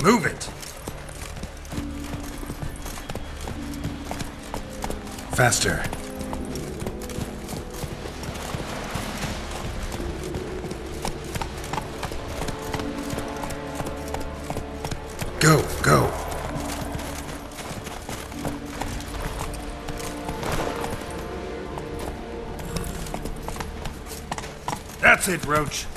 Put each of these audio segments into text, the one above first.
Move it! Faster. Go, go. That's it, Roach.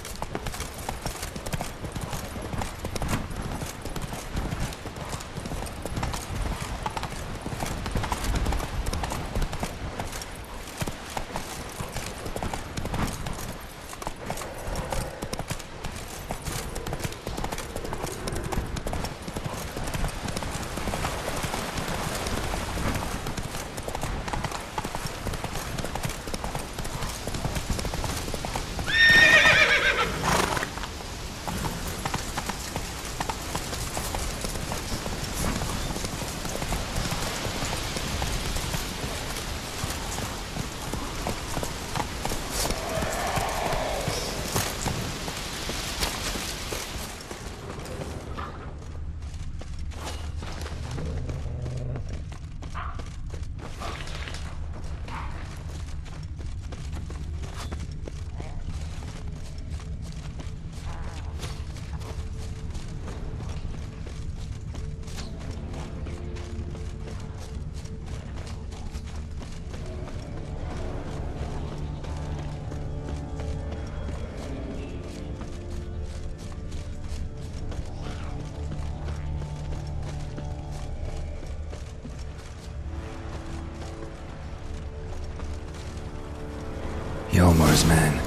Yelmar's man.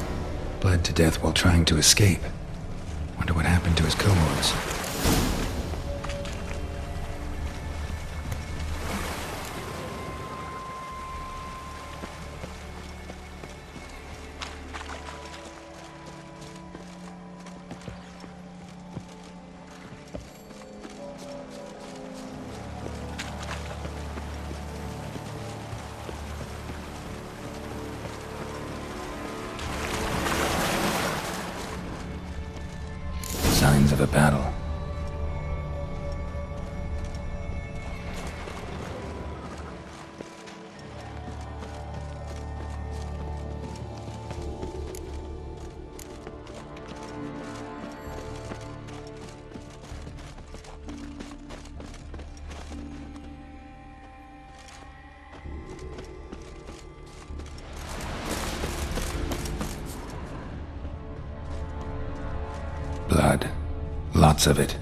Bled to death while trying to escape. Wonder what happened to his cohorts. Signs of a battle. Blood. Lots of it.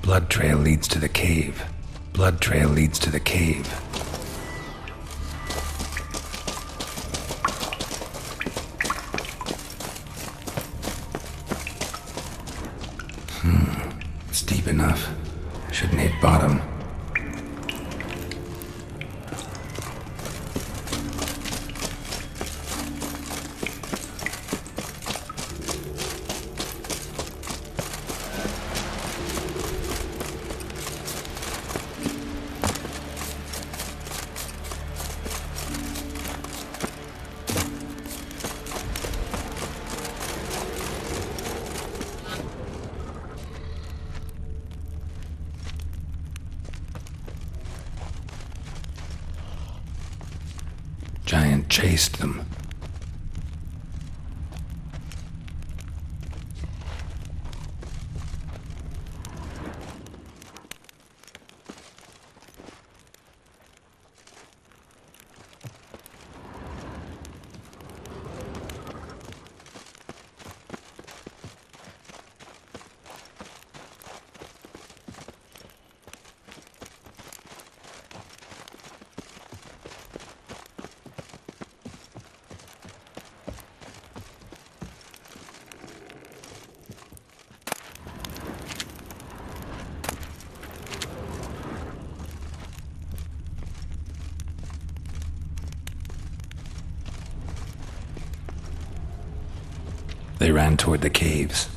Blood trail leads to the cave. Blood trail leads to the cave. It's deep enough. Shouldn't hit bottom. Giant chased them. They ran toward the caves.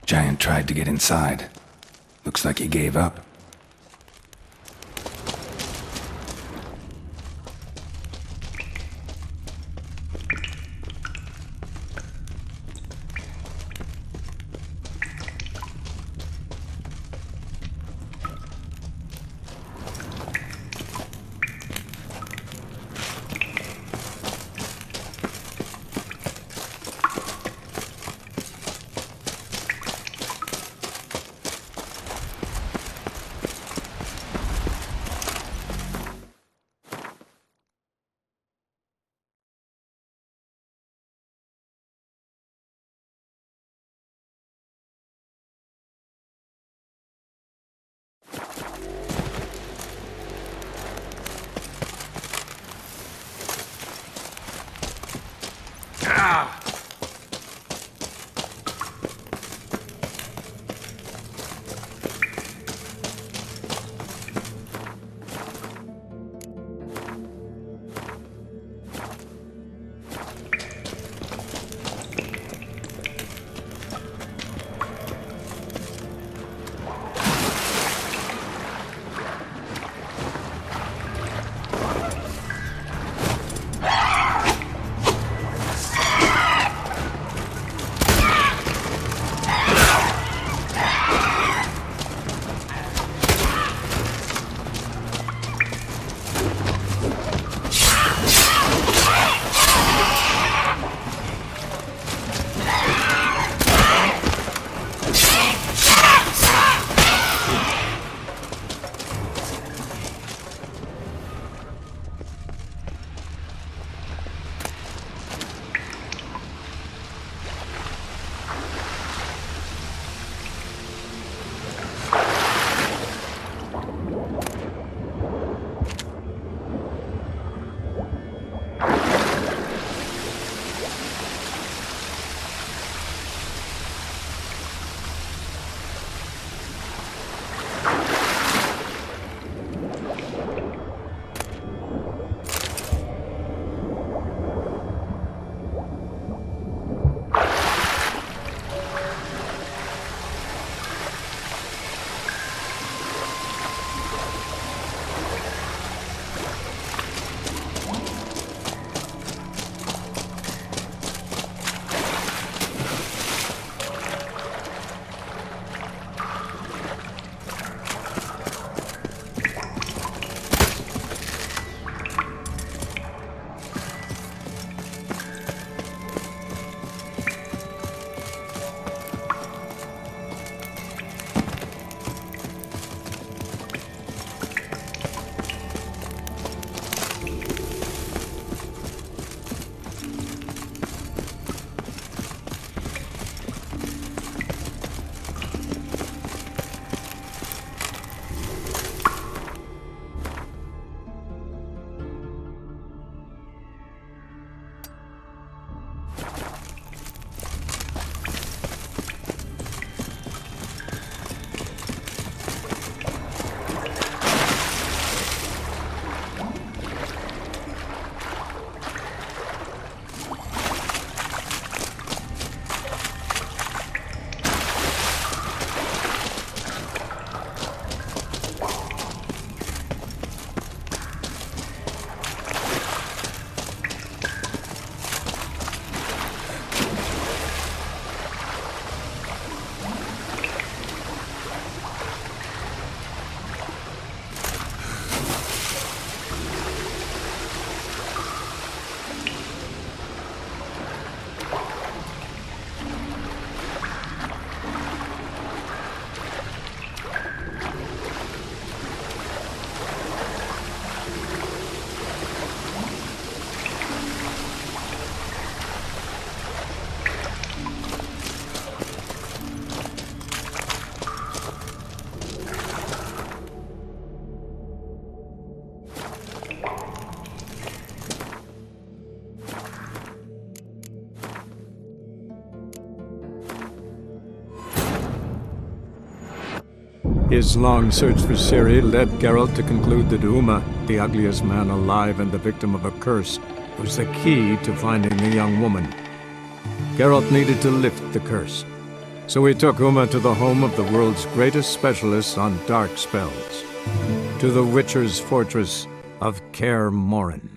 Giant tried to get inside. Looks like he gave up. His long search for Ciri led Geralt to conclude that Uma, the ugliest man alive and the victim of a curse, was the key to finding the young woman. Geralt needed to lift the curse, so he took Uma to the home of the world's greatest specialist on dark spells, to the Witcher's fortress of Kaer Morhen.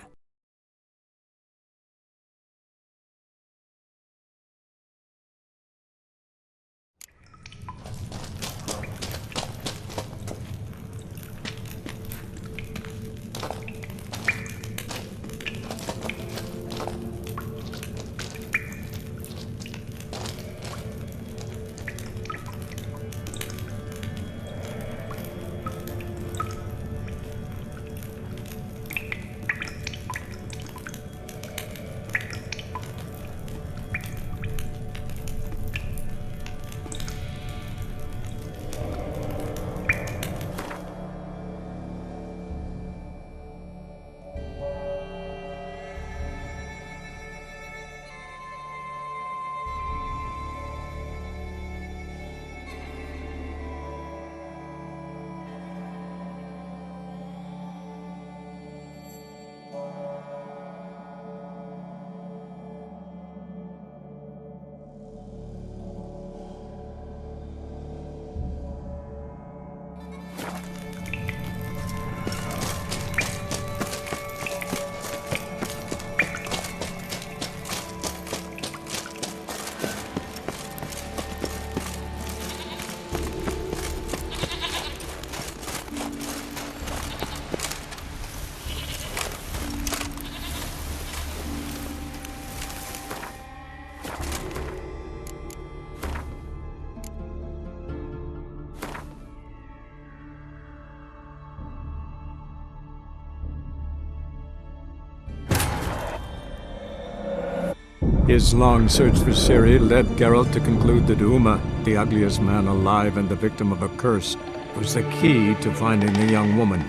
His long search for Ciri led Geralt to conclude that Uma, the ugliest man alive and the victim of a curse, was the key to finding the young woman.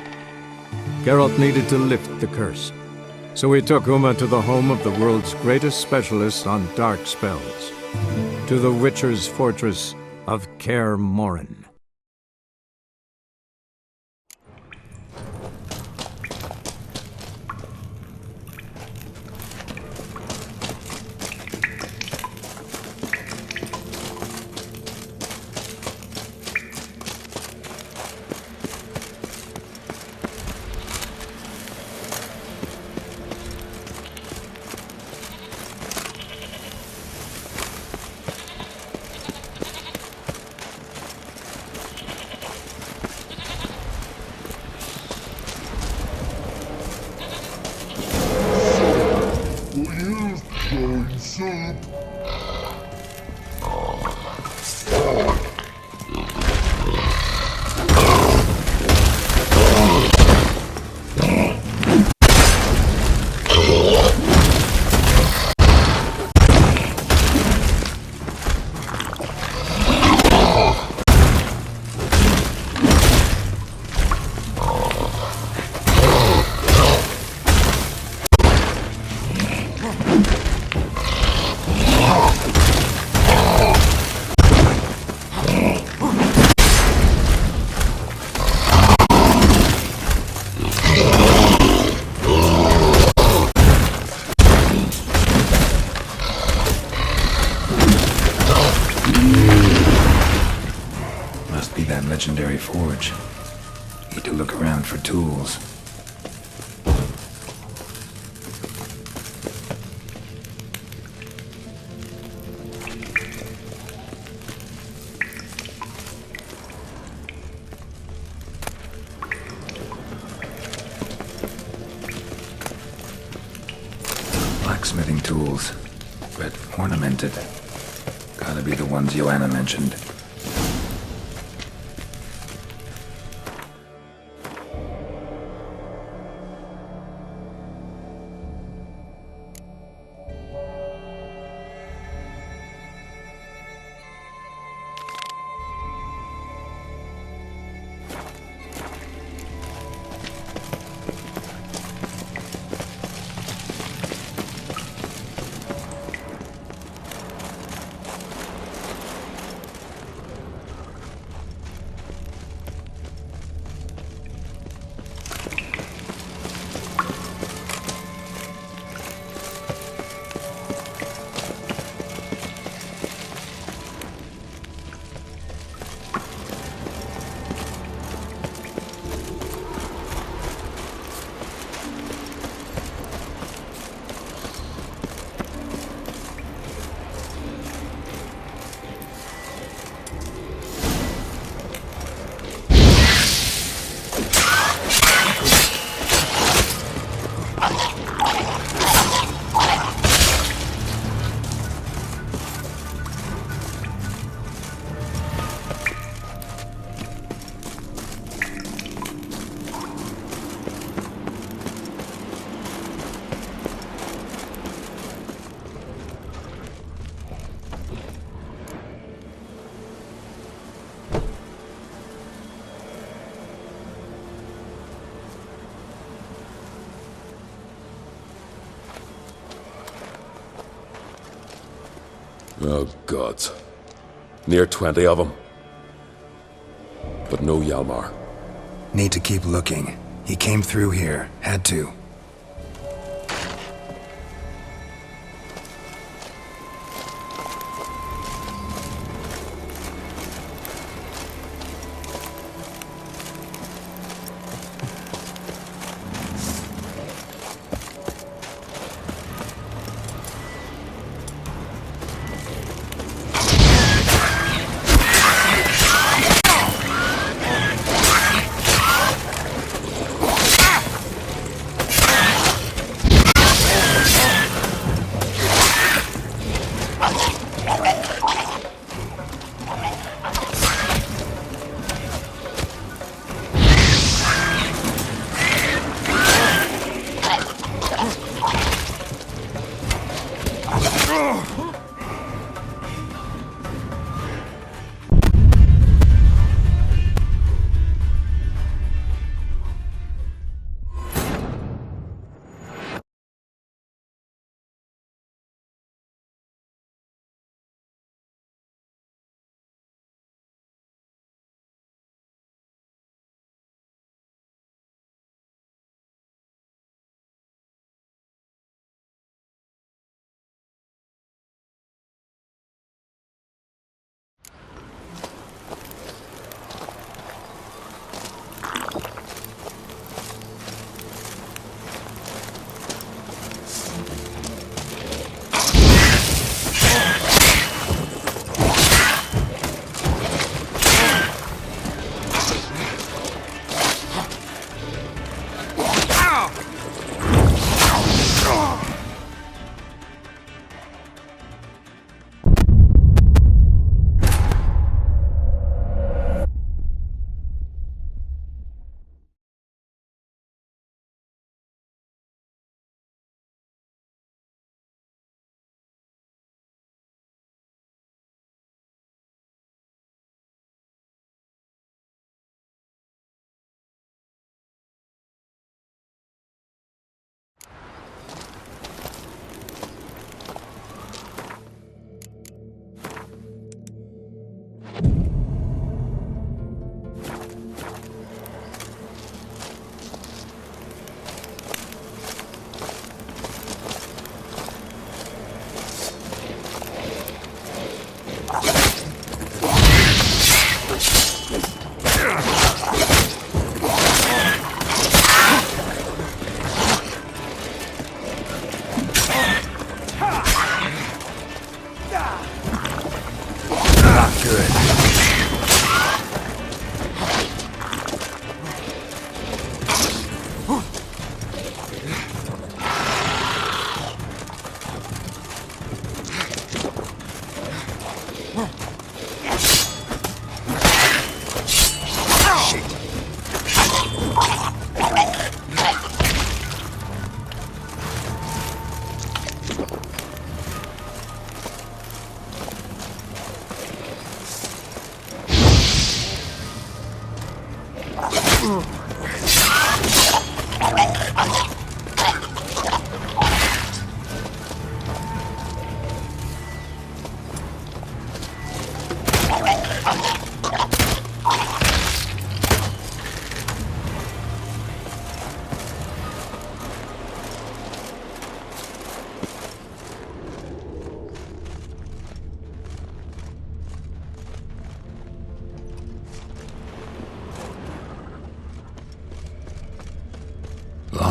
Geralt needed to lift the curse, so he took Uma to the home of the world's greatest specialist on dark spells, to the Witcher's fortress of Kaer Morhen. Legendary forge. Need to look around for tools. Blacksmithing tools, but ornamented. Gotta be the ones Joanna mentioned. Oh, gods. Near 20 of them. But no Hjalmar. Need to keep looking. He came through here. Had to.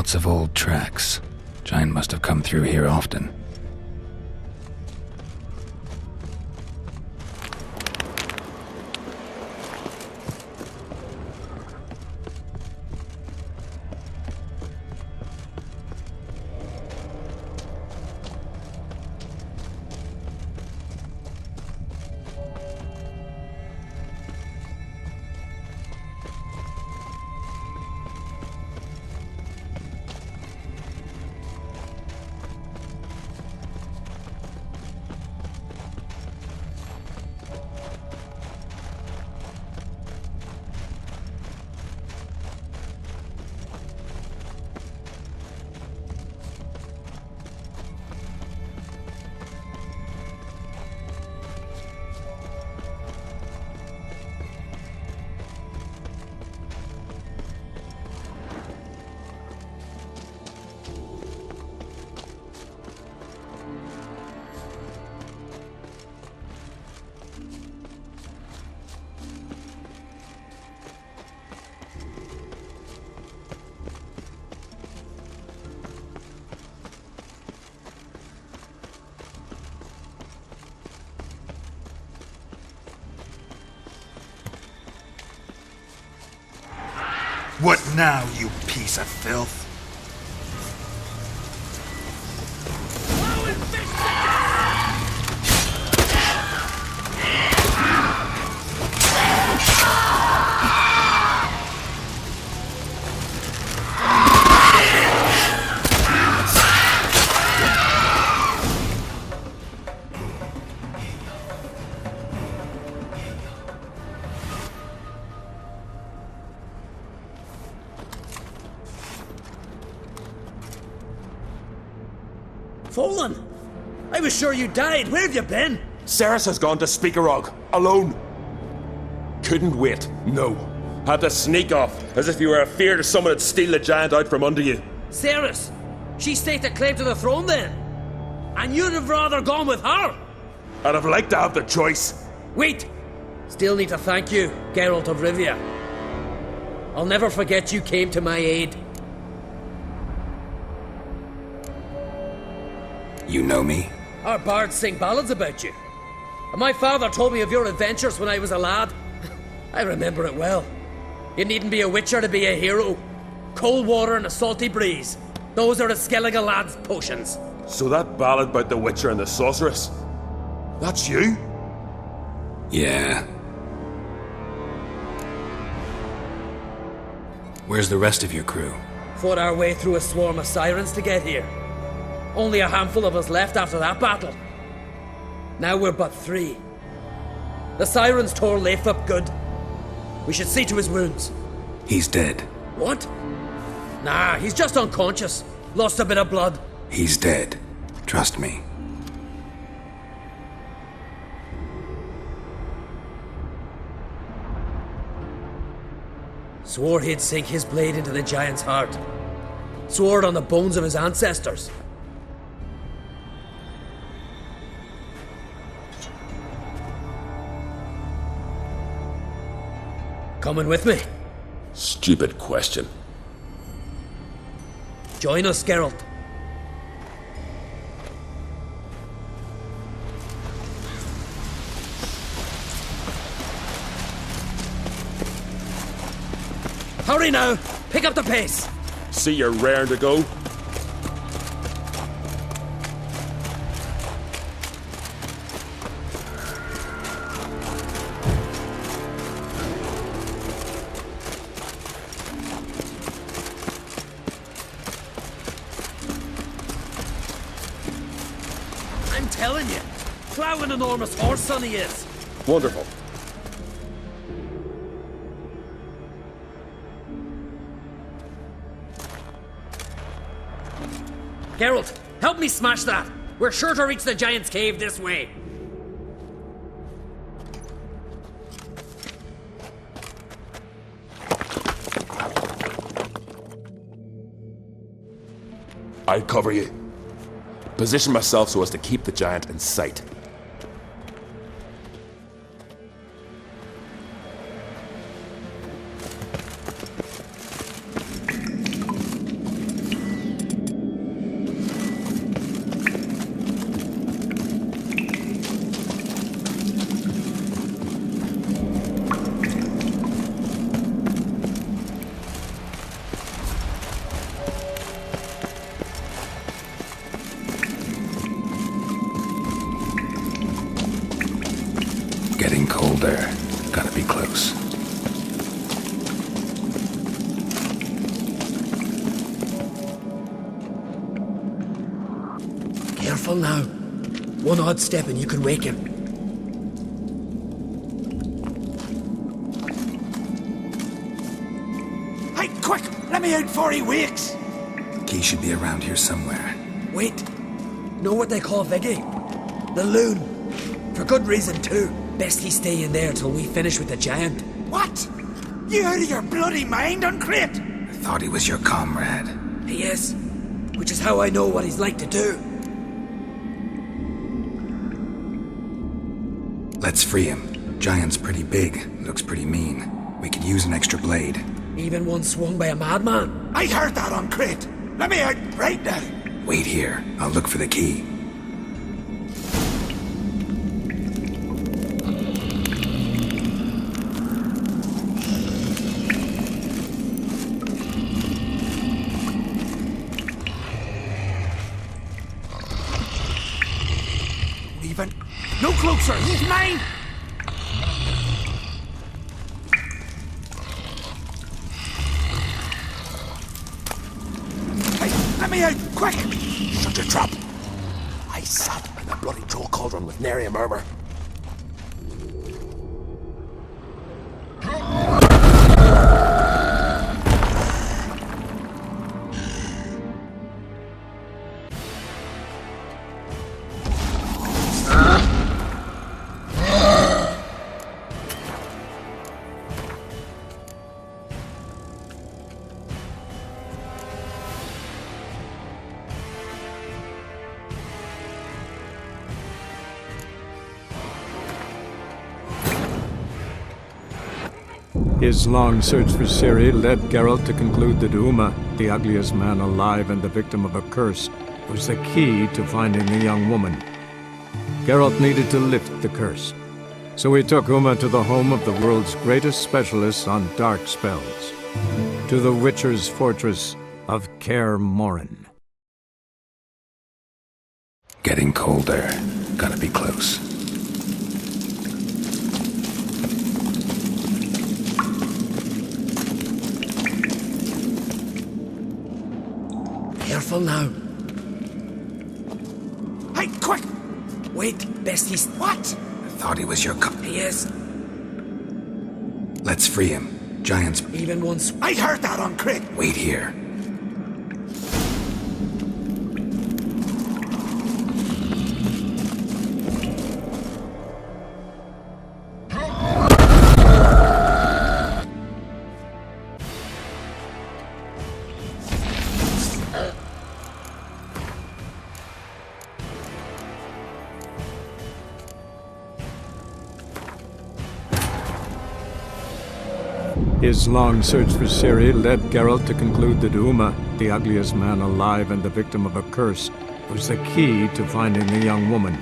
Lots of old tracks. Giant must have come through here often. What now, you piece of filth? Fallen! I was sure you died. Where have you been? Ceres has gone to Speakerog, alone. Couldn't wait, no. Had to sneak off, as if you were afeard someone would steal the giant out from under you. Ceres! She staked a claim to the throne then? And you'd have rather gone with her? I'd have liked to have the choice. Wait! Still need to thank you, Geralt of Rivia. I'll never forget you came to my aid. You know me? Our bards sing ballads about you. And my father told me of your adventures when I was a lad. I remember it well. You needn't be a witcher to be a hero. Cold water and a salty breeze. Those are a Skellige lad's potions. So that ballad about the Witcher and the Sorceress, that's you? Yeah. Where's the rest of your crew? Fought our way through a swarm of sirens to get here. Only a handful of us left after that battle. Now we're but 3. The sirens tore Leif up good. We should see to his wounds. He's dead. What? Nah, he's just unconscious. Lost a bit of blood. He's dead. Trust me. Swore he'd sink his blade into the giant's heart. Swore it on the bones of his ancestors. Coming with me? Stupid question. Join us, Geralt. Hurry now! Pick up the pace! See you're raring to go? I'm telling you, plough an enormous horse son he is. Wonderful. Geralt, help me smash that. We're sure to reach the giant's cave this way. I'll cover you. Position myself so as to keep the giant in sight. Getting colder. Gotta be close. Careful now. One odd step and you can wake him. Hey, quick! Let me out before he wakes! Key should be around here somewhere. Wait. Know what they call Viggy? The loon. For good reason too. Best he stay in there till we finish with the giant. What? You out of your bloody mind, Uncrate? I thought he was your comrade. He is. Which is how I know what he's like to do. Let's free him. Giant's pretty big. Looks pretty mean. We could use an extra blade. Even one swung by a madman. I heard that, Uncrate. Let me out right now. Wait here. I'll look for the key. closer! He's mine! Hey, let me out! Quick! Shut your trap! I sat in the bloody troll cauldron with nary a murmur. His long search for Ciri led Geralt to conclude that Uma, the ugliest man alive and the victim of a curse, was the key to finding the young woman. Geralt needed to lift the curse, so he took Uma to the home of the world's greatest specialist on dark spells, to the Witcher's fortress of Kaer Morhen. Getting colder. Gotta be close. Careful now. Hey, quick! Wait, besties. What? I thought he was your He is. Let's free him. Giants, Even once. I heard that on Craig. wait here. His long search for Ciri led Geralt to conclude that Uma, the ugliest man alive and the victim of a curse, was the key to finding the young woman.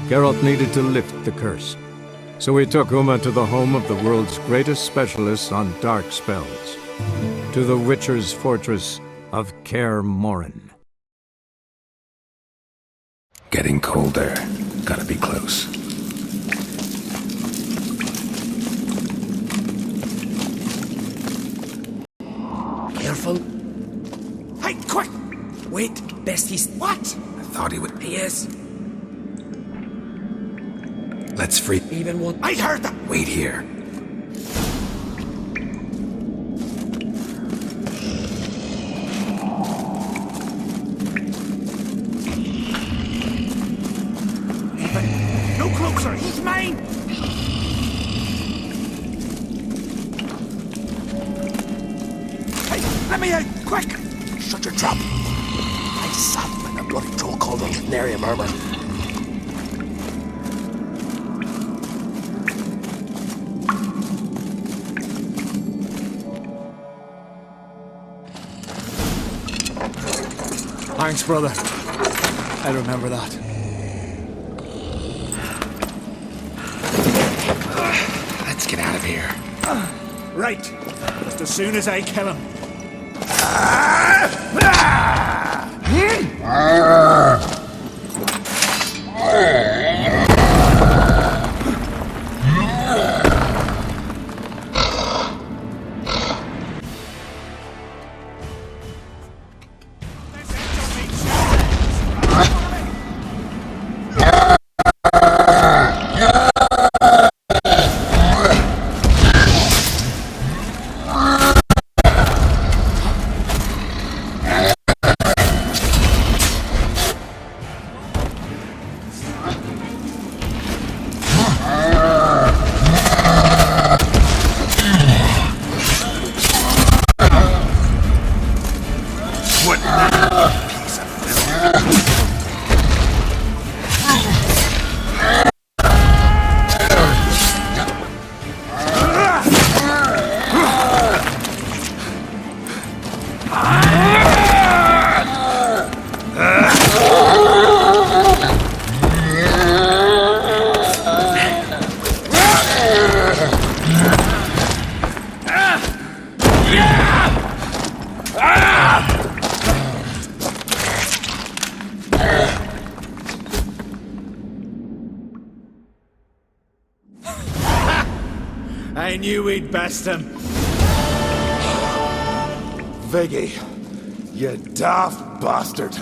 Geralt needed to lift the curse, so he took Uma to the home of the world's greatest specialist on dark spells, to the Witcher's fortress of Kaer Morhen. Getting colder. Gotta be close. Careful. Hey, quick! Wait, besties. What? I thought he would. He is. Let's free. Even one. I heard that. Wait here. No closer! He's mine! Hey, let me out! Quick! Shut your trap! I sat in the bloody troll cauldron with nary a murmur. Thanks, brother. I remember that. Let's get out of here. Right. Just as soon as I kill him. I knew we'd best him. Viggy, you daft bastard.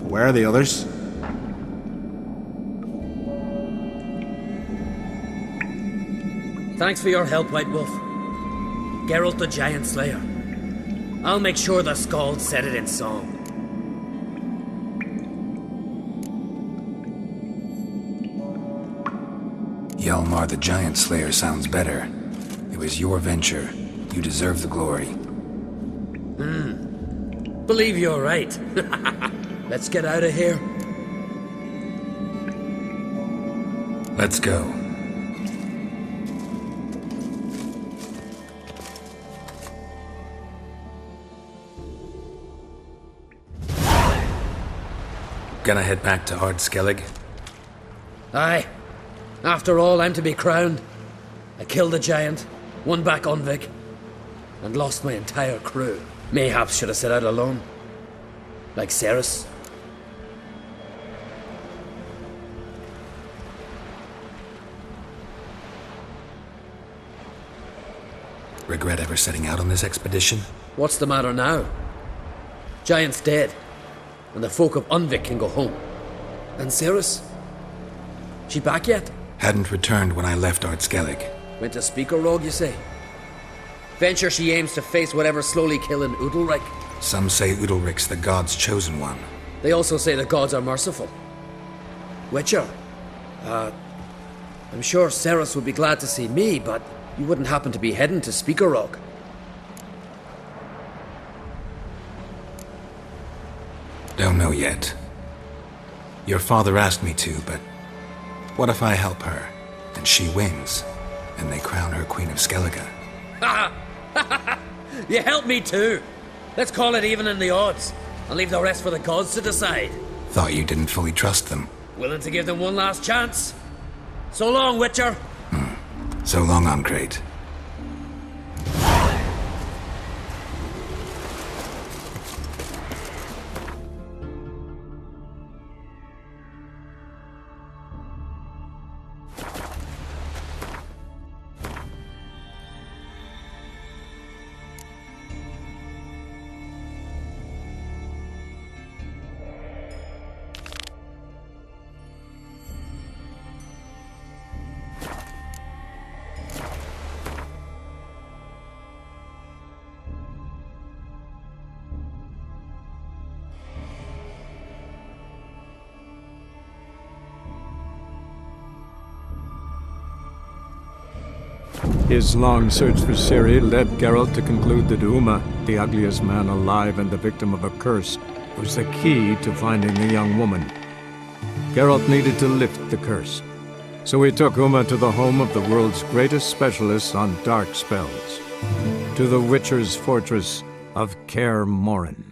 Where are the others? Thanks for your help, White Wolf. Geralt the Giant Slayer. I'll make sure the Skald said it in song. Hjalmar the Giant Slayer sounds better. It was your venture. You deserve the glory. Believe you're right. Let's get out of here. Let's go. Gonna head back to Ardskellig? Aye. After all, I'm to be crowned. I killed a giant, won back Unvik, and lost my entire crew. Mayhaps should have set out alone. Like Ceres. Regret ever setting out on this expedition? What's the matter now? Giant's dead, and the folk of Unvik can go home. And Ceres? She back yet? Hadn't returned when I left Ardskellig. Went to Speakerrog, you say? Venture she aims to face whatever's slowly killing Udalryk. Some say Udalryk's the god's chosen one. They also say the gods are merciful. Witcher? I'm sure Ceres would be glad to see me, but you wouldn't happen to be heading to Speakerrog. Don't know yet. Your father asked me to, but what if I help her, and she wins, and they crown her Queen of Skellige? You help me too. Let's call it even in the odds, and leave the rest for the gods to decide. Thought you didn't fully trust them. Willing to give them one last chance. So long, Witcher. So long, Ancrate. His long search for Ciri led Geralt to conclude that Uma, the ugliest man alive and the victim of a curse, was the key to finding the young woman. Geralt needed to lift the curse, so he took Uma to the home of the world's greatest specialist on dark spells, to the Witcher's fortress of Kaer Morhen.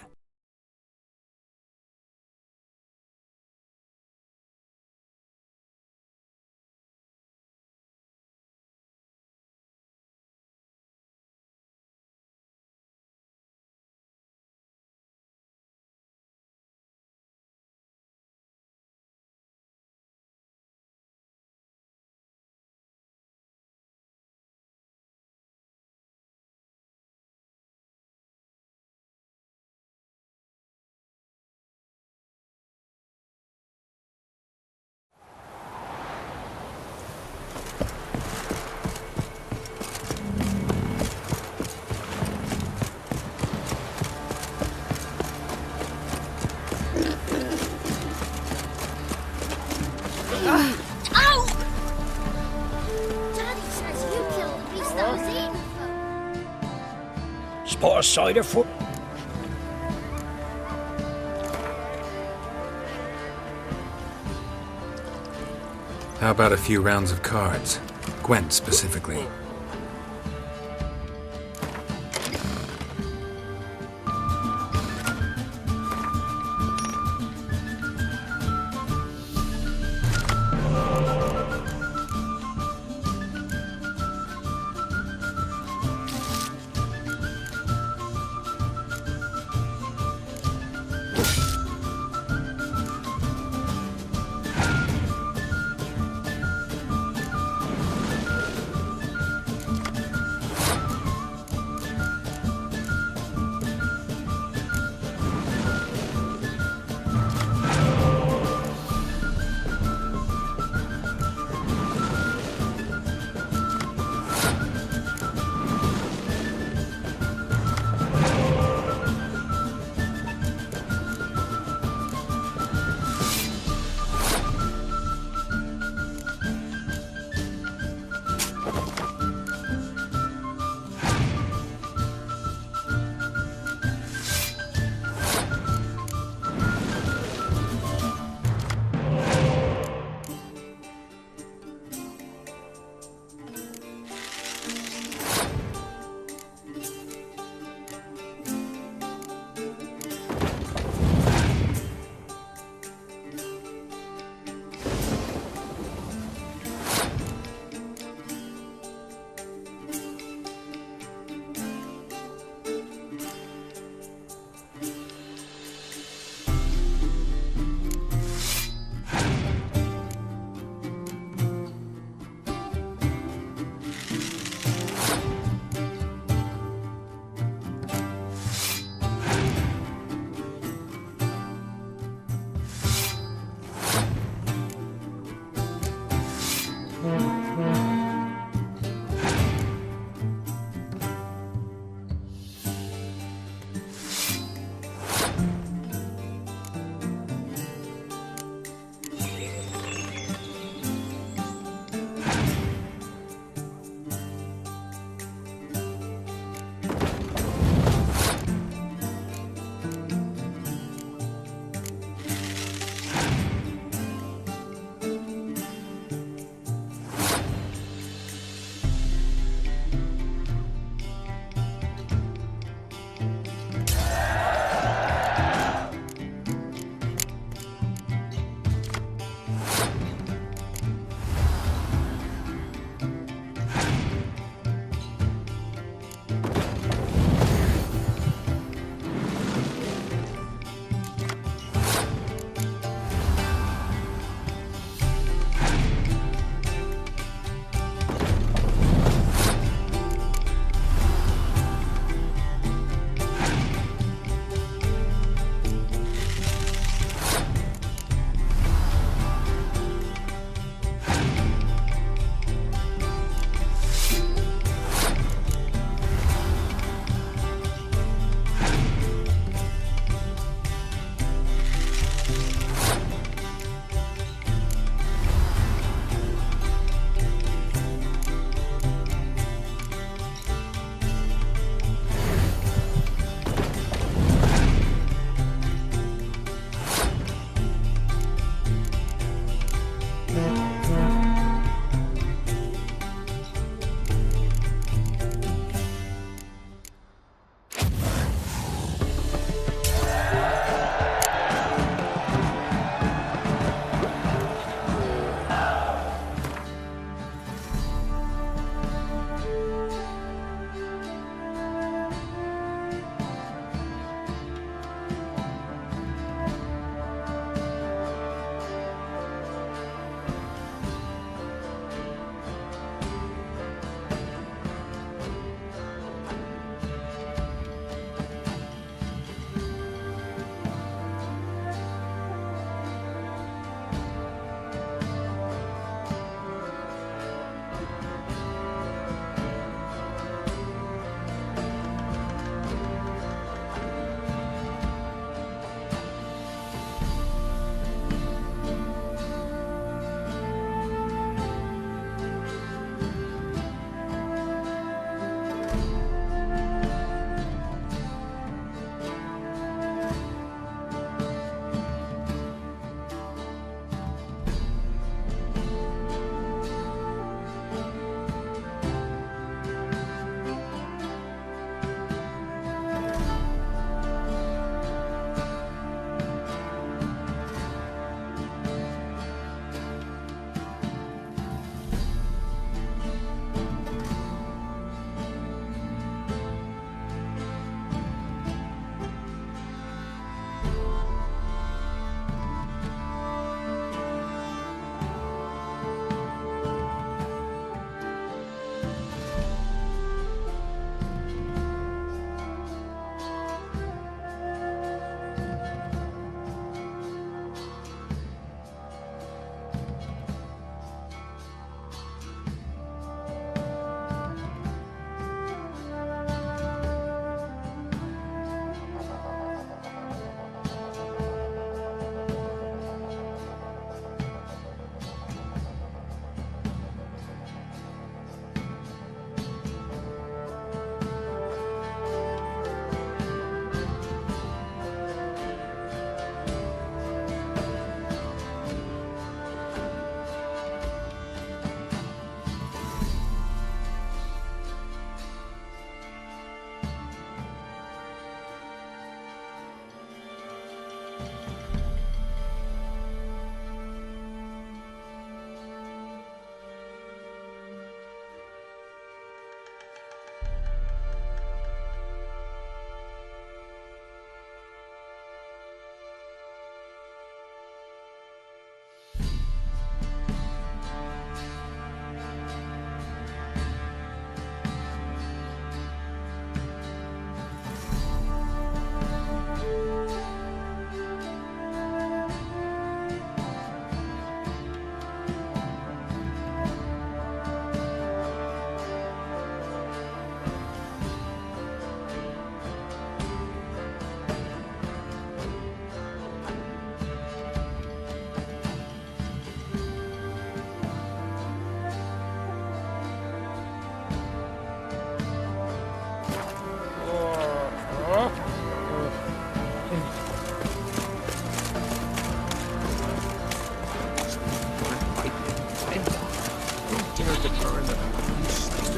Ow! Daddy says you killed the beast that was eating them. Spot a cider foot. How about a few rounds of cards? Gwent specifically.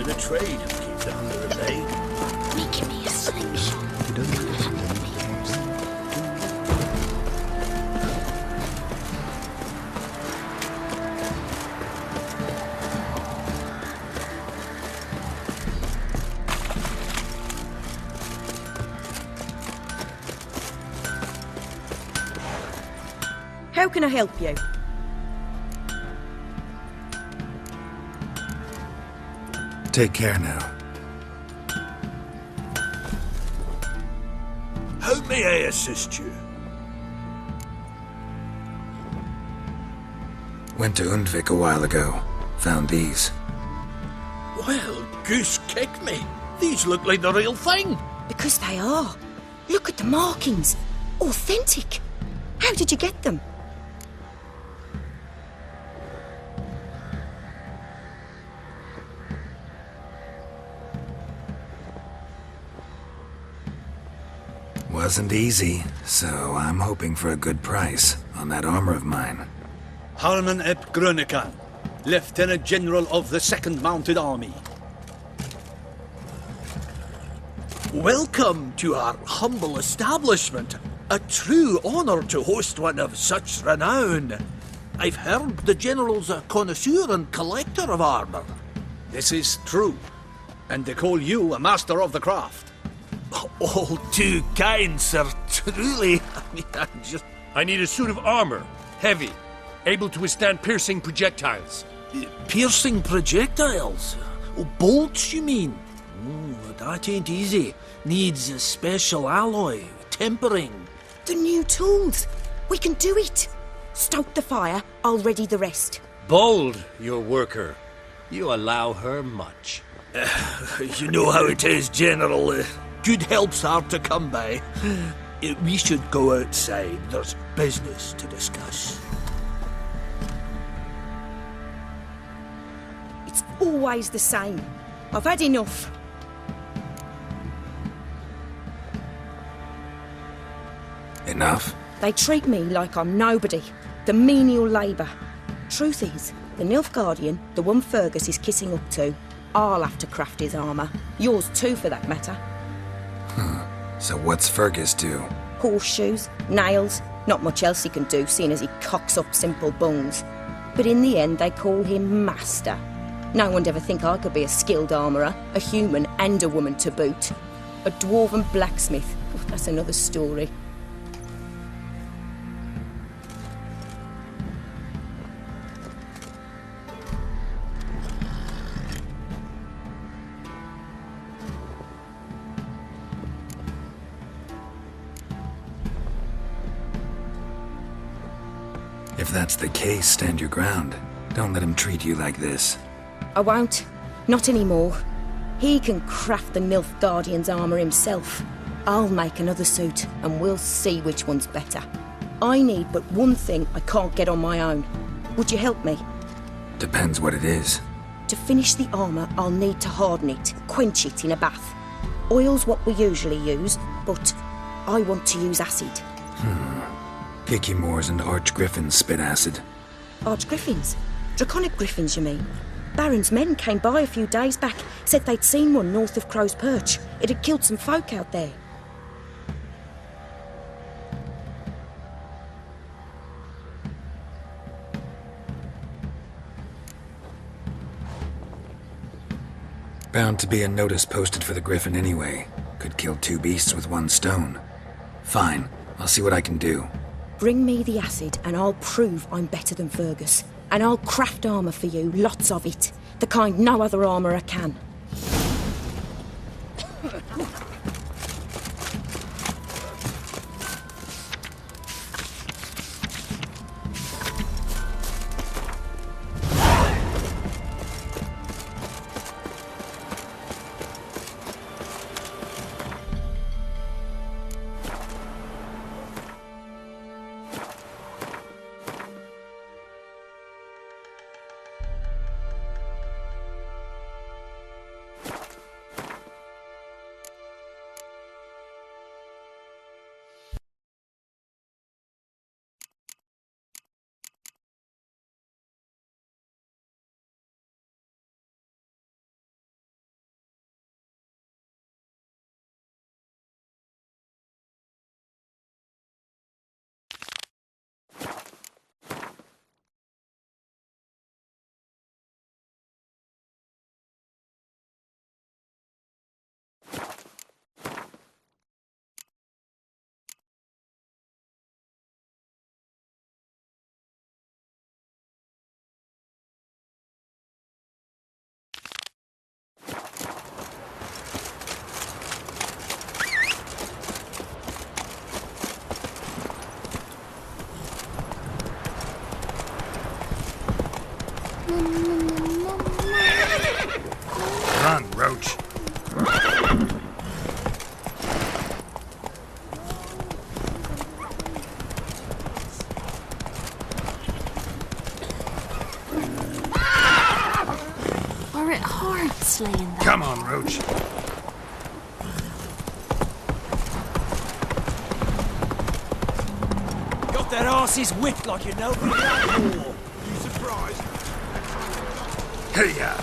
bit of trade to keep the hunger at bay. Making me a slingshot. How can I help you? Take care now. How may I assist you? Went to Undvik a while ago. Found these. Well, goose kick me. These look like the real thing. Because they are. Look at the markings. Authentic. How did you get them? Wasn't easy, so I'm hoping for a good price on that armor of mine. Harman ep Grönekan, Lieutenant General of the 2nd Mounted Army. Welcome to our humble establishment. A true honor to host one of such renown. I've heard the General's a connoisseur and collector of armor. This is true, and they call you a master of the craft. All too kind, sir. Truly. I need a suit of armor. Heavy. Able to withstand piercing projectiles. Piercing projectiles? Oh, bolts, you mean? That ain't easy. Needs a special alloy, tempering. The new tools. We can do it. Stoke the fire, I'll ready the rest. Bold, your worker. You allow her much. You know how it is, General. Good help's hard to come by. We should go outside. There's business to discuss. It's always the same. I've had enough. Enough? They treat me like I'm nobody. The menial labour. Truth is, the Nilfgaardian, the one Fergus is kissing up to, I'll have to craft his armour. Yours too, for that matter. So what's Fergus do? Horseshoes, nails, not much else he can do, seeing as he cocks up simple bones. But in the end, they call him Master. No one'd ever think I could be a skilled armourer, a human and a woman to boot. A dwarven blacksmith. Oh, that's another story. If that's the case, stand your ground. Don't let him treat you like this. I won't. Not anymore. He can craft the Nilfgaardian's armour himself. I'll make another suit, and we'll see which one's better. I need but one thing I can't get on my own. Would you help me? Depends what it is. To finish the armour, I'll need to harden it, quench it in a bath. Oil's what we usually use, but I want to use acid. Kicky Moors and Archgriffins spit acid. Archgriffins? Draconic griffins, you mean? Baron's men came by a few days back, said they'd seen one north of Crow's Perch. It had killed some folk out there. Bound to be a notice posted for the Griffin anyway. Could kill two beasts with one stone. Fine, I'll see what I can do. Bring me the acid and I'll prove I'm better than Fergus. And I'll craft armour for you, lots of it. The kind no other armourer can. hard slaying that. Come on, Roach. Got that arse's whipped like you know from that war. You surprised? Hey, ya.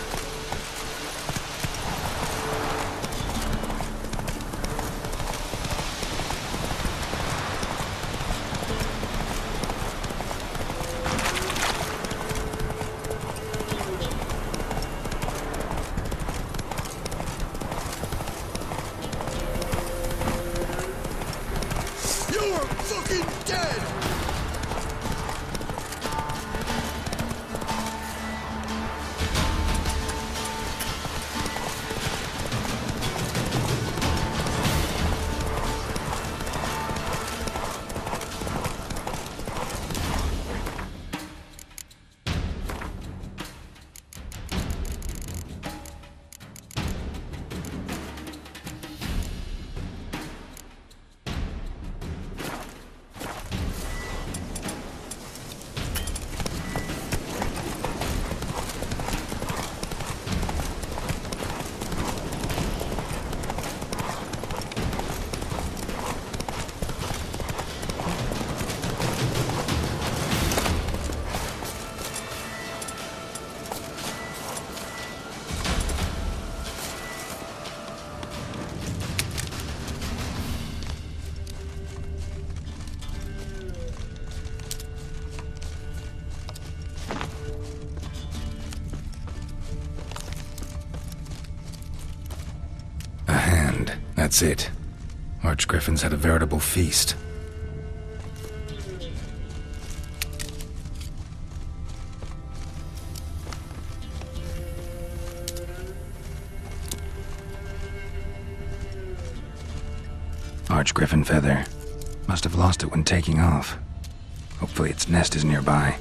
You're fucking dead! A hand. That's it. Archgriffins had a veritable feast. Archgriffin feather. Must have lost it when taking off. Hopefully its nest is nearby.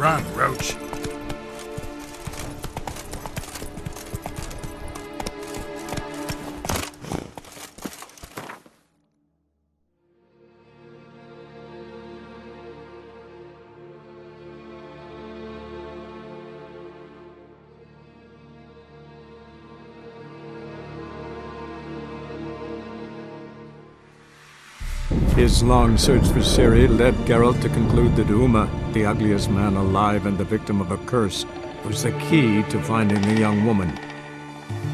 Run, Roach. His long search for Ciri led Geralt to conclude that Uma, the ugliest man alive and the victim of a curse, was the key to finding the young woman.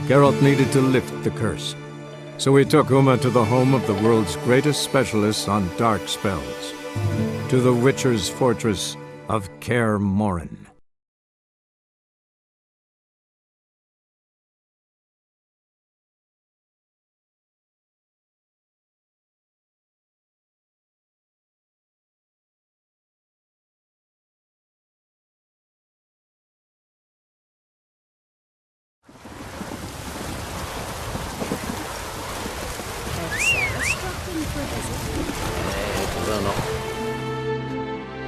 Geralt needed to lift the curse, so he took Uma to the home of the world's greatest specialist on dark spells, to the Witcher's fortress of Kaer Morhen.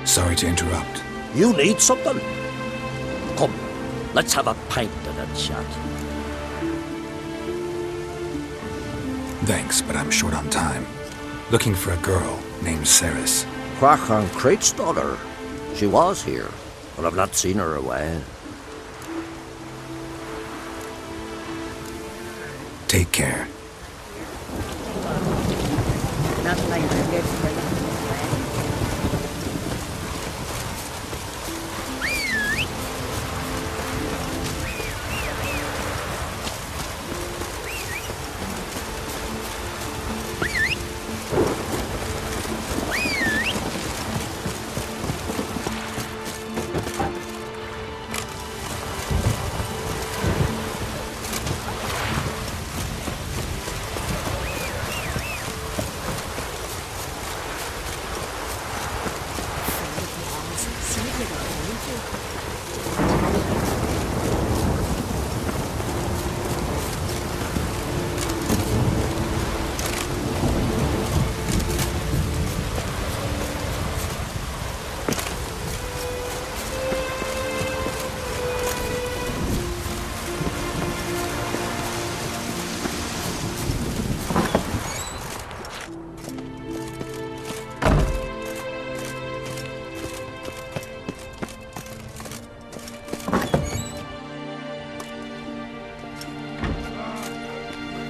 Sorry to interrupt. You need something? Come, let's have a pint and a chat. Thanks, but I'm short on time. Looking for a girl named Ceres. Quachan Crate's daughter. She was here, but I've not seen her a while. Take care. Not like I did for them.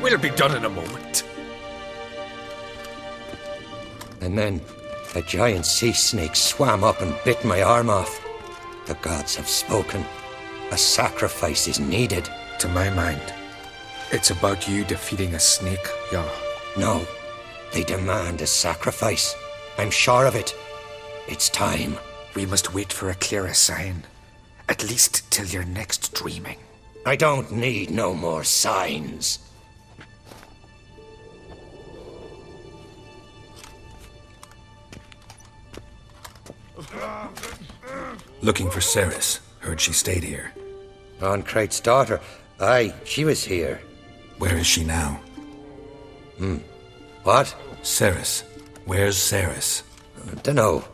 We'll be done in a moment. And then a giant sea snake swam up and bit my arm off. The gods have spoken. A sacrifice is needed. To my mind, it's about you defeating a snake, Jarl. No, they demand a sacrifice. I'm sure of it. It's time. We must wait for a clearer sign. At least till your next dreaming. I don't need no more signs. Looking for Ceres. Heard she stayed here. Crate's daughter. Aye, she was here. Where is she now? What? Ceres. Where's Ceres? Dunno.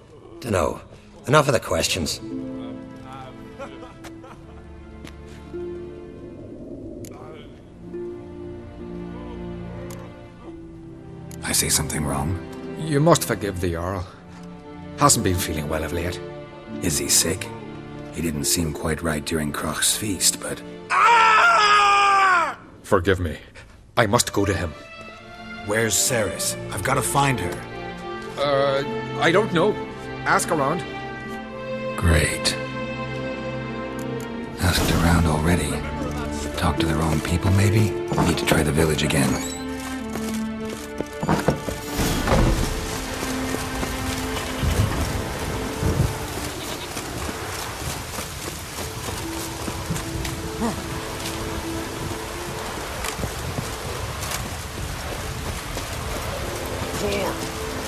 Enough of the questions. I say something wrong? You must forgive the Jarl. Hasn't been feeling well of late. Is he sick? He didn't seem quite right during Kroch's feast, but... Forgive me. I must go to him. Where's Ceres? I've got to find her. I don't know. Ask around. Great. Asked around already. Talk to their own people, maybe? Need to try the village again.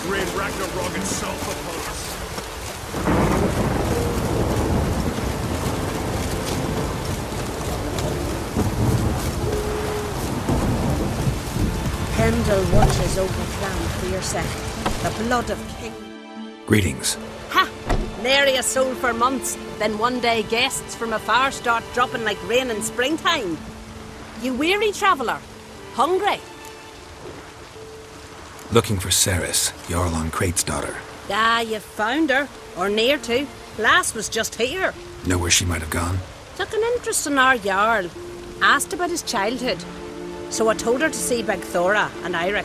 Rain Ragnarok itself upon us. Pendle watches over Clan Fierce, the blood of King. Greetings. Ha! Nary a soul for months, then one day guests from afar start dropping like rain in springtime. You weary traveller? Hungry? Looking for Ceres, Jarl on Crate's daughter. Ah, you've found her. Or near to. Lass was just here. Know where she might have gone? Took an interest in our Jarl. Asked about his childhood. So I told her to see Bergthora and Eirik.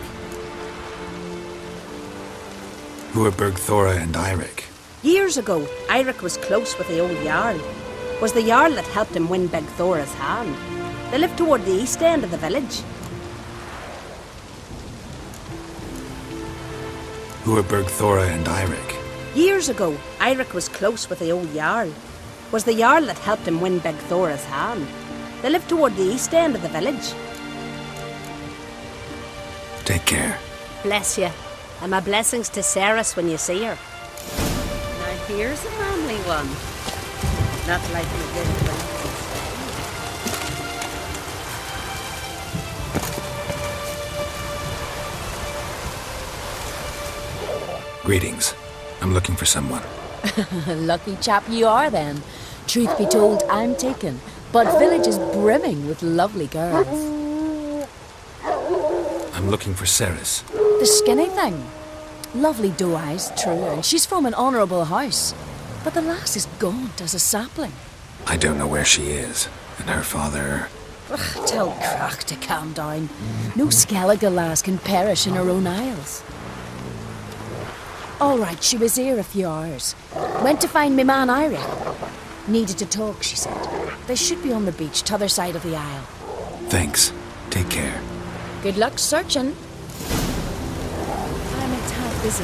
Who are Bergthora and Eirik? Years ago, Eirik was close with the old Jarl. Was the Jarl that helped him win Bergthora's hand. They lived toward the east end of the village. Who are Bergthora and Eirik? Years ago, Eirik was close with the old Jarl. Was the Jarl that helped him win Bergthora's hand. They lived toward the east end of the village. Take care. Bless you. And my blessings to Ceres when you see her. Now here's a manly one. Not like you did when Greetings. I'm looking for someone. Lucky chap you are then. Truth be told, I'm taken, but village is brimming with lovely girls. I'm looking for Ceres. The skinny thing. Lovely doe eyes, true, and she's from an honourable house. But the lass is gaunt as a sapling. I don't know where she is, and her father... Ugh, tell Crach to calm down. No Skellige lass can perish in her own isles. All right, she was here a few hours. Went to find me man Eirik. Needed to talk, she said. They should be on the beach, t'other side of the isle. Thanks. Take care. Good luck searching. I'm a tad busy.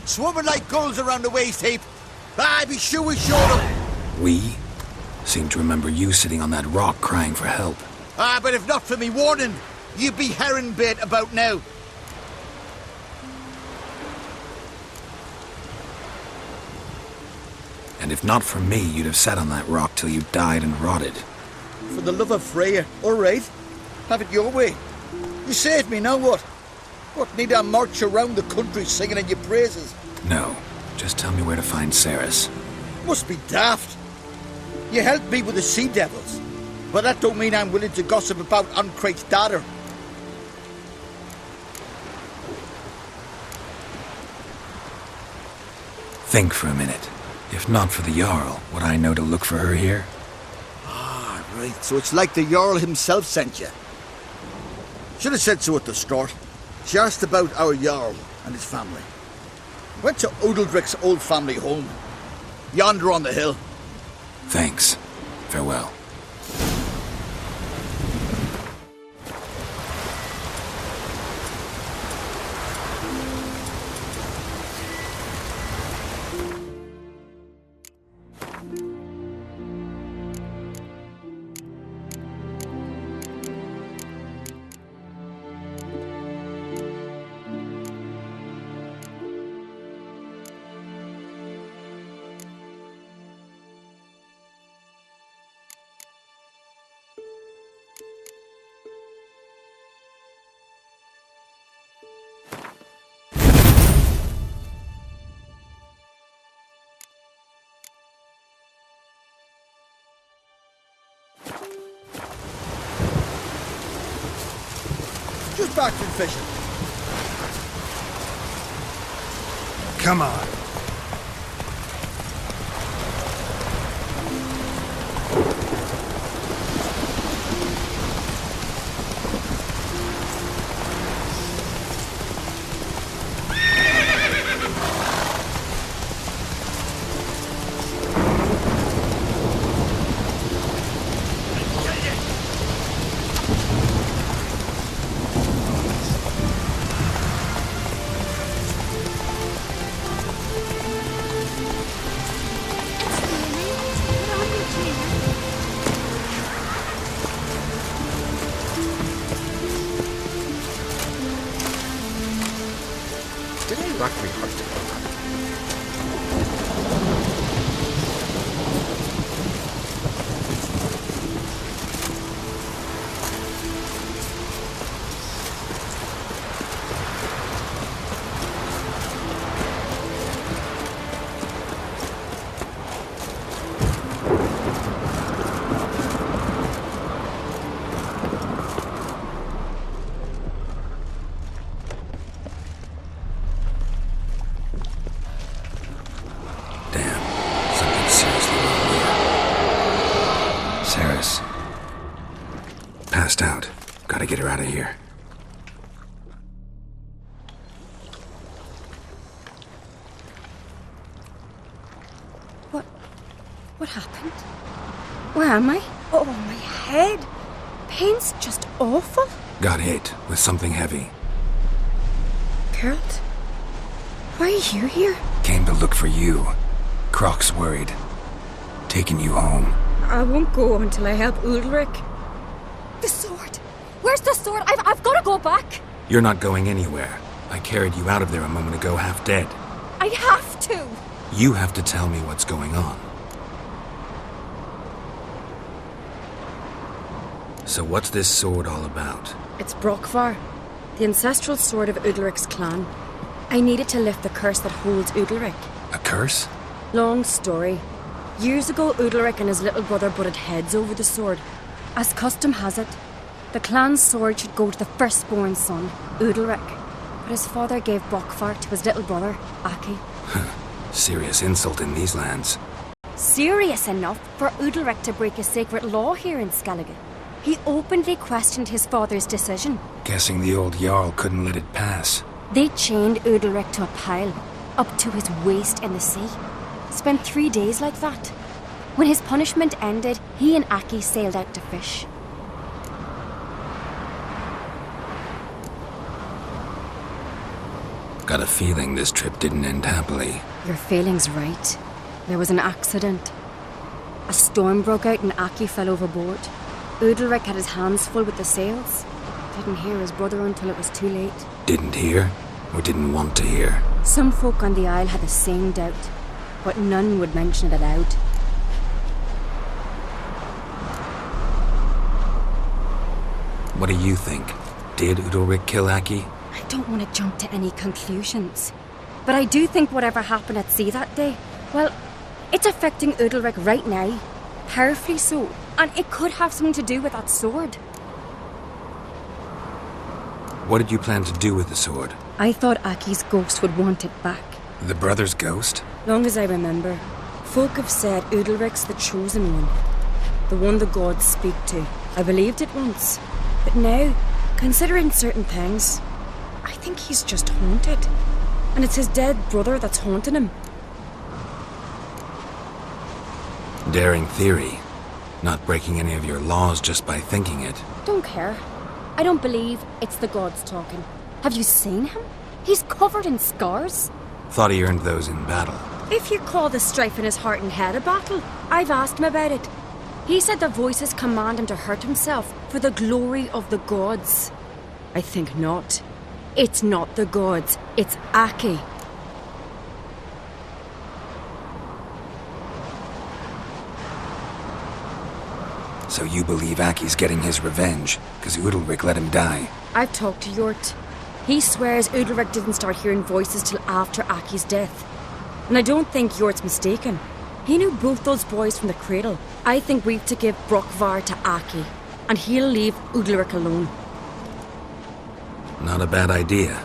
Swarming like gulls around the waist heap. I be sure we showed them. We? Seem to remember you sitting on that rock crying for help. But if not for me warning, you'd be herring bait about now. And if not for me, you'd have sat on that rock till you died and rotted. For the love of Freya, all right. Have it your way. You saved me, now what? What, need I march around the country singing in your praises? No, just tell me where to find Ceres. Must be daft. You helped me with the sea devils, but that don't mean I'm willing to gossip about Uncrate's daughter. Think for a minute. If not for the Jarl, would I know to look for her here? Ah, right. So it's like the Jarl himself sent you. Should have said so at the start. She asked about our Jarl and his family. Went to Odeldrick's old family home. Yonder on the hill. Thanks. Farewell. Just back from fishing. Come on. Ceres? Passed out. Gotta get her out of here. What happened? Where am I? Oh, my head. Pain's just awful. Got hit with something heavy. Geralt? Why are you here? Came to look for you. Croc's worried. Taking you home. I won't go until I help Ulrich. The sword! Where's the sword? I've got to go back! You're not going anywhere. I carried you out of there a moment ago half dead. I have to! You have to tell me what's going on. So what's this sword all about? It's Brokvar, the ancestral sword of Udalric's clan. I need it to lift the curse that holds Udalric. A curse? Long story. Years ago, Udalric and his little brother butted heads over the sword. As custom has it, the clan's sword should go to the firstborn son, Udalric. But his father gave Brokvar to his little brother, Aki. Serious insult in these lands. Serious enough for Udalric to break a sacred law here in Skellige. He openly questioned his father's decision. Guessing the old Jarl couldn't let it pass. They chained Udalric to a pile, up to his waist in the sea. Spent 3 days like that. When his punishment ended, he and Aki sailed out to fish. Got a feeling this trip didn't end happily. Your feeling's right. There was an accident. A storm broke out and Aki fell overboard. Udalric had his hands full with the sails. Didn't hear his brother until it was too late. Didn't hear? Or didn't want to hear? Some folk on the Isle had the same doubt, but none would mention it aloud. What do you think? Did Udalric kill Aki? I don't want to jump to any conclusions. But I do think whatever happened at sea that day, well, it's affecting Udalric right now. Powerfully so. And it could have something to do with that sword. What did you plan to do with the sword? I thought Aki's ghost would want it back. The brother's ghost? Long as I remember, folk have said Udalric's the chosen one. The one the gods speak to. I believed it once. But now, considering certain things, I think he's just haunted. And it's his dead brother that's haunting him. Daring theory. Not breaking any of your laws just by thinking it. Don't care. I don't believe it's the gods talking. Have you seen him? He's covered in scars. Thought he earned those in battle. If you call the strife in his heart and head a battle, I've asked him about it. He said the voices command him to hurt himself for the glory of the gods. I think not. It's not the gods, it's Aki. So you believe Aki's getting his revenge, because Udalric let him die? I've talked to Yort. He swears Udalric didn't start hearing voices till after Aki's death. And I don't think Yort's mistaken. He knew both those boys from the cradle. I think we've to give Brokvar to Aki, and he'll leave Udalric alone. Not a bad idea,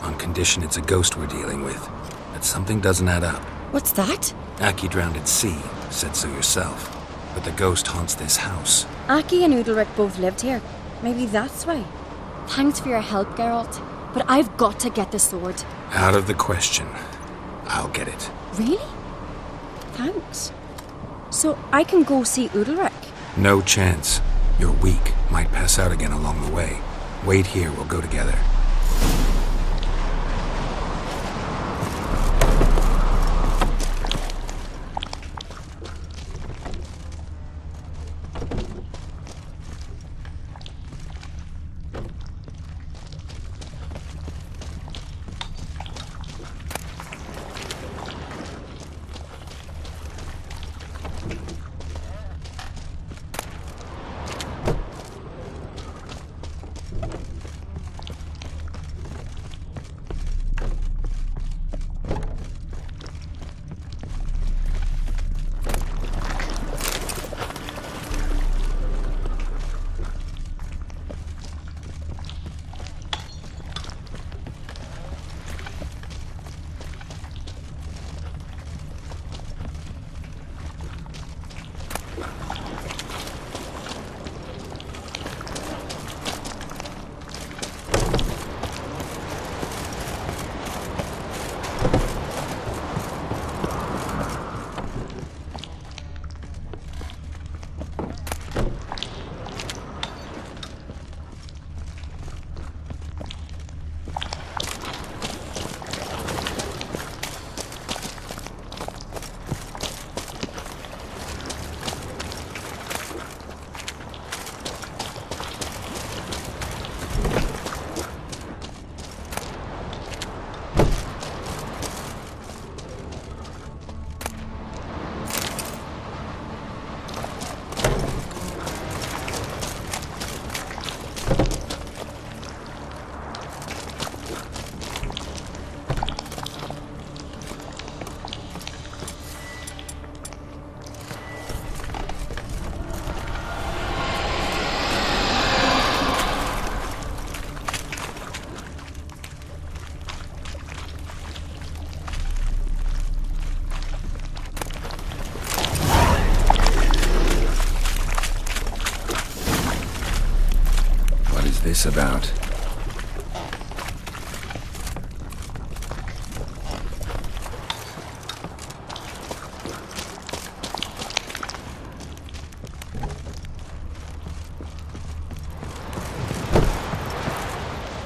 on condition it's a ghost we're dealing with. But something doesn't add up. What's that? Aki drowned at sea, said so yourself. But the ghost haunts this house. Aki and Udalric both lived here. Maybe that's why. Thanks for your help, Geralt. But I've got to get the sword. Out of the question. I'll get it. Really? Thanks. So I can go see Udalric? No chance. You're weak. Might pass out again along the way. Wait here, we'll go together. this about?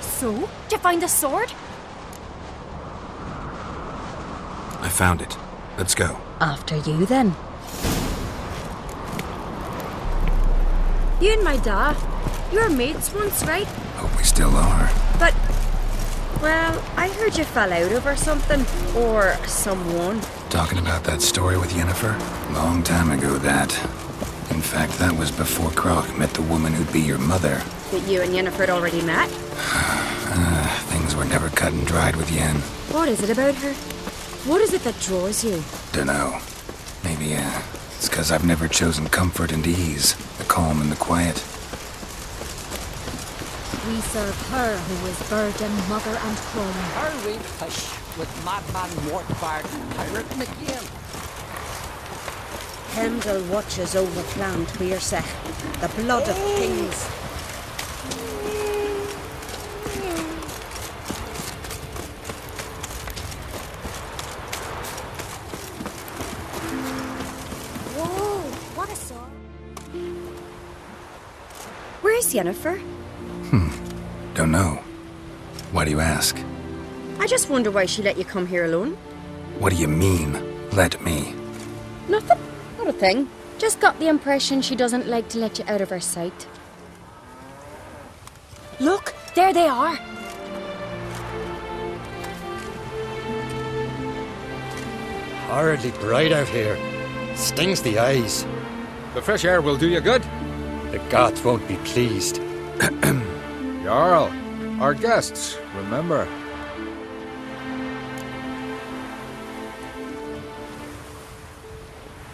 So, did you find the sword? I found it. Let's go. After you, then. You and my dad, you were mates once, right? Hope we still are. But, well, I heard you fell out over something. Or someone. Talking about that story with Yennefer? Long time ago, that. In fact, that was before Croc met the woman who'd be your mother. But you and Yennefer had already met? Things were never cut and dried with Yen. What is it about her? What is it that draws you? Dunno. Maybe, it's because I've never chosen comfort and ease, the calm and the quiet. We serve her who is virgin, mother, and crone. Her we fish with madman Mortbard pirate McGill. Hemdall watches over Clan Tweersech, the blood of kings. Whoa, what a sword. Where's Yennefer? Don't know. Why do you ask? I just wonder why she let you come here alone. What do you mean, let me? Nothing. Not a thing. Just got the impression she doesn't like to let you out of her sight. Look, there they are. Horridly bright out here. Stings the eyes. The fresh air will do you good. The gods won't be pleased. Jarl, our guests, remember.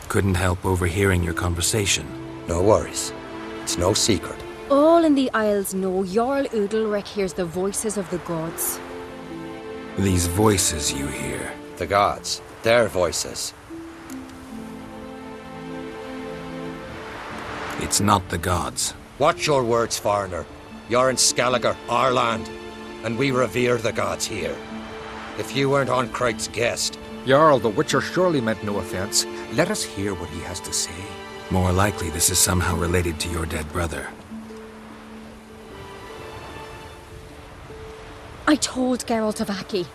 Couldn't help overhearing your conversation. No worries. It's no secret. All in the Isles know Jarl Udalric hears the voices of the gods. These voices you hear. The gods. Their voices. It's not the gods. Watch your words, foreigner. You're in Skelliger, our land, and we revere the gods here. If you weren't on Cright's guest... Jarl, the Witcher surely meant no offense. Let us hear what he has to say. More likely this is somehow related to your dead brother. I told Geralt of Aki.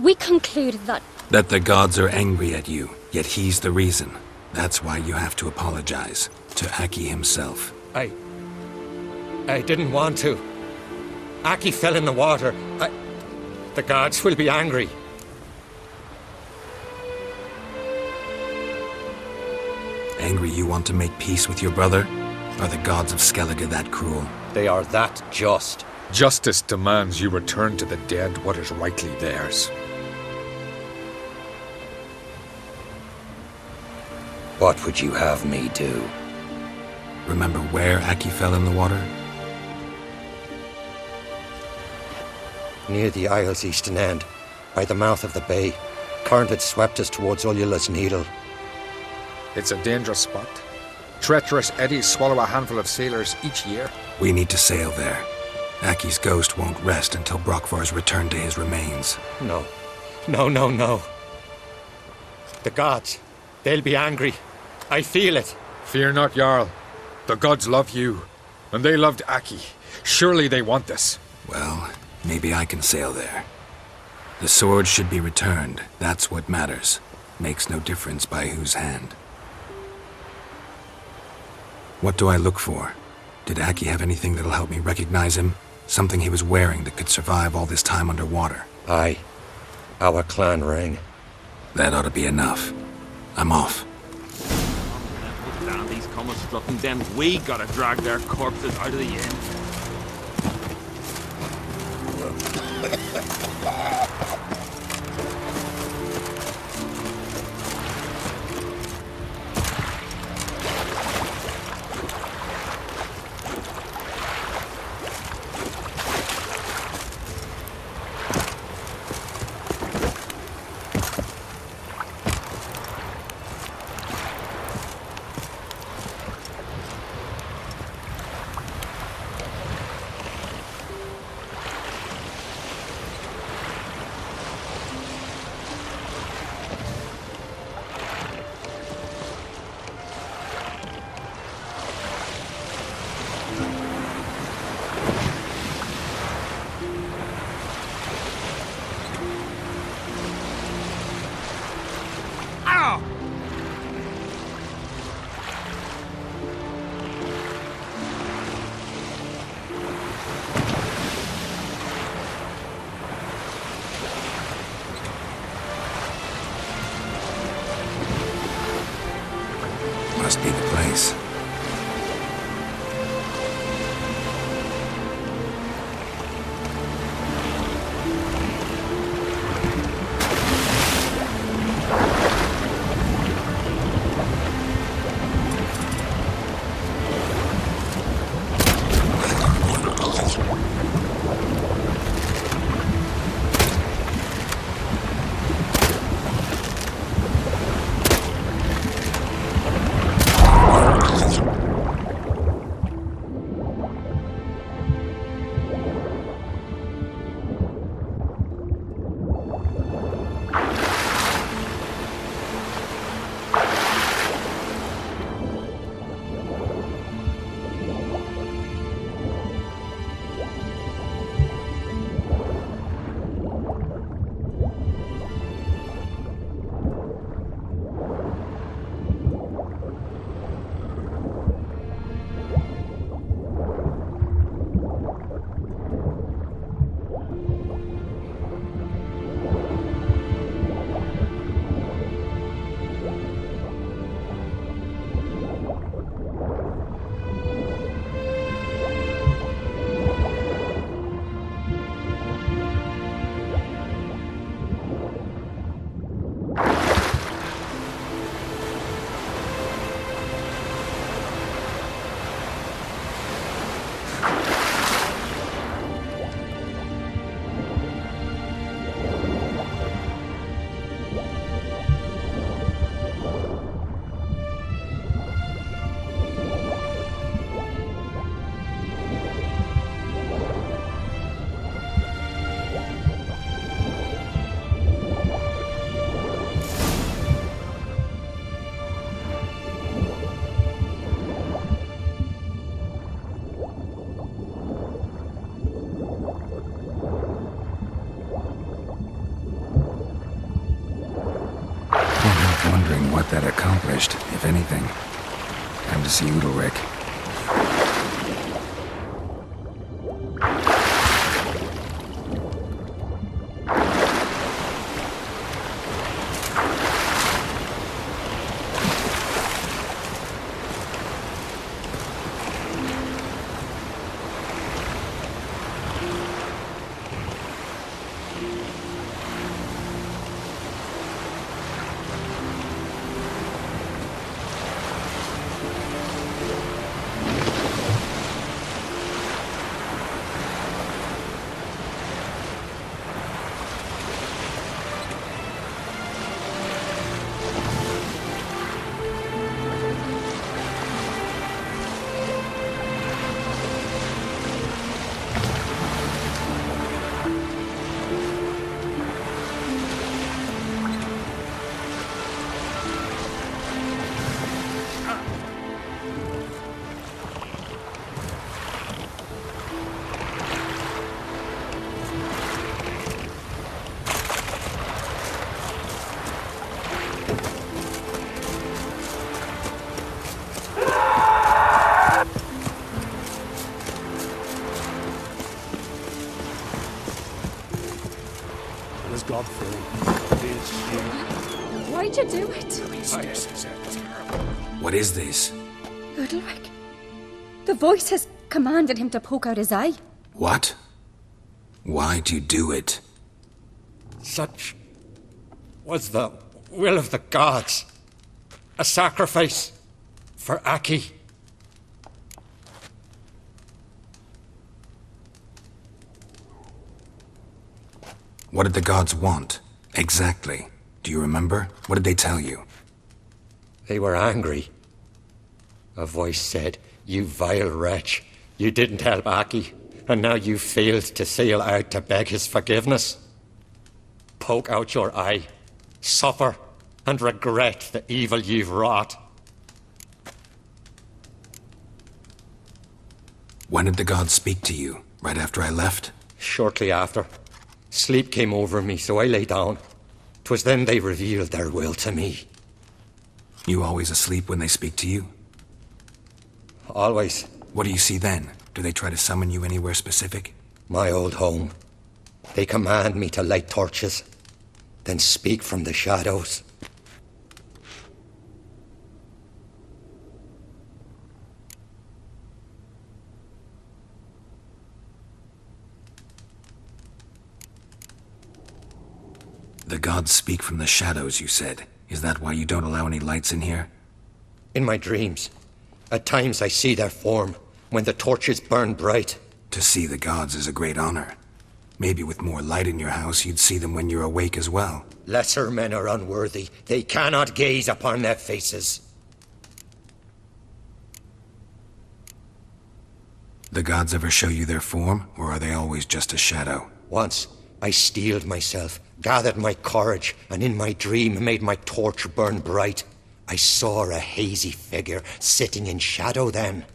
We concluded that... That the gods are angry at you, yet he's the reason. That's why you have to apologize. To Aki himself. I didn't want to. Aki fell in the water. The gods will be angry. Angry you want to make peace with your brother? Are the gods of Skellige that cruel? They are that just. Justice demands you return to the dead what is rightly theirs. What would you have me do? Remember where Aki fell in the water? Near the Isle's eastern end, by the mouth of the bay. Current had swept us towards Ullula's Needle. It's a dangerous spot. Treacherous eddies swallow a handful of sailors each year. We need to sail there. Aki's ghost won't rest until Brokvar's returned to his remains. No. No. The gods, they'll be angry. I feel it. Fear not, Jarl. The gods love you, and they loved Aki. Surely they want this. Well, maybe I can sail there. The sword should be returned. That's what matters. Makes no difference by whose hand. What do I look for? Did Aki have anything that'll help me recognize him? Something he was wearing that could survive all this time underwater? Aye. Our clan ring. That ought to be enough. I'm off. Damn, these come strutting, then we gotta drag their corpses out of the inn. must be the place. Wondering what that accomplished, if anything. Time to see Udalric. Why'd you do it? What is this? Udalric. The voice has commanded him to poke out his eye. What? Why'd you do it? Such was the will of the gods. A sacrifice for Aki. What did the gods want? Exactly. Do you remember? What did they tell you? They were angry. A voice said, "You vile wretch, you didn't help Aki, and now you failed to sail out to beg his forgiveness. Poke out your eye, suffer, and regret the evil you've wrought." When did the gods speak to you? Right after I left? Shortly after. Sleep came over me, so I lay down. 'Twas then they revealed their will to me. You always asleep when they speak to you? Always. What do you see then? Do they try to summon you anywhere specific? My old home. They command me to light torches, then speak from the shadows. The gods speak from the shadows, you said. Is that why you don't allow any lights in here? In my dreams. At times I see their form, when the torches burn bright. To see the gods is a great honor. Maybe with more light in your house, you'd see them when you're awake as well. Lesser men are unworthy. They cannot gaze upon their faces. The gods ever show you their form, or are they always just a shadow? Once, I steeled myself, gathered my courage, and in my dream made my torch burn bright. I saw a hazy figure sitting in shadow then.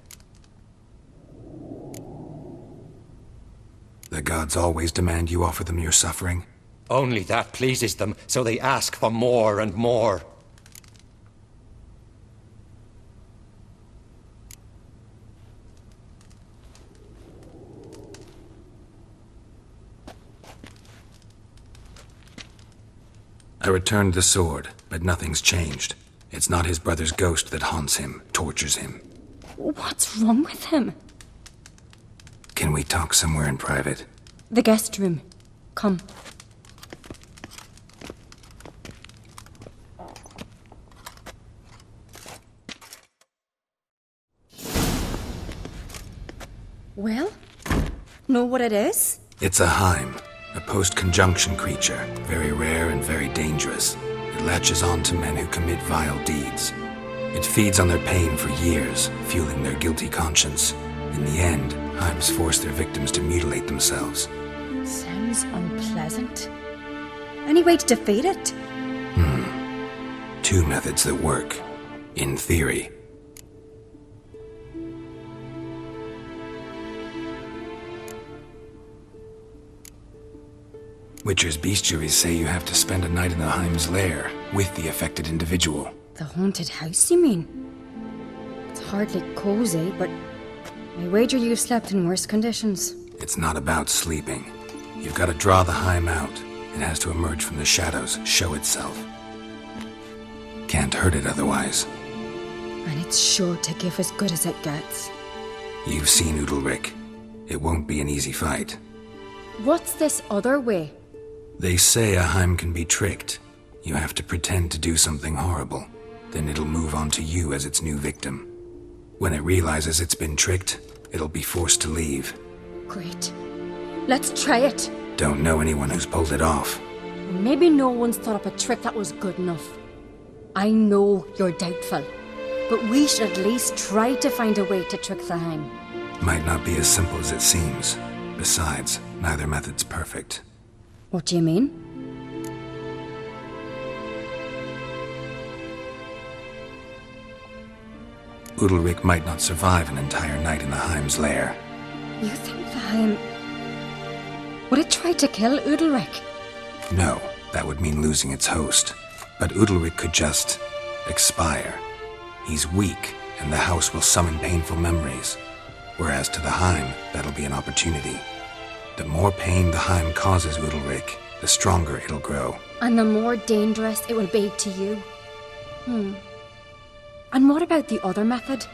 The gods always demand you offer them your suffering? Only that pleases them, so they ask for more and more. I returned the sword, but nothing's changed. It's not his brother's ghost that haunts him, tortures him. What's wrong with him? Can we talk somewhere in private? The guest room. Come. Well, know what it is? It's a Heim, a post-conjunction creature, very rare and very dangerous. It latches on to men who commit vile deeds. It feeds on their pain for years, fueling their guilty conscience. In the end, Heims force their victims to mutilate themselves. Sounds unpleasant. Any way to defeat it? Two methods that work. In theory. Witcher's bestiaries say you have to spend a night in the Heim's lair with the affected individual. The haunted house, you mean? It's hardly cozy, but I wager you've slept in worse conditions. It's not about sleeping. You've got to draw the Heim out. It has to emerge from the shadows, show itself. Can't hurt it otherwise. And it's sure to give as good as it gets. You've seen Udalric. It won't be an easy fight. What's this other way? They say a Heim can be tricked. You have to pretend to do something horrible. Then it'll move on to you as its new victim. When it realizes it's been tricked, it'll be forced to leave. Great. Let's try it. Don't know anyone who's pulled it off. Maybe no one's thought up a trick that was good enough. I know you're doubtful, but we should at least try to find a way to trick the Heim. Might not be as simple as it seems. Besides, neither method's perfect. What do you mean? Udalric might not survive an entire night in the Heim's lair. You think the Heim... Would it try to kill Udalric? No, that would mean losing its host. But Udalric could just... expire. He's weak, and the house will summon painful memories. Whereas to the Heim, that'll be an opportunity. The more pain the Heim causes Udalric, the stronger it'll grow. And the more dangerous it will be to you. And what about the other method?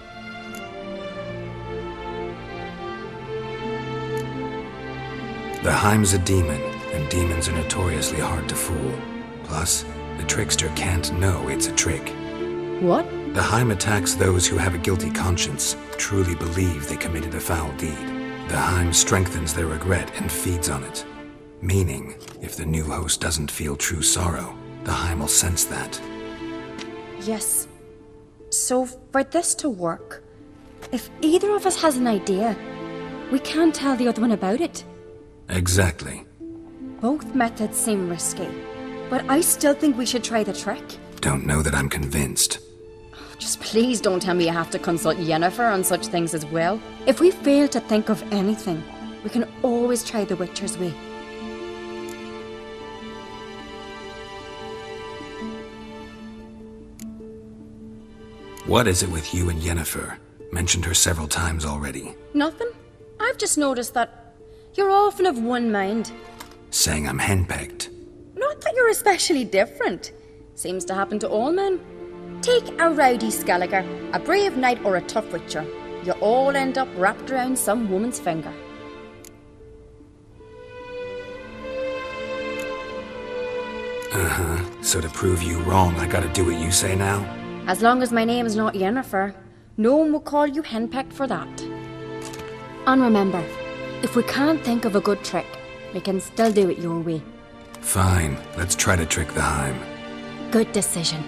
The Heim's a demon, and demons are notoriously hard to fool. Plus, the trickster can't know it's a trick. What? The Heim attacks those who have a guilty conscience, truly believe they committed a foul deed. The Heim strengthens their regret and feeds on it. Meaning, if the new host doesn't feel true sorrow, the Heim will sense that. Yes. So, for this to work, if either of us has an idea, we can't tell the other one about it. Exactly. Both methods seem risky, but I still think we should try the trick. Don't know that I'm convinced. Just please don't tell me you have to consult Yennefer on such things as well. If we fail to think of anything, we can always try the Witcher's way. What is it with you and Yennefer? Mentioned her several times already. Nothing. I've just noticed that you're often of one mind. Saying I'm henpecked. Not that you're especially different. Seems to happen to all men. Take a rowdy Skelliger, a brave knight or a tough witcher. You all end up wrapped around some woman's finger. So to prove you wrong, I gotta do what you say now? As long as my name is not Yennefer, no one will call you henpecked for that. And remember, if we can't think of a good trick, we can still do it your way. Fine, let's try to trick the Heim. Good decision.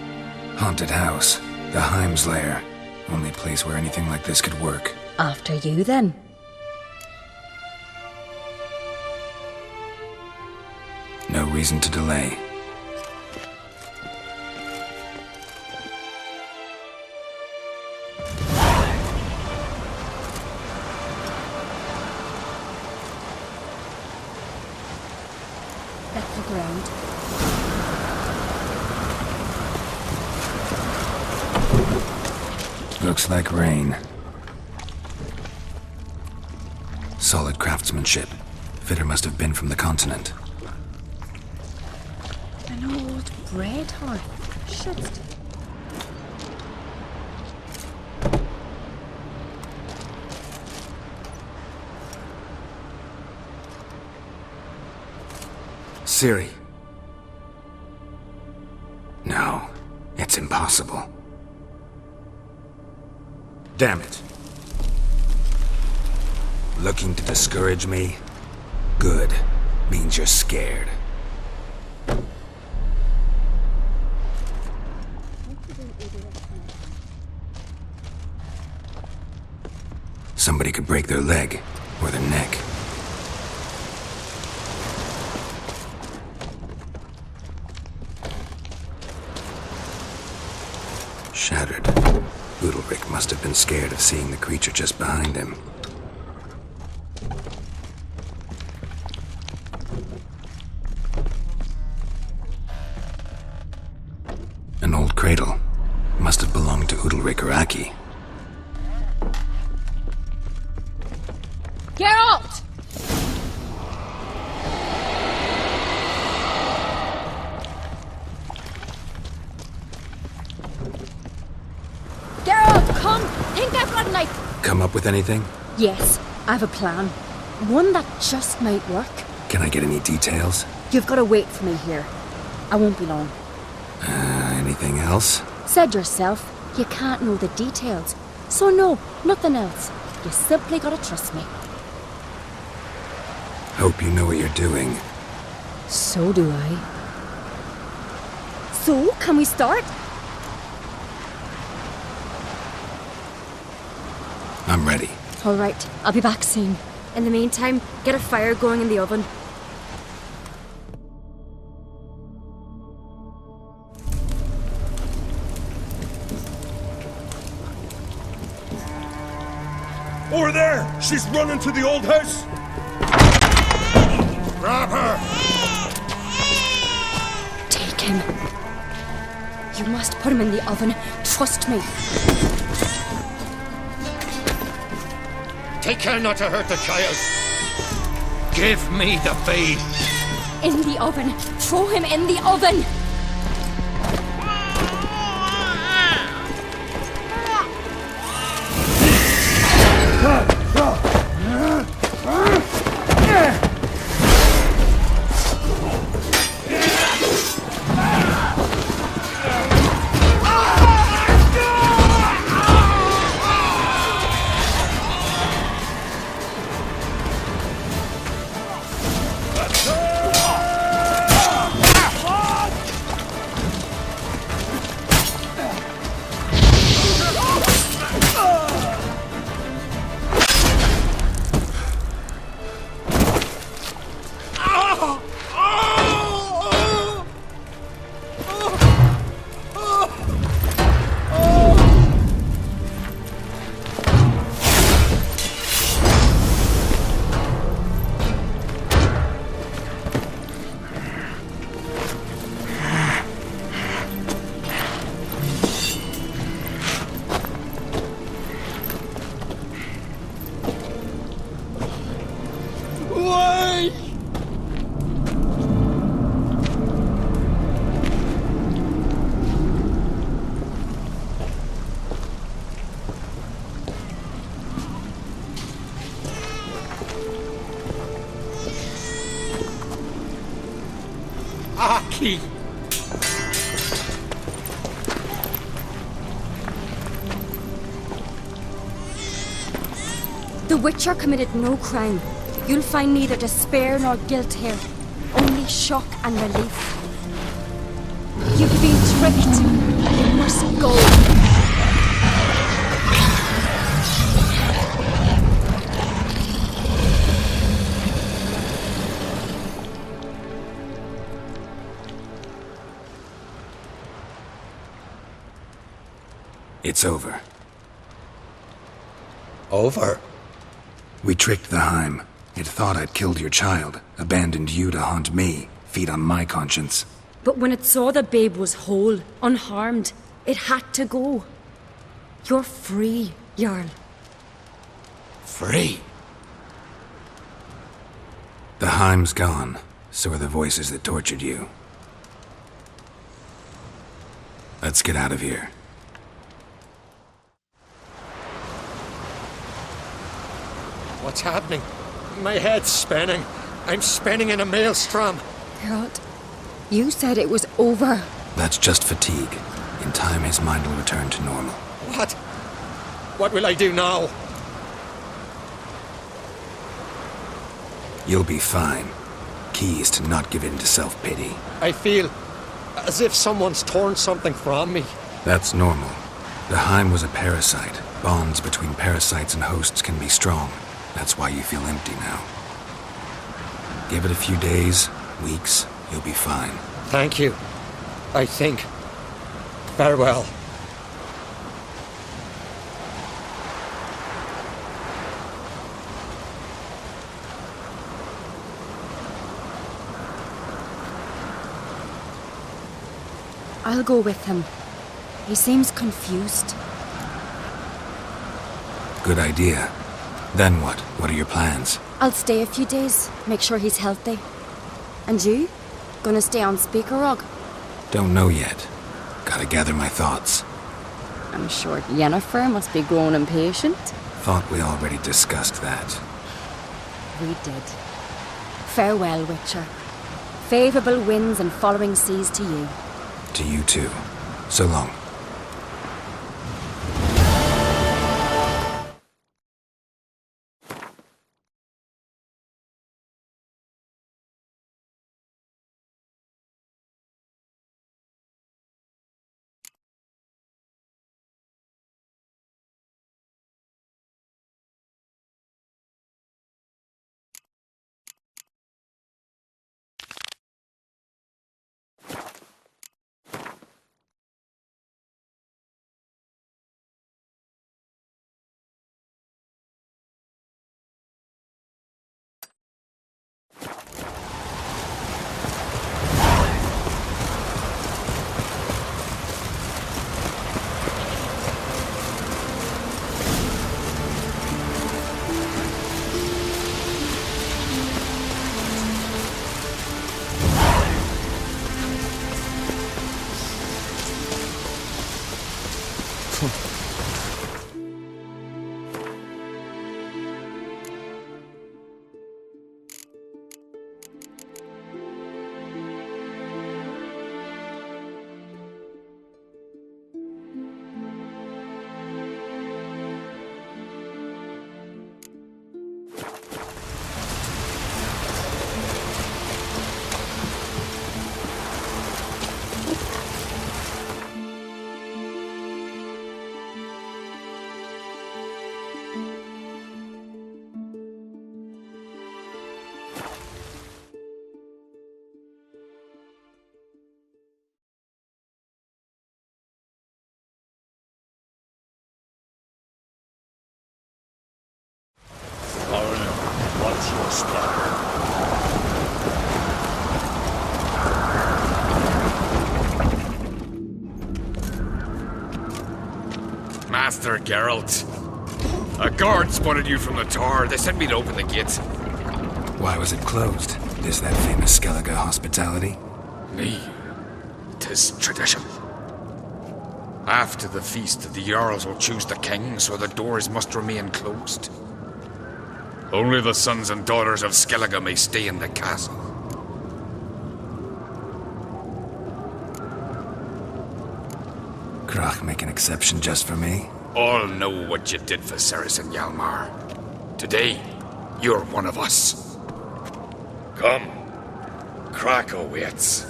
Haunted house, the Heim's lair. Only place where anything like this could work. After you, then. No reason to delay. That's the ground. Looks like rain. Solid craftsmanship. Fitter must have been from the continent. An old bread hearth. Shit. Ciri. No, it's impossible. Damn it. Looking to discourage me? Good. Means you're scared. Somebody could break their leg or their neck. Shattered. Udalric must have been scared of seeing the creature just behind him. An old cradle. Must have belonged to Udalric or Aki. Geralt! Geralt, come! Think I've got a knife! Come up with anything? Yes, I have a plan. One that just might work. Can I get any details? You've got to wait for me here. I won't be long. Anything else? Said yourself, you can't know the details. So no, nothing else. You simply gotta trust me. Hope you know what you're doing. So do I. So, can we start? I'm ready. All right, I'll be back soon. In the meantime, get a fire going in the oven. Over there! She's running to the old house! Grab her! Take him. You must put him in the oven. Trust me. Take care not to hurt the child. Give me the babe. In the oven. Throw him in the oven. Aki! The Witcher committed no crime. You'll find neither despair nor guilt here. Only shock and relief. You've been tricked. You must go. It's over. Over? We tricked the Heim. It thought I'd killed your child, abandoned you to haunt me, feed on my conscience. But when it saw the babe was whole, unharmed, it had to go. You're free, Jarl. Free? The Heim's gone, so are the voices that tortured you. Let's get out of here. What's happening? My head's spinning. I'm spinning in a maelstrom. Geralt, you said it was over. That's just fatigue. In time, his mind will return to normal. What? What will I do now? You'll be fine. Key is to not give in to self-pity. I feel as if someone's torn something from me. That's normal. The Heim was a parasite. Bonds between parasites and hosts can be strong. That's why you feel empty now. Give it a few days, weeks, you'll be fine. Thank you. I think. Farewell. I'll go with him. He seems confused. Good idea. Then what? What are your plans? I'll stay a few days, make sure he's healthy. And you? Gonna stay on Speaker Rog? Don't know yet. Gotta gather my thoughts. I'm sure Yennefer must be growing impatient. Thought we already discussed that. We did. Farewell, Witcher. Favourable winds and following seas to you. To you too. So long. What's your step? Master Geralt. A guard spotted you from the tower. They sent me to open the gates. Why was it closed? Is that famous Skellige hospitality? Nay, 'tis tradition. After the feast, the Jarls will choose the king, so the doors must remain closed. Only the sons and daughters of Skellige may stay in the castle. Krach make an exception just for me? All know what you did for Ceres and Hjalmar. Today, you're one of us. Come. Krakowitz.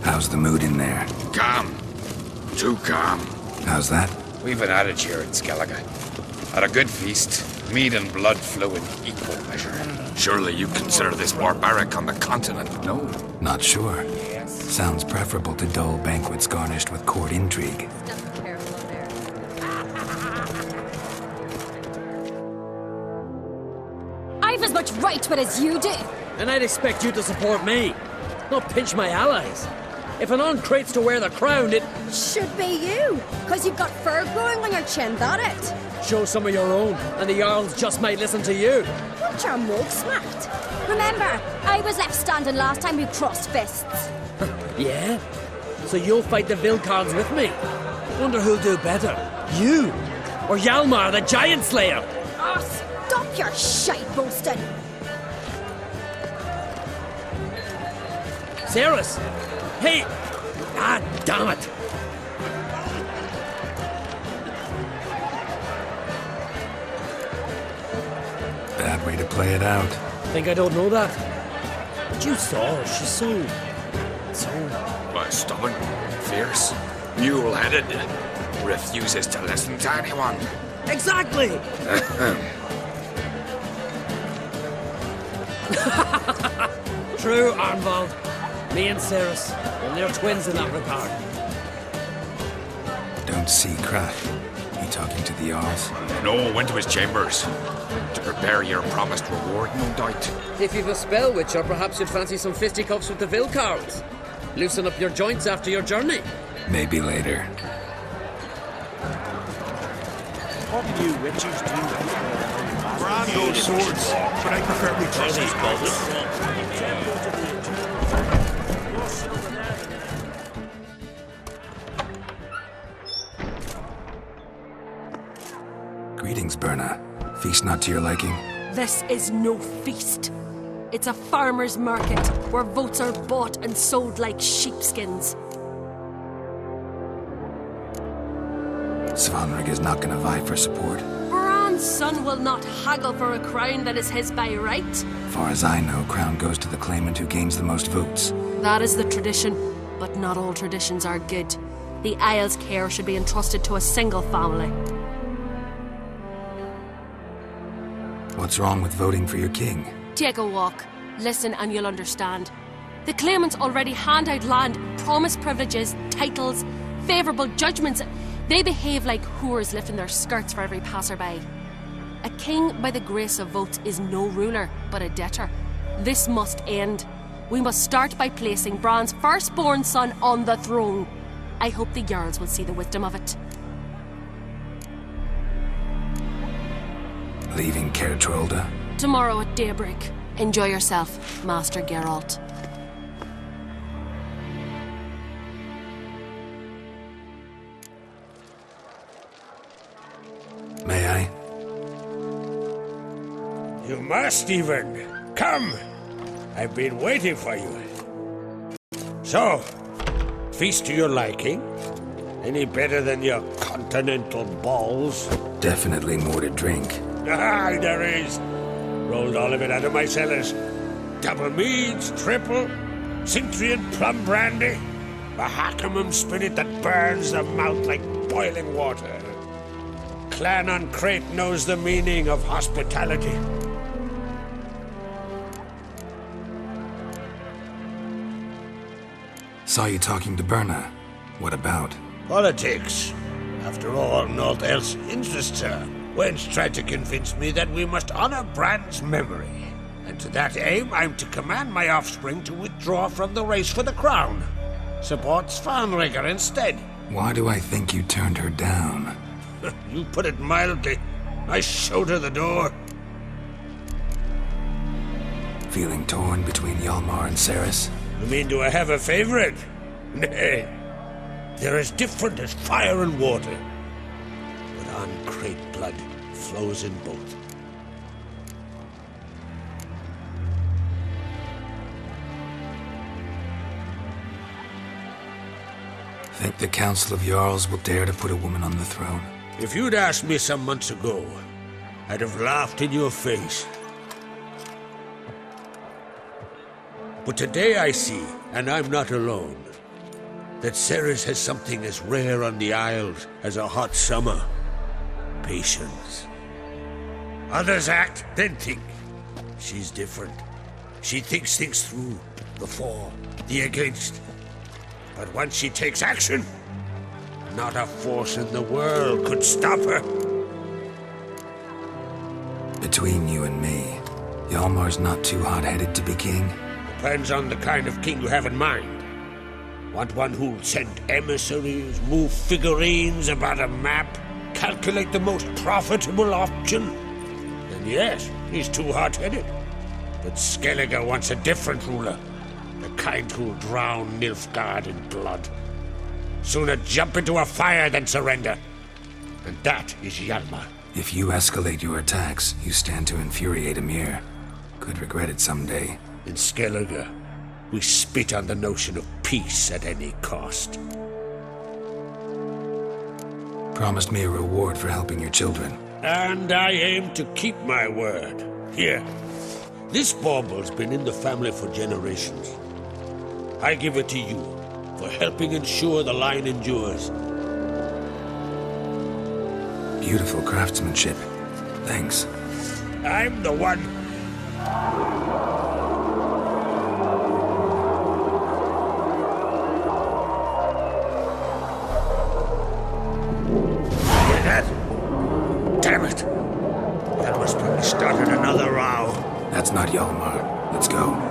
How's the mood in there? Calm. Too calm. How's that? We've an adage here in Skellige. At a good feast, meat and blood flow in equal measure. Surely you consider this barbaric on the continent, no? Not sure. Sounds preferable to dull banquets garnished with court intrigue. I've as much right to it as you do. And I'd expect you to support me, not pinch my allies. If an uncrate's to wear the crown, it should be you, because you've got fur growing on your chin, that it? Show some of your own, and the Jarls just might listen to you. Got your mug smacked. Remember, I was left standing last time we crossed fists. Yeah? So you'll fight the Vilcards with me? Wonder who'll do better, you or Hjalmar the Giant Slayer? Oh, stop your shite boasting. Ceres! Hey! Ah, damn it! Bad way to play it out. Think I don't know that? But you saw her. She's so... Well, stubborn, fierce, mule-headed, refuses to listen to anyone. Exactly! True, Arnvald. Me and Ceres, well, they're twins in that regard. Don't see Krat. He talking to the Jarls? No, went to his chambers. To prepare your promised reward, no doubt. If you've a spell witcher, perhaps you'd fancy some fisticuffs with the Vilcards. Loosen up your joints after your journey. Maybe later. What do you witches do? Brando swords, but I prefer we trust these balls. Greetings, Berna. Feast not to your liking? This is no feast. It's a farmer's market where votes are bought and sold like sheepskins. Svanrig is not gonna vie for support. Bran's son will not haggle for a crown that is his by right. Far as I know, crown goes to the claimant who gains the most votes. That is the tradition, but not all traditions are good. The Isle's care should be entrusted to a single family. What's wrong with voting for your king? Take a walk, listen and you'll understand. The claimants already hand out land, promise privileges, titles, favourable judgments. They behave like whores lifting their skirts for every passerby. A king by the grace of votes is no ruler, but a debtor. This must end. We must start by placing Bran's firstborn son on the throne. I hope the Jarls will see the wisdom of it. Leaving Kertrolda? Tomorrow at daybreak. Enjoy yourself, Master Geralt. May I? You must even. Come! I've been waiting for you. So, feast to your liking? Any better than your continental balls? Definitely more to drink. Ah, there is. Rolled all of it out of my cellars. Double meads, triple, Cintrian plum brandy, a Hackamum spirit that burns the mouth like boiling water. Clan on Crate knows the meaning of hospitality. Saw you talking to Berna. What about? Politics. After all, naught else interests her. Wench tried to convince me that we must honor Bran's memory. And to that aim, I'm to command my offspring to withdraw from the race for the crown. Support Svanrigger instead. Why do I think you turned her down? You put it mildly. I showed her the door. Feeling torn between Hjalmar and Ceres? You mean, do I have a favorite? Nay. They're as different as fire and water. But uncrate blood flows in both. Think the Council of Jarls will dare to put a woman on the throne? If you'd asked me some months ago, I'd have laughed in your face. But today I see, and I'm not alone, that Ceres has something as rare on the Isles as a hot summer. Patience. Others act, then think. She's different. She thinks things through, the for, the against. But once she takes action, not a force in the world could stop her. Between you and me, Hjalmar's not too hot-headed to be king? Depends on the kind of king you have in mind. Want one who'll send emissaries, move figurines about a map, calculate the most profitable option? Then yes, he's too hot-headed. But Skellige wants a different ruler. The kind who'll drown Nilfgaard in blood. Sooner jump into a fire than surrender. And that is Hjalmar. If you escalate your attacks, you stand to infuriate Emir. Could regret it someday. In Skellige, we spit on the notion of peace at any cost. Promised me a reward for helping your children. And I aim to keep my word. Here. This bauble's been in the family for generations. I give it to you for helping ensure the line endures. Beautiful craftsmanship. Thanks. I'm the one. Hear that? Damn it! That must have started another row. That's not Hjalmar. Let's go.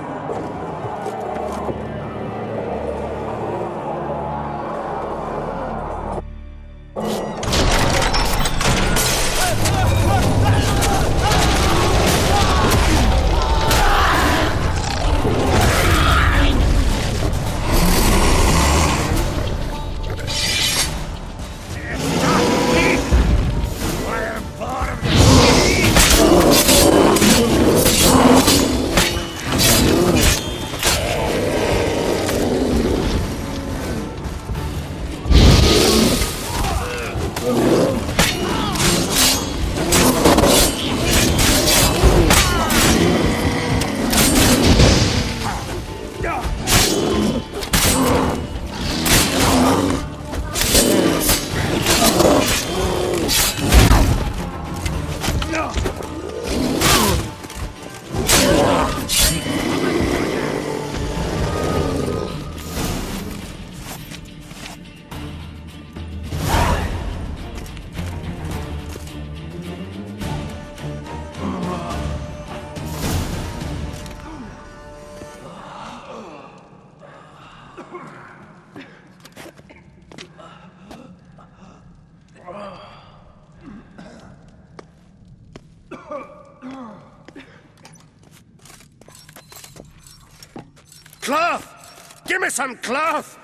Cloth! Give me some cloth!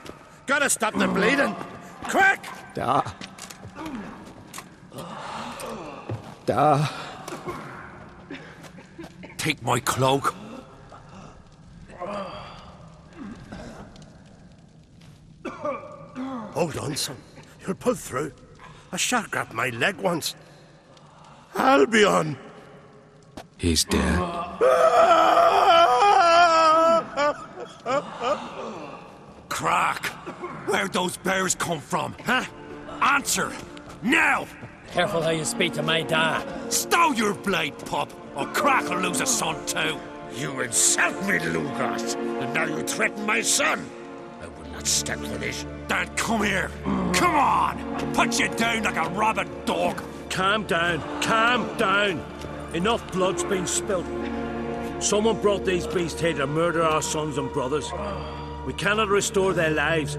Gotta stop the bleeding! Quick! Da. Da. Take my cloak. Hold on, son. You'll pull through. A shark grabbed my leg once. Albion! He's dead. Crack! Where'd those bears come from, huh? Answer! Now! Careful how you speak to my dad. Stow your blade, pup, or Crack will lose a son too. You insult me, Lugas, and now you threaten my son. I will not stand for this. Dad, come here. Come on! Put you down like a rabid dog. Calm down. Calm down. Enough blood's been spilt. Someone brought these beasts here to murder our sons and brothers. We cannot restore their lives.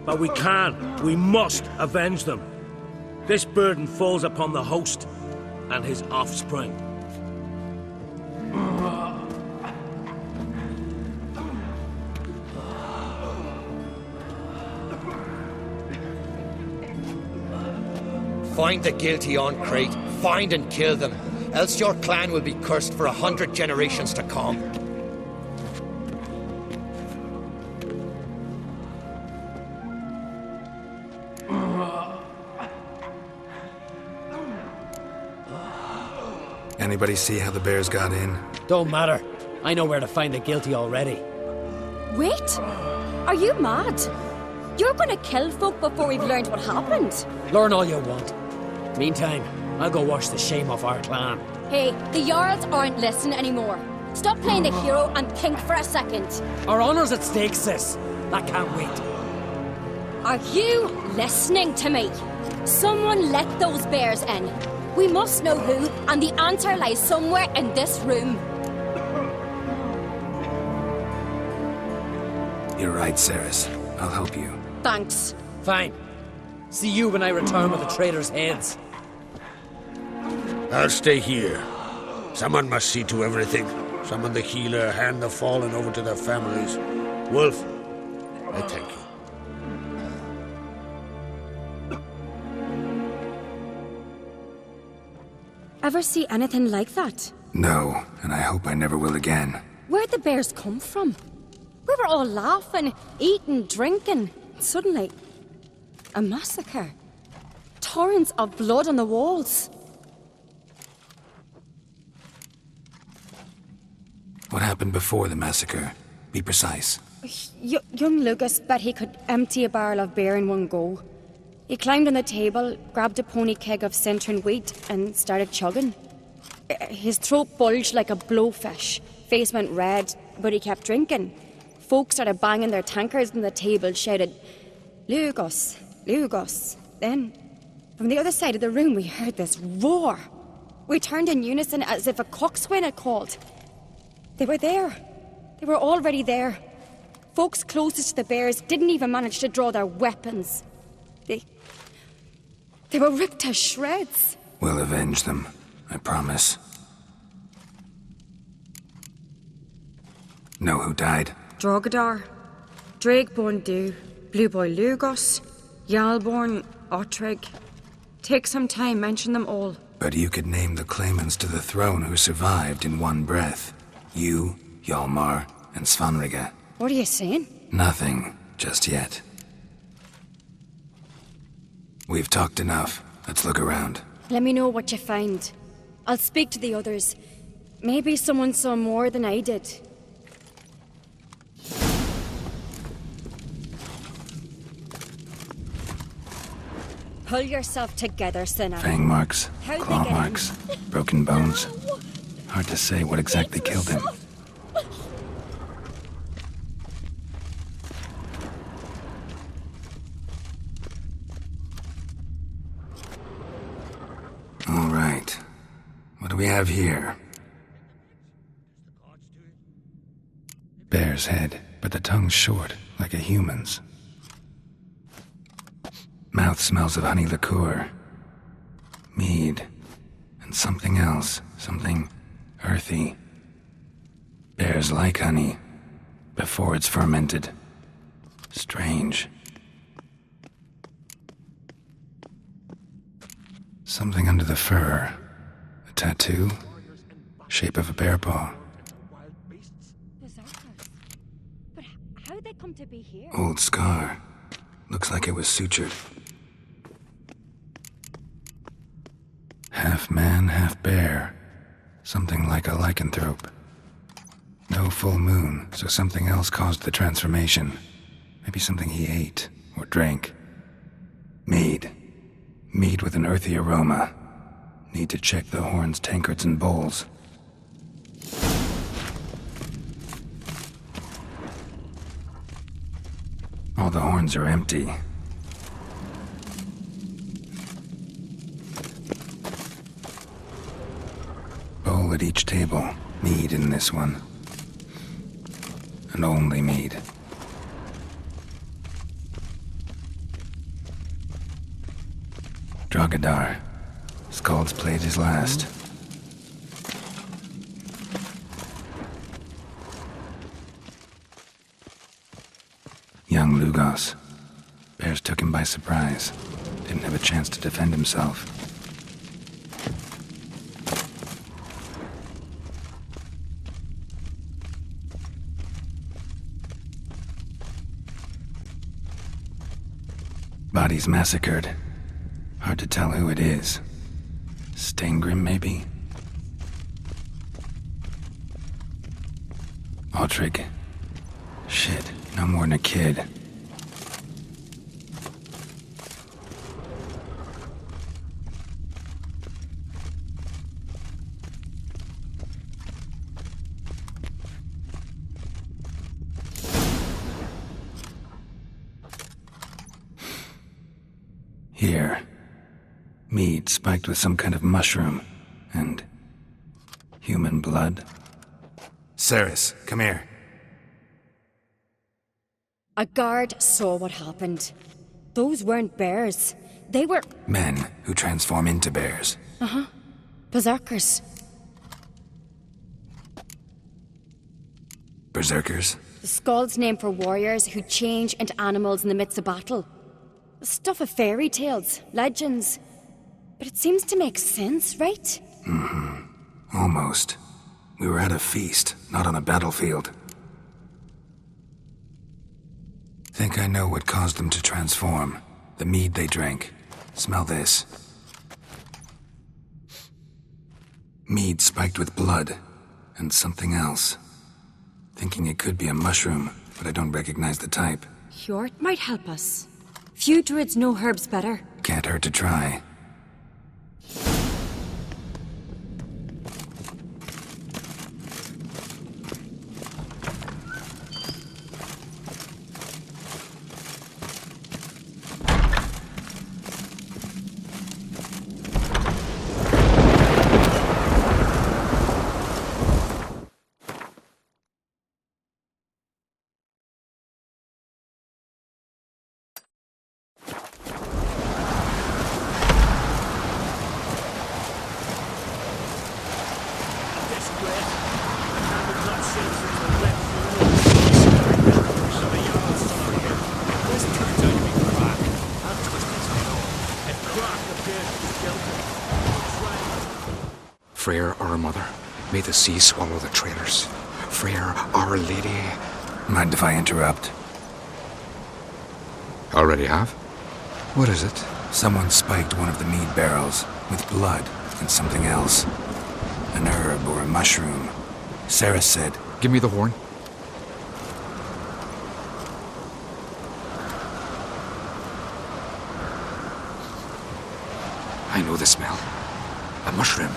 But we must avenge them. This burden falls upon the host and his offspring. Find the guilty on Crate. Find and kill them. Else your clan will be cursed for 100 generations to come. Anybody see how the bears got in? Don't matter. I know where to find the guilty already. Wait! Are you mad? You're gonna kill folk before we've learned what happened. Learn all you want. Meantime, I'll go wash the shame off our clan. Hey, the Jarls aren't listening anymore. Stop playing the hero and think for a second. Our honour's at stake, sis. That can't wait. Are you listening to me? Someone let those bears in. We must know who, and the answer lies somewhere in this room. You're right, Ceres. I'll help you. Thanks. Fine. See you when I return with the traitors' heads. I'll stay here. Someone must see to everything. Summon the healer, hand the fallen over to their families. Wolf, I thank you. Ever see anything like that? No, and I hope I never will again. Where'd the bears come from? We were all laughing, eating, drinking. Suddenly, a massacre. Torrents of blood on the walls. What happened before the massacre? Be precise. Young Lucas bet he could empty a barrel of beer in one go. He climbed on the table, grabbed a pony keg of centering wheat, and started chugging. His throat bulged like a blowfish. Face went red, but he kept drinking. Folk started banging their tankards on the table, shouted, "Lugos, Lugos." Then, from the other side of the room, we heard this roar. We turned in unison as if a coxswain had called. They were there. They were already there. Folks closest to the bears didn't even manage to draw their weapons. They were ripped to shreds. We'll avenge them, I promise. Know who died? Drogadar, Drakeborn Du, Blue Boy Lugos, Yalborn, Ottrig. Take some time, mention them all. But you could name the claimants to the throne who survived in one breath. You, Hjalmar, and Svanrige. What are you saying? Nothing, just yet. We've talked enough. Let's look around. Let me know what you find. I'll speak to the others. Maybe someone saw more than I did. Pull yourself together, Sinner. Fang marks, claw marks, broken bones. Hard to say what exactly killed him. All right. What do we have here? Bear's head, but the tongue's short, like a human's. Mouth smells of honey liqueur. Mead. And something else. Something earthy. Bears like honey. Before it's fermented. Strange. Something under the fur. A tattoo? Shape of a bear paw. But how'd they come to be here? Old scar. Looks like it was sutured. Half man, half bear. Something like a lycanthrope. No full moon, so something else caused the transformation. Maybe something he ate or drank. Mead. Mead with an earthy aroma. Need to check the horns, tankards, and bowls. All the horns are empty. Bowl at each table. Mead in this one. And only mead. Drogadar. Skald's played his last. Young Lugos. Bears took him by surprise. Didn't have a chance to defend himself. Bodies massacred. Hard to tell who it is. Steingrim, maybe? Autrig. Shit, no more than a kid. Here. Mead spiked with some kind of mushroom. And human blood. Ceres, come here. A guard saw what happened. Those weren't bears. They were... Men who transform into bears. Uh-huh. Berserkers. Berserkers? The Skald's name for warriors who change into animals in the midst of battle. Stuff of fairy tales, legends. But it seems to make sense, right? Mm-hmm. Almost. We were at a feast, not on a battlefield. Think I know what caused them to transform. The mead they drank. Smell this. Mead spiked with blood. And something else. Thinking it could be a mushroom, but I don't recognize the type. Hjort might help us. Few druids know herbs better. Can't hurt to try. Freyr, our mother, may the sea swallow the traitors. Freyr, our lady. Mind if I interrupt? Already have? What is it? Someone spiked one of the mead barrels with blood and something else. An herb or a mushroom. Sarah said... Give me the horn. I know the smell. A mushroom.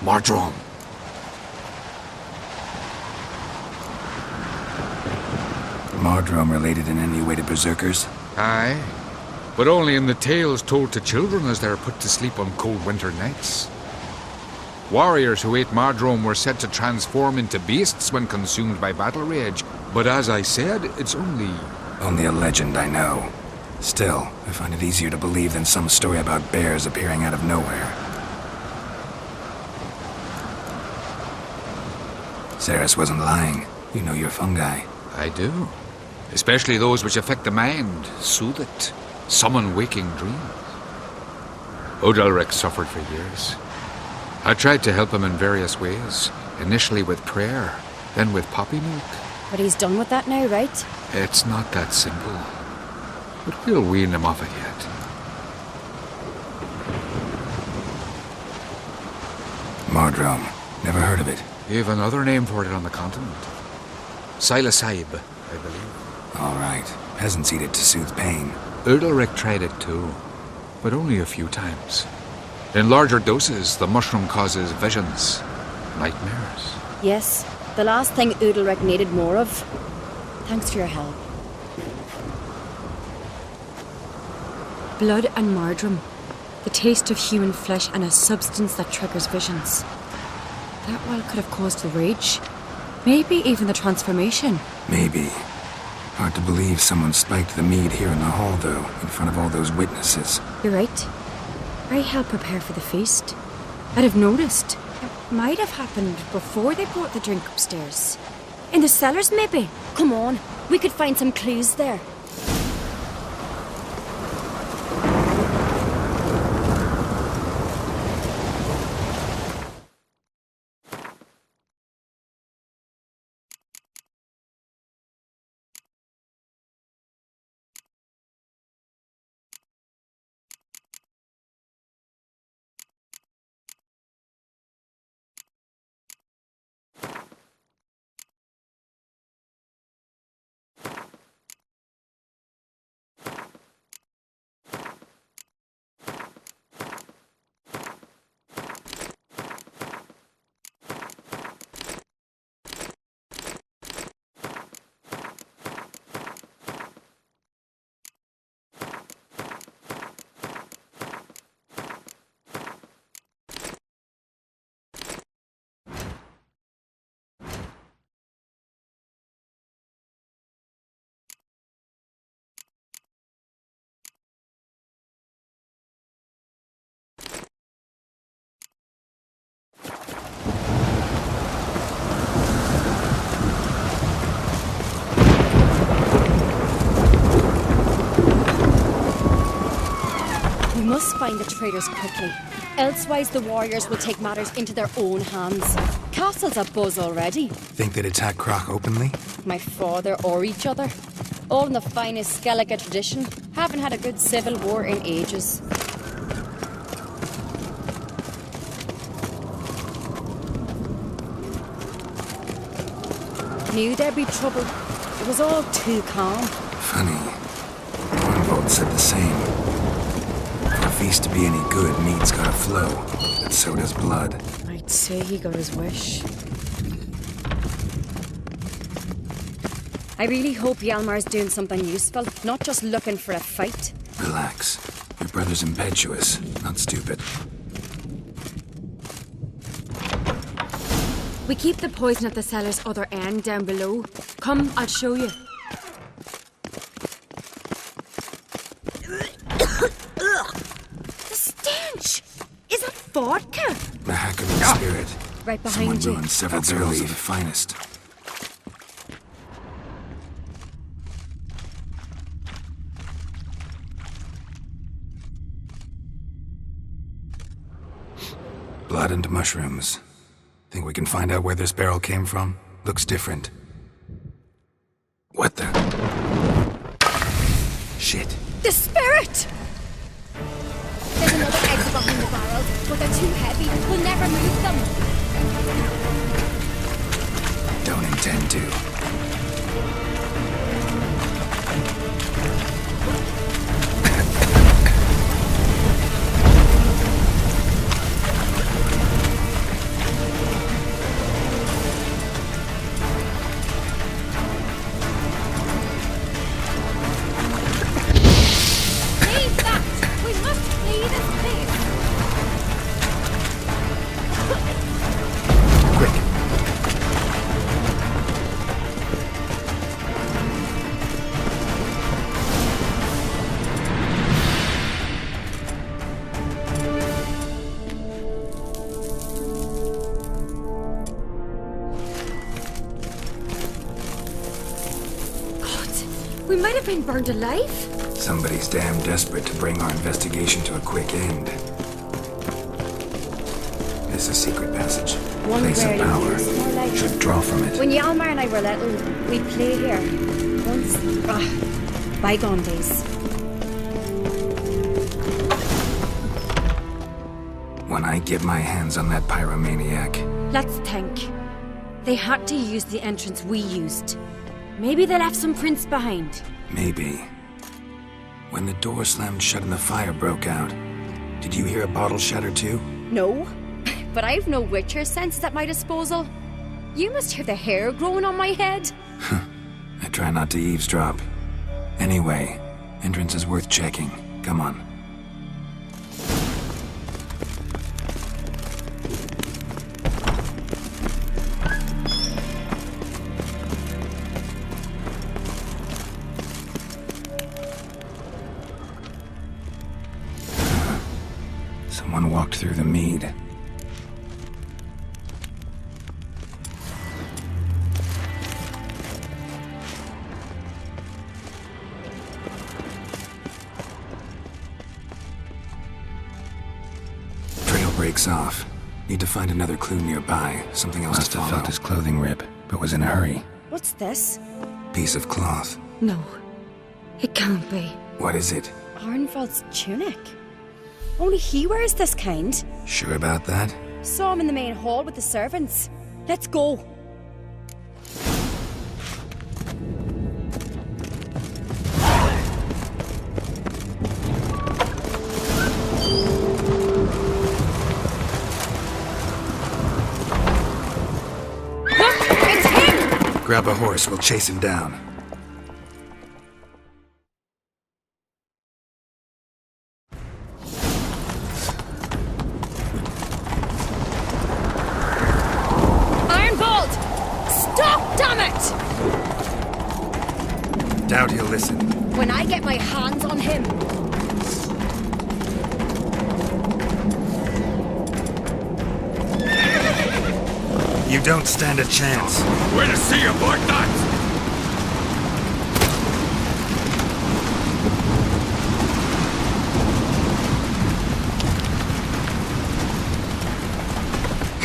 Mardrome. Mardrome related in any way to berserkers? Aye, but only in the tales told to children as they're put to sleep on cold winter nights. Warriors who ate Mardrome were said to transform into beasts when consumed by battle rage, but as I said, it's only... Only a legend, I know. Still, I find it easier to believe than some story about bears appearing out of nowhere. Ceres wasn't lying. You know your fungi. I do. Especially those which affect the mind, soothe it, summon waking dreams. Odalric suffered for years. I tried to help him in various ways, initially with prayer, then with poppy milk. But he's done with that now, right? It's not that simple. But we'll wean him off it yet. Mardrome. Never heard of it. You have another name for it on the continent. Psilocybe, I believe. All right. Peasants eat it to soothe pain. Udalric tried it too, but only a few times. In larger doses, the mushroom causes visions, nightmares. Yes, the last thing Udalric needed more of. Thanks for your help. Blood and Mardrome. The taste of human flesh and a substance that triggers visions. That well could have caused the rage. Maybe even the transformation. Maybe. Hard to believe someone spiked the mead here in the hall, though, in front of all those witnesses. You're right. I helped prepare for the feast. I'd have noticed. It might have happened before they brought the drink upstairs. In the cellars, maybe? Come on, we could find some clues there. must find the traitors quickly. Elsewise, the warriors will take matters into their own hands. Castle's abuzz already. Think they'd attack Croc openly? My father or each other. All in the finest Skellige tradition. Haven't had a good civil war in ages. Knew there'd be trouble. It was all too calm. Funny. Arnvold said the same. For a feast to be any good, meat's gotta flow. But so does blood. I'd say he got his wish. I really hope Hjalmar's doing something useful, not just looking for a fight. Relax. Your brother's impetuous, not stupid. We keep the poison at the cellar's other end down below. Come, I'll show you. The stench! Is that vodka? The Hackerman spirit. Right behind Someone you. ruined several barrels of the finest. Blood and mushrooms. Think we can find out where this barrel came from? Looks different. What the? Shit. The spirit! There's another exit behind the barrels, but they're too heavy. We'll never move them. Don't intend to. We might have been burned alive. Somebody's damn desperate to bring our investigation to a quick end. This is a secret passage. One Place of rarely power. used, more like- Should draw from it. When Hjalmar and I were little, we'd play here. Once, bygone days. When I get my hands on that pyromaniac, Let's think. They had to use the entrance we used. Maybe they left some prints behind. maybe. When the door slammed shut and the fire broke out, did you hear a bottle shatter too? No, but I've no witcher senses at my disposal. You must hear the hair growing on my head. I try not to eavesdrop. Anyway, entrance is worth checking. Come on. Someone walked through the mead. Trail breaks off. Need to find another clue nearby. Something else to follow. Must have felt his clothing rip, but was in a hurry. What's this? Piece of cloth. No, it can't be. What is it? Arnvold's tunic. Only he wears this kind. Sure about that? Saw him in the main hall with the servants. Let's go. Look, it's him! Grab a horse, we'll chase him down. Doubt he'll listen. When I get my hands on him. You don't stand a chance. Way to see you, Black Knight!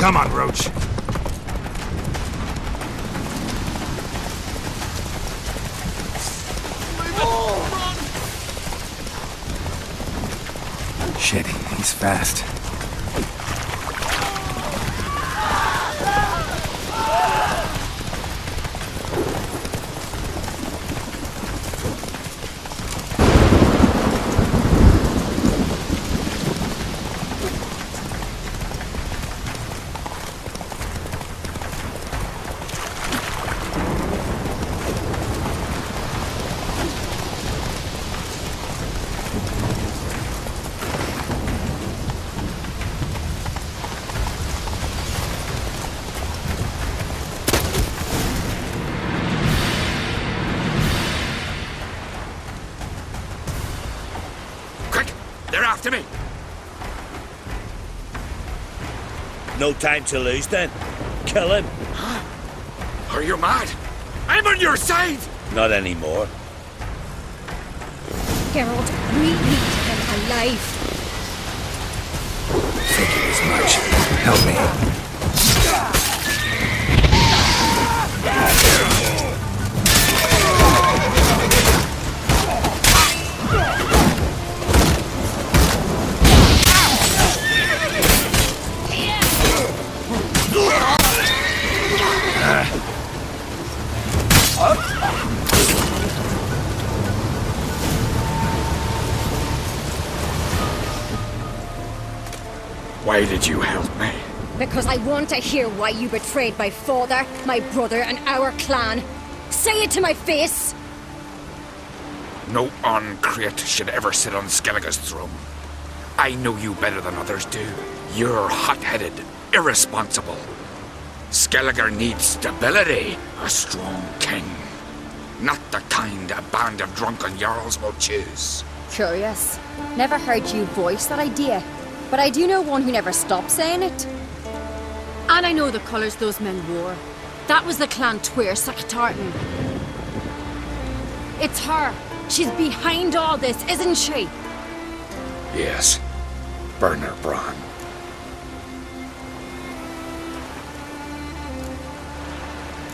Come on, Roach. Shit, he's fast. They're after me! No time to lose then. Kill him. Are you mad? I'm on your side! Not anymore. Geralt, we need him alive. Figured as much. Help me. Why did you help me? Because I want to hear why you betrayed my father, my brother, and our clan. Say it to my face! No uncreate should ever sit on Skellige's throne. I know you better than others do. You're hot-headed, irresponsible. Skellige needs stability, a strong king. Not the kind a band of drunken jarls will choose. Curious. Never heard you voice that idea. But I do know one who never stopped saying it. And I know the colours those men wore. That was the clan Tuir Sakatartan. It's her. She's behind all this, isn't she? Yes. Burner Bran.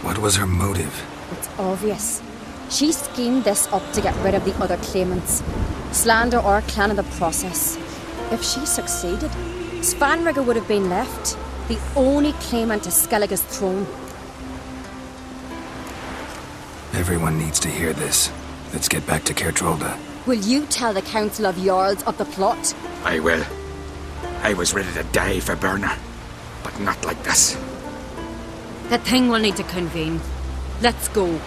What was her motive? It's obvious. She schemed this up to get rid of the other claimants. Slander our clan in the process. If she succeeded, Svanrigger would have been left, the only claimant to Skellige's throne. Everyone needs to hear this. Let's get back to Caerdrolda. Will you tell the Council of Jarls of the plot? I will. I was ready to die for Burner, but not like this. The thing will need to convene. Let's go.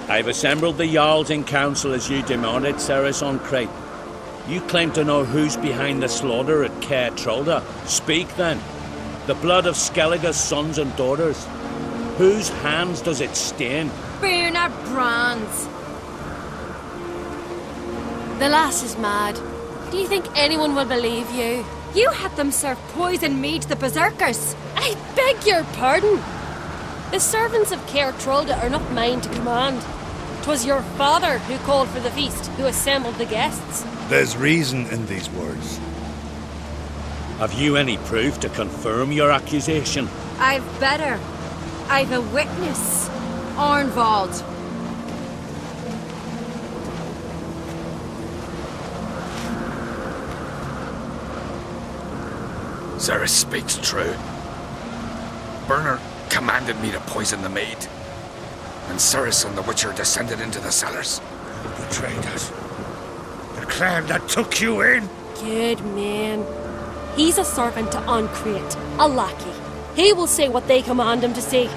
I've assembled the Jarls in council as you demanded, Ceres on Crate. You claim to know who's behind the slaughter at Caerdrolda. Speak then. The blood of Skellige's sons and daughters. Whose hands does it stain? Burner Bran's. The lass is mad. Do you think anyone will believe you? You had them serve poison mead to the berserkers. I beg your pardon. The servants of Caerdrolda are not mine to command. 'Twas your father who called for the feast, who assembled the guests. There's reason in these words. Have you any proof to confirm your accusation? I've better. I've a witness. Arnvald. Ceres speaks true. Burner commanded me to poison the maid. And Ceres and the Witcher descended into the cellars. You betrayed us. The clan that took you in. Good man. He's a servant to Uncreate, a lackey. He will say what they command him to say.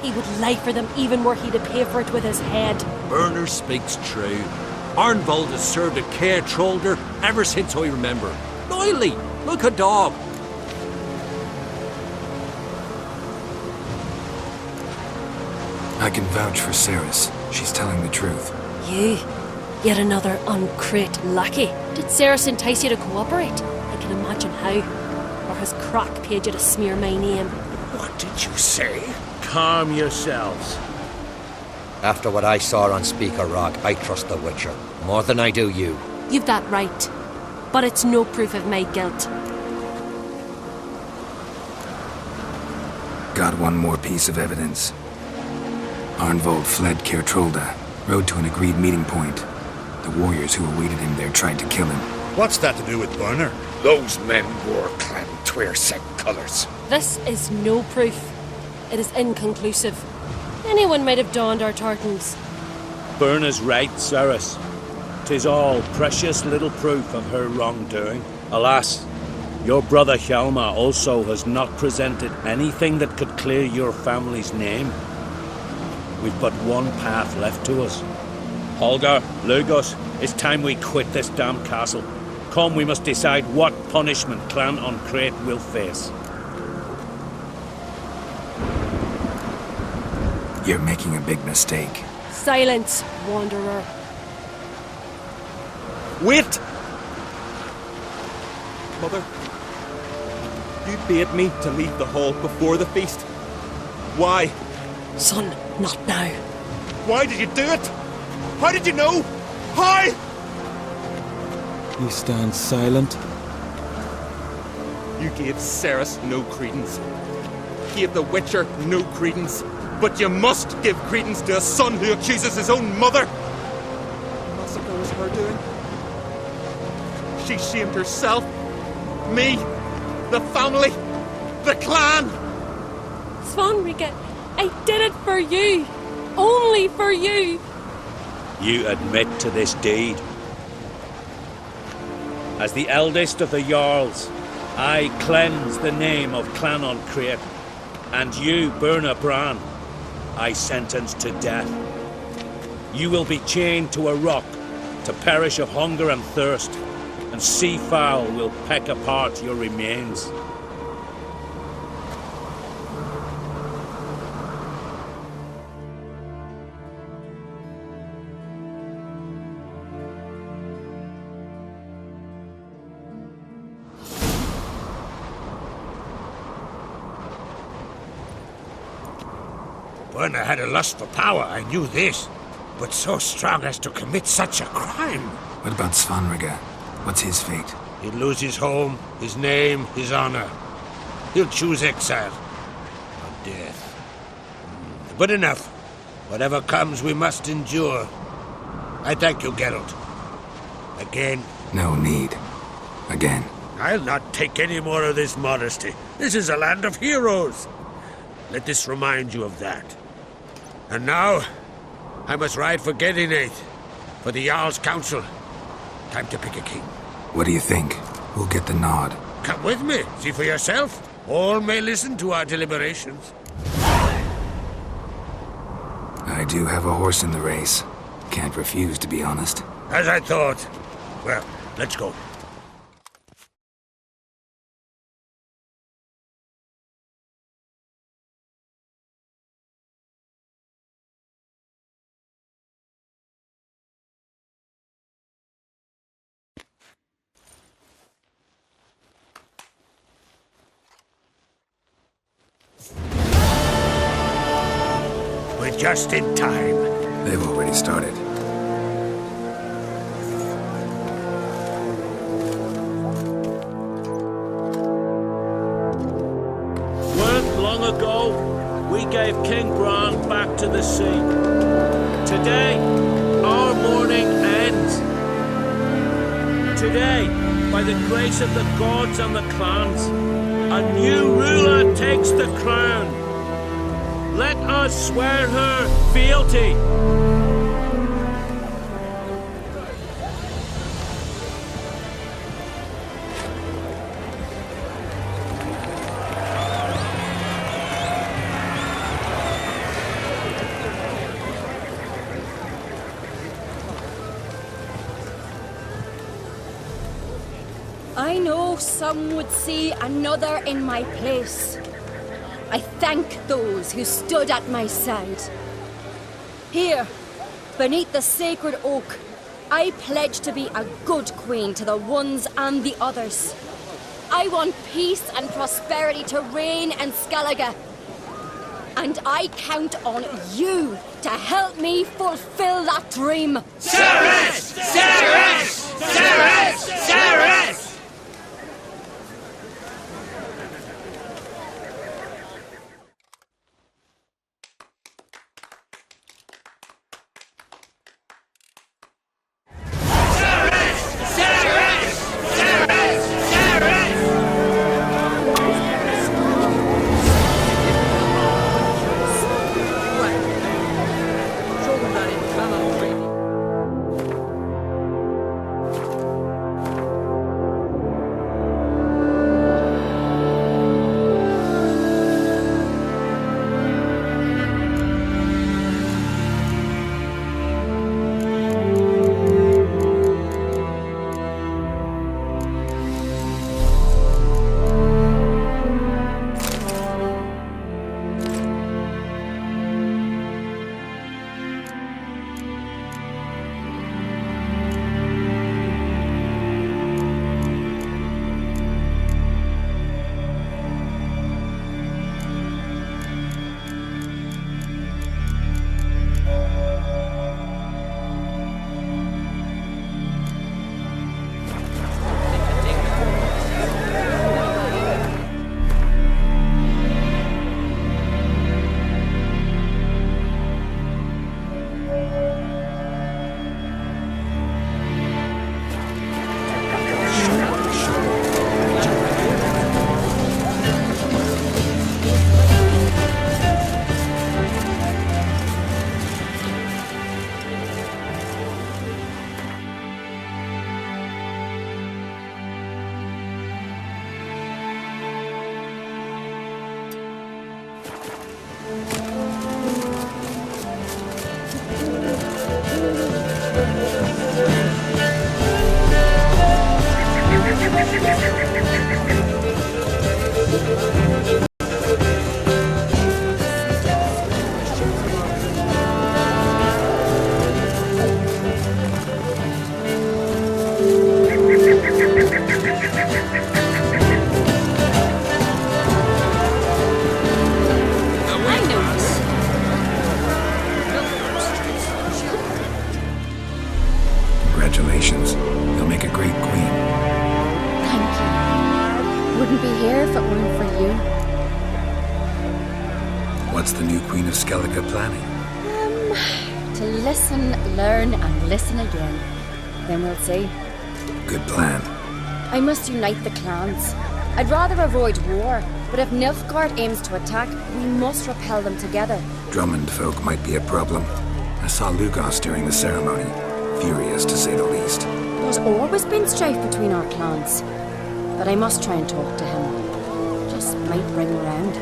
He would lie for them even were he to pay for it with his head. Burner speaks true. Arnvald has served at Caerdrolda ever since I remember. Loyally, like a dog. I can vouch for Ceres. She's telling the truth. You? Yet another Uncreate lackey. Did Ceres entice you to cooperate? I can imagine how. or has Crack paid you to smear my name? What did you say? Calm yourselves. After what I saw on Speaker Rock, I trust the Witcher more than I do you. You've that right. But it's no proof of my guilt. Got one more piece of evidence. Arnvold fled Caer Trolda, rode to an agreed meeting point. The warriors who awaited him there tried to kill him. What's that to do with Burner? Those men wore clan Twyr-set colours. This is no proof. It is inconclusive. Anyone might have donned our tartans. Burna's right, Cerys. 'Tis all precious little proof of her wrongdoing. Alas, your brother Hjalmar also has not presented anything that could clear your family's name. We've but one path left to us. Holger, Lugos, it's time we quit this damn castle. Come, we must decide what punishment Clan on Crete will face. You're making a big mistake. Silence, wanderer. Wait! Mother, you bade me to leave the hall before the feast. Why? Son, not now. Why did you do it? How did you know? How? You stand silent. You gave Cerys no credence. Gave the Witcher no credence. But you must give credence to a son who accuses his own mother. The massacre was her doing. She shamed herself, me, the family, the clan. Svanrige, I did it for you. Only for you. You admit to this deed. As the eldest of the Jarls, I cleanse the name of Clan on Crete, and you, Burna Bran, I sentence to death. You will be chained to a rock to perish of hunger and thirst, and sea fowl will peck apart your remains. Burna had a lust for power, I knew this. But so strong as to commit such a crime. What about Svanrige? What's his fate? He'll lose his home, his name, his honor. He'll choose exile. Or death. But enough. Whatever comes, we must endure. I thank you, Geralt. Again. No need. Again. I'll not take any more of this modesty. This is a land of heroes. Let this remind you of that. And now, I must ride for Gedinath, for the Jarl's Council. Time to pick a king. What do you think? Who'll get the nod? Come with me, see for yourself. All may listen to our deliberations. I do have a horse in the race. Can't refuse, to be honest. As I thought. Well, let's go. We're just in time. They've already started. Weren't long ago, we gave King Bran back to the sea. Today, our mourning ends. Today, by the grace of the gods and the clans, a new ruler takes the crown. Let us swear her fealty. I know some would see another in my place. I thank those who stood at my side. Here, beneath the sacred oak, I pledge to be a good queen to the ones and the others. I want peace and prosperity to reign in Skellige. And I count on you to help me fulfill that dream. Ceres! Ceres! Ceres! Ceres! Congratulations. You'll make a great queen. Thank you. Wouldn't be here if it weren't for you. What's the new Queen of Skellige planning? To listen, learn, and listen again. Then we'll see. Good plan. I must unite the clans. I'd rather avoid war, but if Nilfgaard aims to attack, we must repel them together. Drummond folk might be a problem. I saw Lugos during the ceremony. Furious, to say the least. There's always been strife between our clans. But I must try and talk to him. Just might bring around.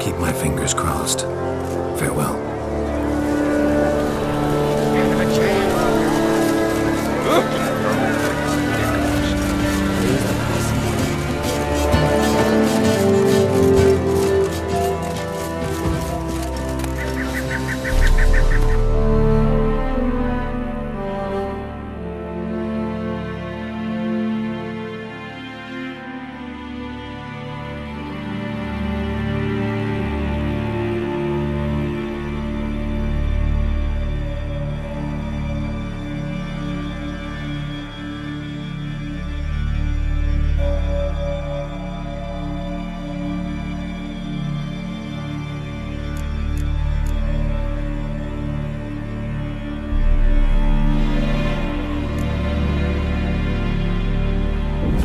Keep my fingers crossed. Farewell.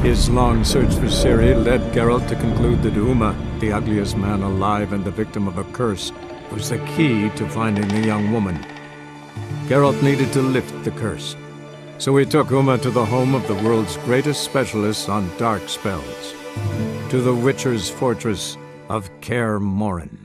His long search for Ciri led Geralt to conclude that Uma, the ugliest man alive and the victim of a curse, was the key to finding the young woman. Geralt needed to lift the curse, so he took Uma to the home of the world's greatest specialists on dark spells, to the Witcher's fortress of Kaer Morhen.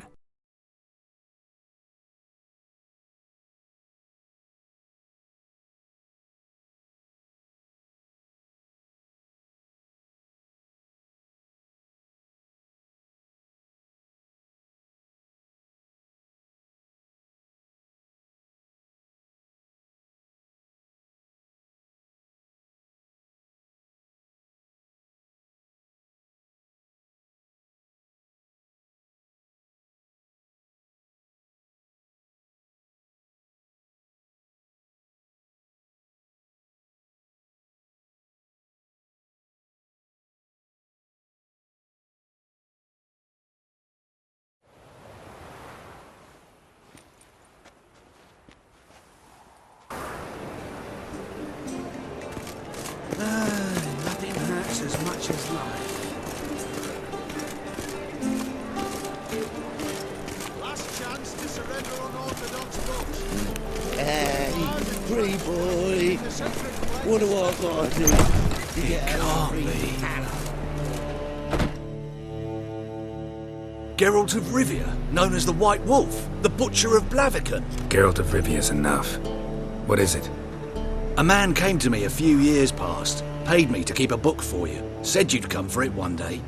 Nothing hurts as much as life. Last chance to surrender unorthodox books. Hey, free boy. What do I gotta do to get a free Geralt of Rivia, known as the White Wolf, the Butcher of Blaviken. Geralt of Rivia's enough. What is it? A man came to me a few years past, paid me to keep a book for you, said you'd come for it one day.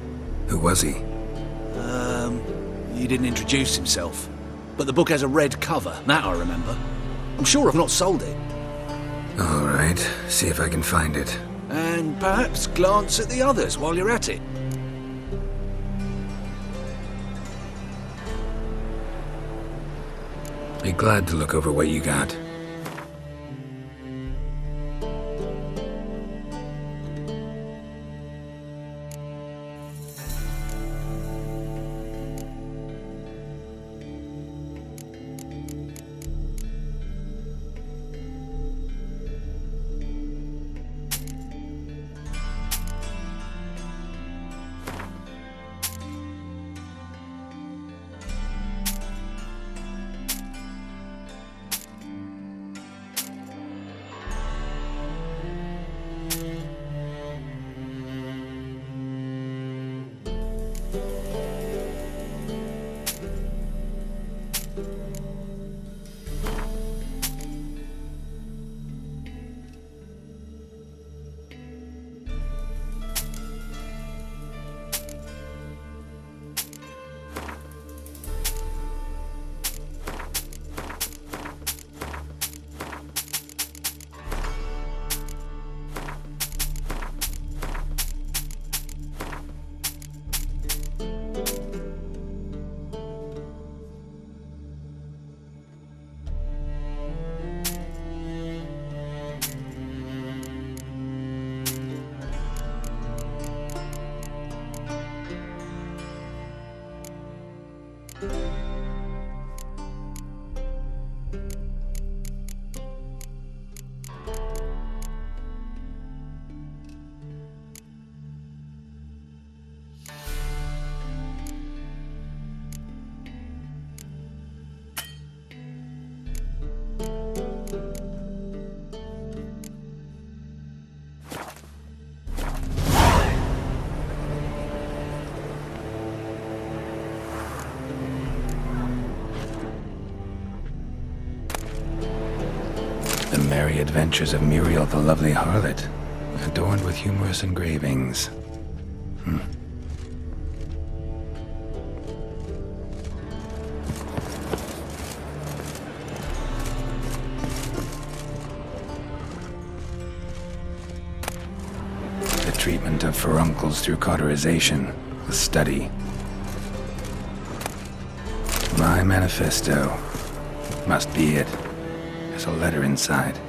Who was he? He didn't introduce himself. But the book has a red cover, that I remember. I'm sure I've not sold it. All right, see if I can find it. And perhaps glance at the others while you're at it. Be glad to look over what you got. The Merry Adventures of Muriel the Lovely Harlot, adorned with humorous engravings. The treatment of furuncles through cauterization, a study. My manifesto. Must be it. There's a letter inside.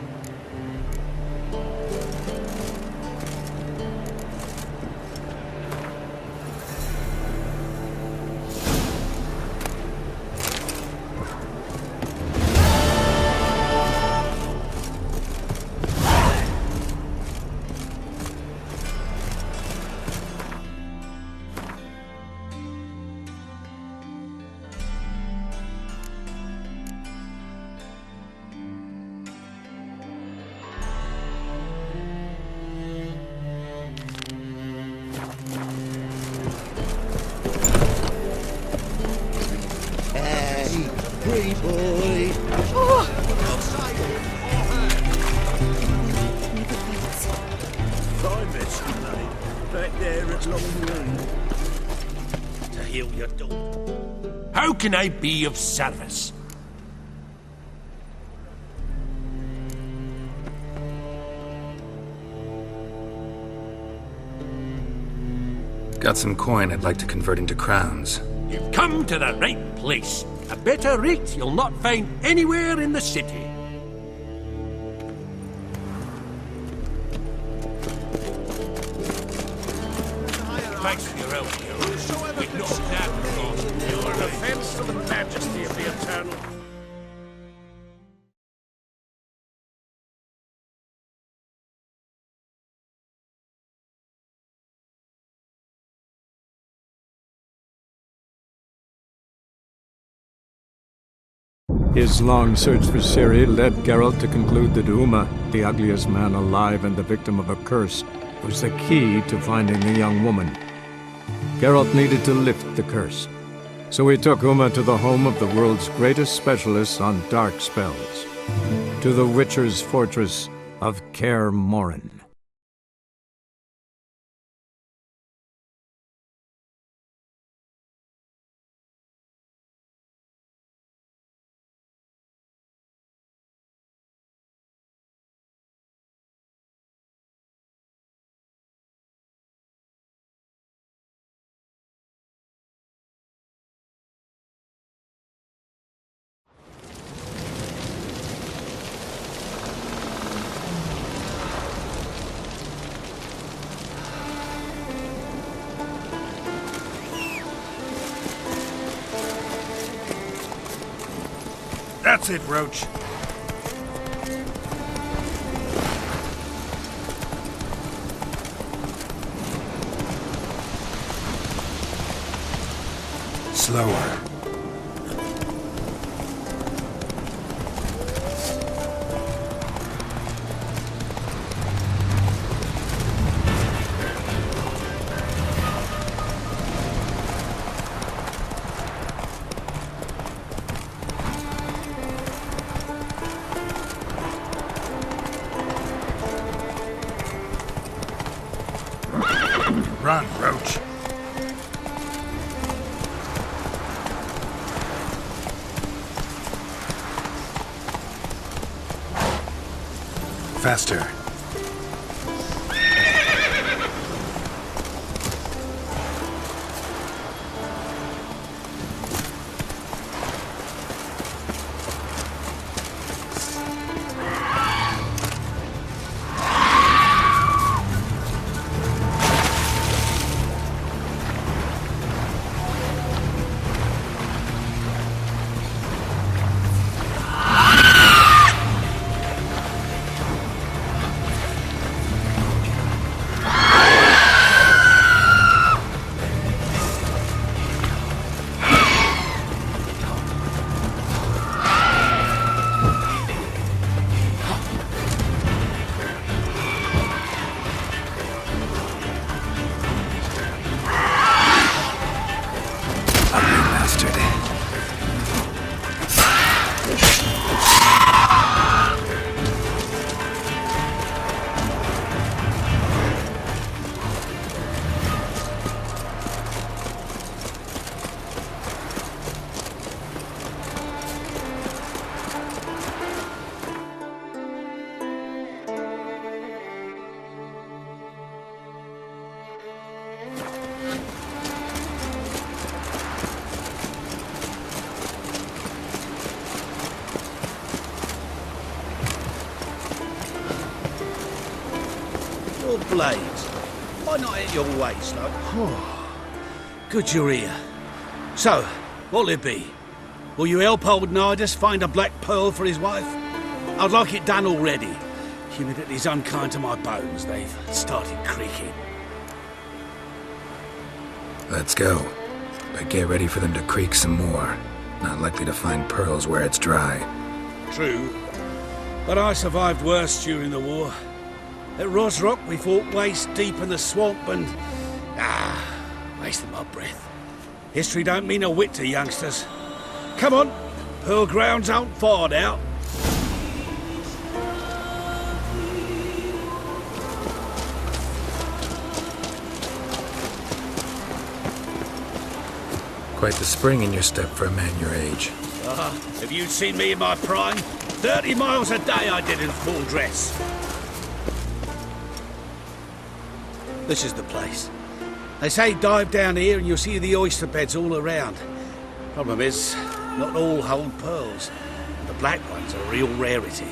free boy. Find it, somebody. Back there at Long Lane. To heal your daughter. How can I be of service? Got some coin I'd like to convert into crowns. You've come to the right place. A better rate you'll not find anywhere in the city. Thanks for your help, Hero. We've not that cross. You're an offense to the majesty of the Eternal. His long search for Ciri led Geralt to conclude that Uma, the ugliest man alive and the victim of a curse, was the key to finding the young woman. Geralt needed to lift the curse, so he took Uma to the home of the world's greatest specialists on dark spells, to the Witcher's fortress of Kaer Morhen. That's it, Roach. Slower. Run, Roach. Faster. Blades. Why not at your waist, like? Good you're here. So, what'll it be? Will you help old Nidus find a black pearl for his wife? I'd like it done already. Humidity's unkind to my bones. They've started creaking. Let's go. But get ready for them to creak some more. Not likely to find pearls where it's dry. True. But I survived worse during the war. At Rosrock, we fought waist deep in the swamp and... wasted my breath. History don't mean a whit to youngsters. Come on, pearl grounds aren't far now. Quite the spring in your step for a man your age. Have you seen me in my prime? 30 miles a day I did in full dress. This is the place. They say dive down here and you'll see the oyster beds all around. Problem is, not all hold pearls. The black ones are a real rarity.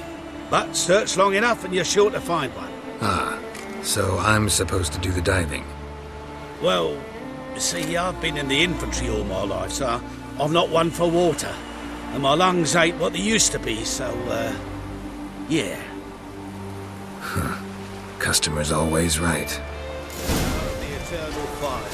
But search long enough and you're sure to find one. So I'm supposed to do the diving. Well, you see, I've been in the infantry all my life, so I'm not one for water. And my lungs ain't what they used to be, so, yeah. Customer's always right. The eternal fire.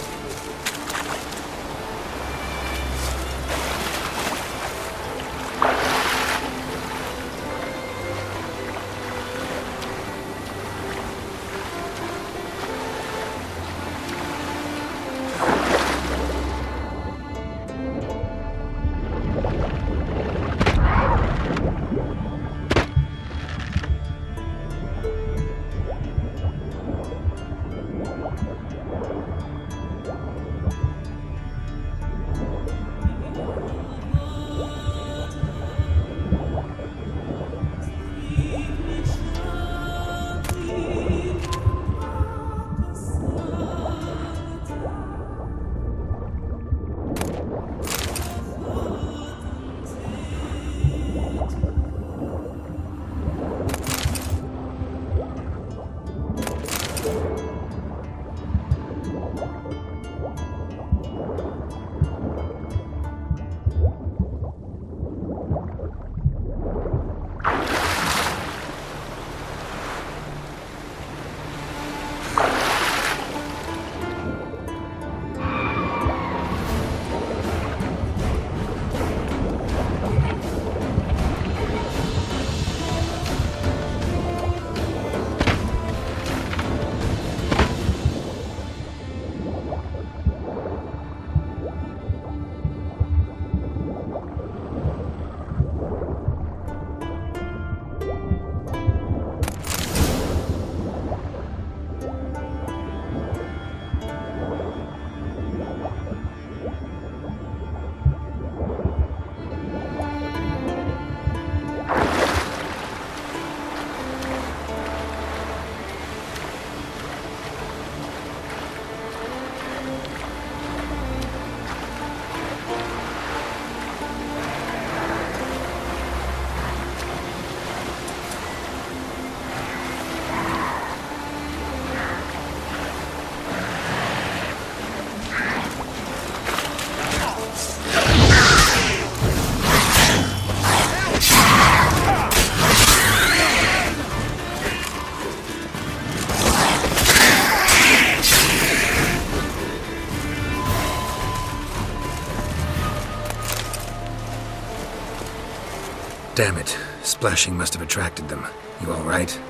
Damn it. Splashing must have attracted them. You all right?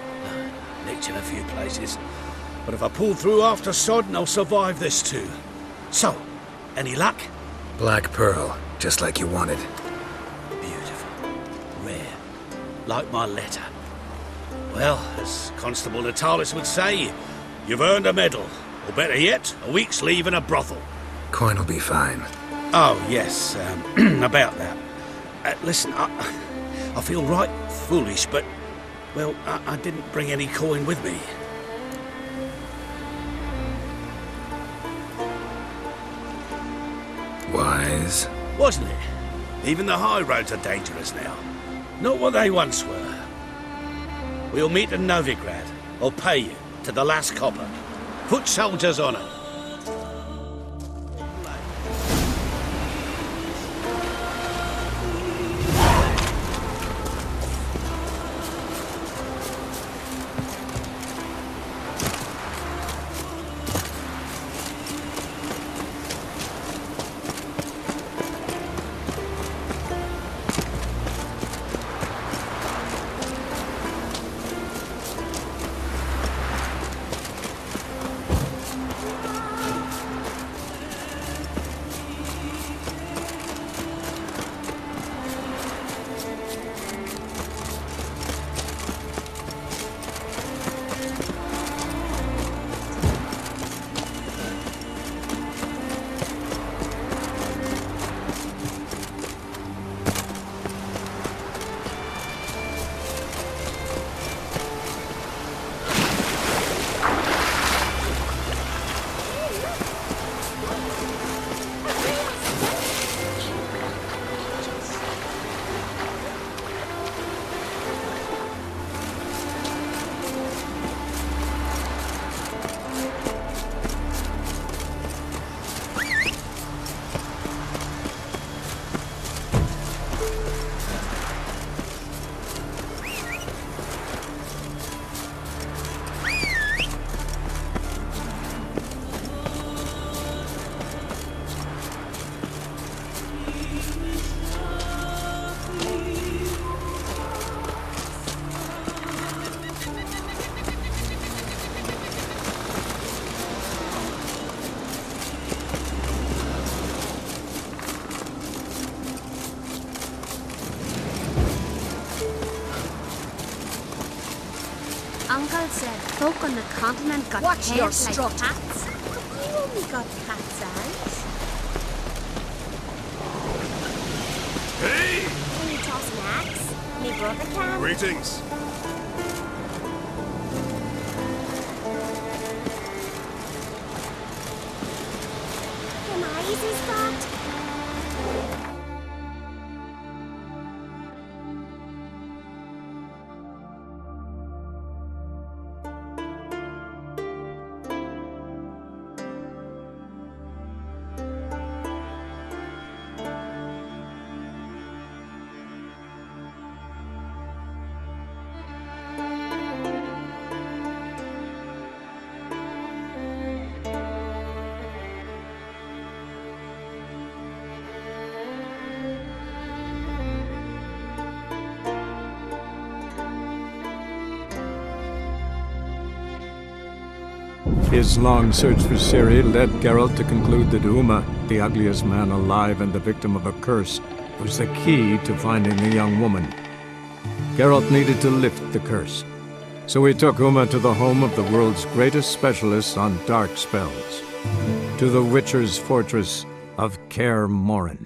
Nicked in a few places. But if I pull through after Sodden, I'll survive this too. So, any luck? Black pearl, just like you wanted. Beautiful. Rare. Like my letter. Well, as Constable Natalis would say, you've earned a medal. Or better yet, a week's leave in a brothel. Coin will be fine. Oh, yes, about that. Listen, I feel right foolish, but, well, I didn't bring any coin with me. Wise. Wasn't it? Even the high roads are dangerous now. Not what they once were. We'll meet in Novigrad. I'll pay you, to the last copper. Foot soldiers' honour. Uncle said folk on the continent got Watch your heads like strut. cats. We only got cats' eyes. Hey! Can you toss an axe? Me brother can. Greetings. Can I easy start? His long search for Ciri led Geralt to conclude that Uma, the ugliest man alive and the victim of a curse, was the key to finding the young woman. Geralt needed to lift the curse, so he took Uma to the home of the world's greatest specialists on dark spells, to the Witcher's fortress of Kaer Morhen.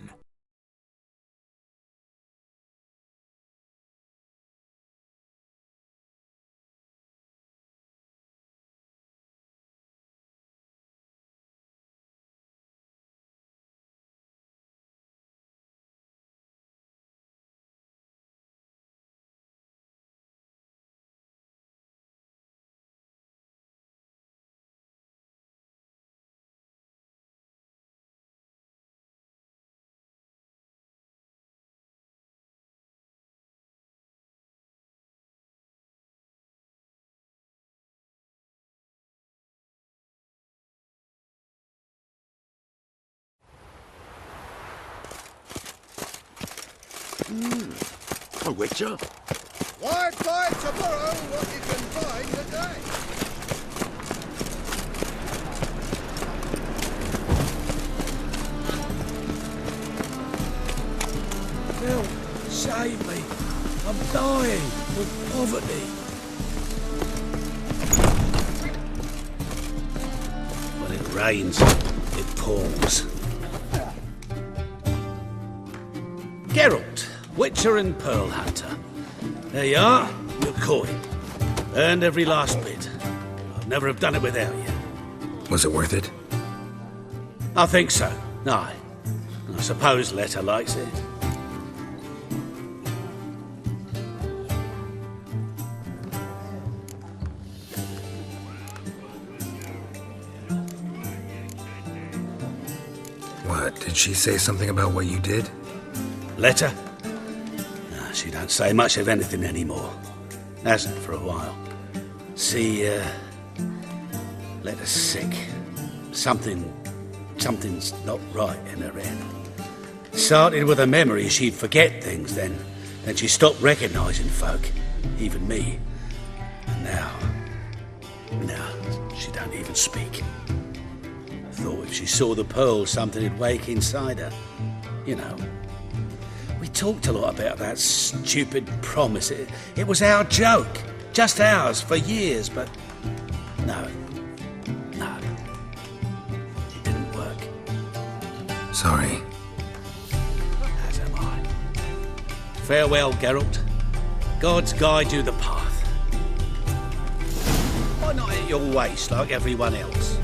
a witcher? Why try to borrow what you can find today? Help! Save me! I'm dying of poverty. When it rains, it pours. Geralt, Witcher and Pearl Hunter. There you are, your coin. Earned every last bit. I'd never have done it without you. Was it worth it? I think so. Aye. I suppose Letta likes it. What, did she say something about what you did? Letta? No, she don't say much of anything anymore. Hasn't for a while. See, Letta's sick. Something's not right in her head. Started with a memory she'd forget things, then she stopped recognising folk, even me. And now she don't even speak. Thought if she saw the pearl, something'd wake inside her. You know. We talked a lot about that stupid promise. It was our joke. Just ours for years, but no. It didn't work. Sorry. As am I. Farewell, Geralt. Gods guide you the path. Why not at your waist like everyone else?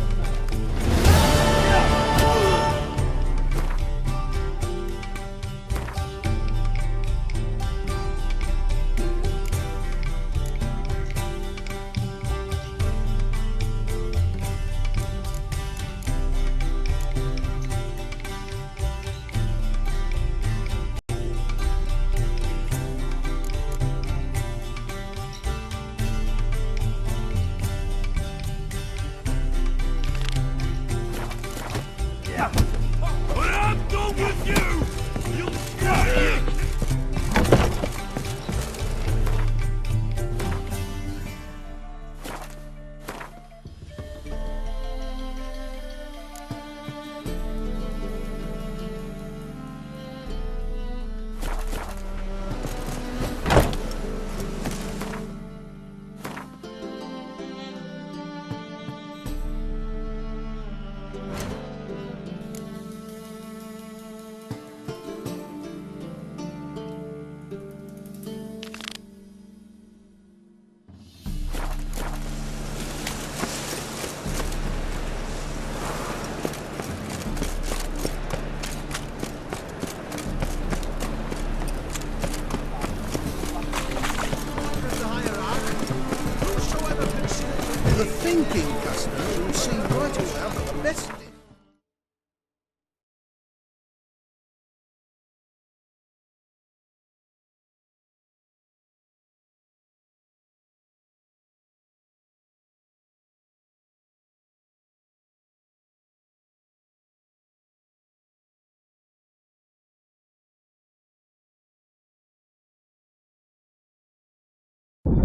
The thinking customer will see right away that the best.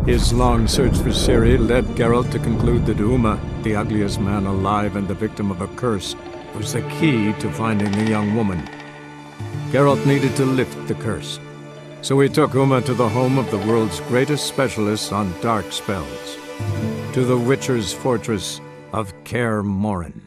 His long search for Ciri led Geralt to conclude that Uma, the ugliest man alive and the victim of a curse, was the key to finding the young woman. Geralt needed to lift the curse, so he took Uma to the home of the world's greatest specialists on dark spells, to the Witcher's fortress of Kaer Morhen.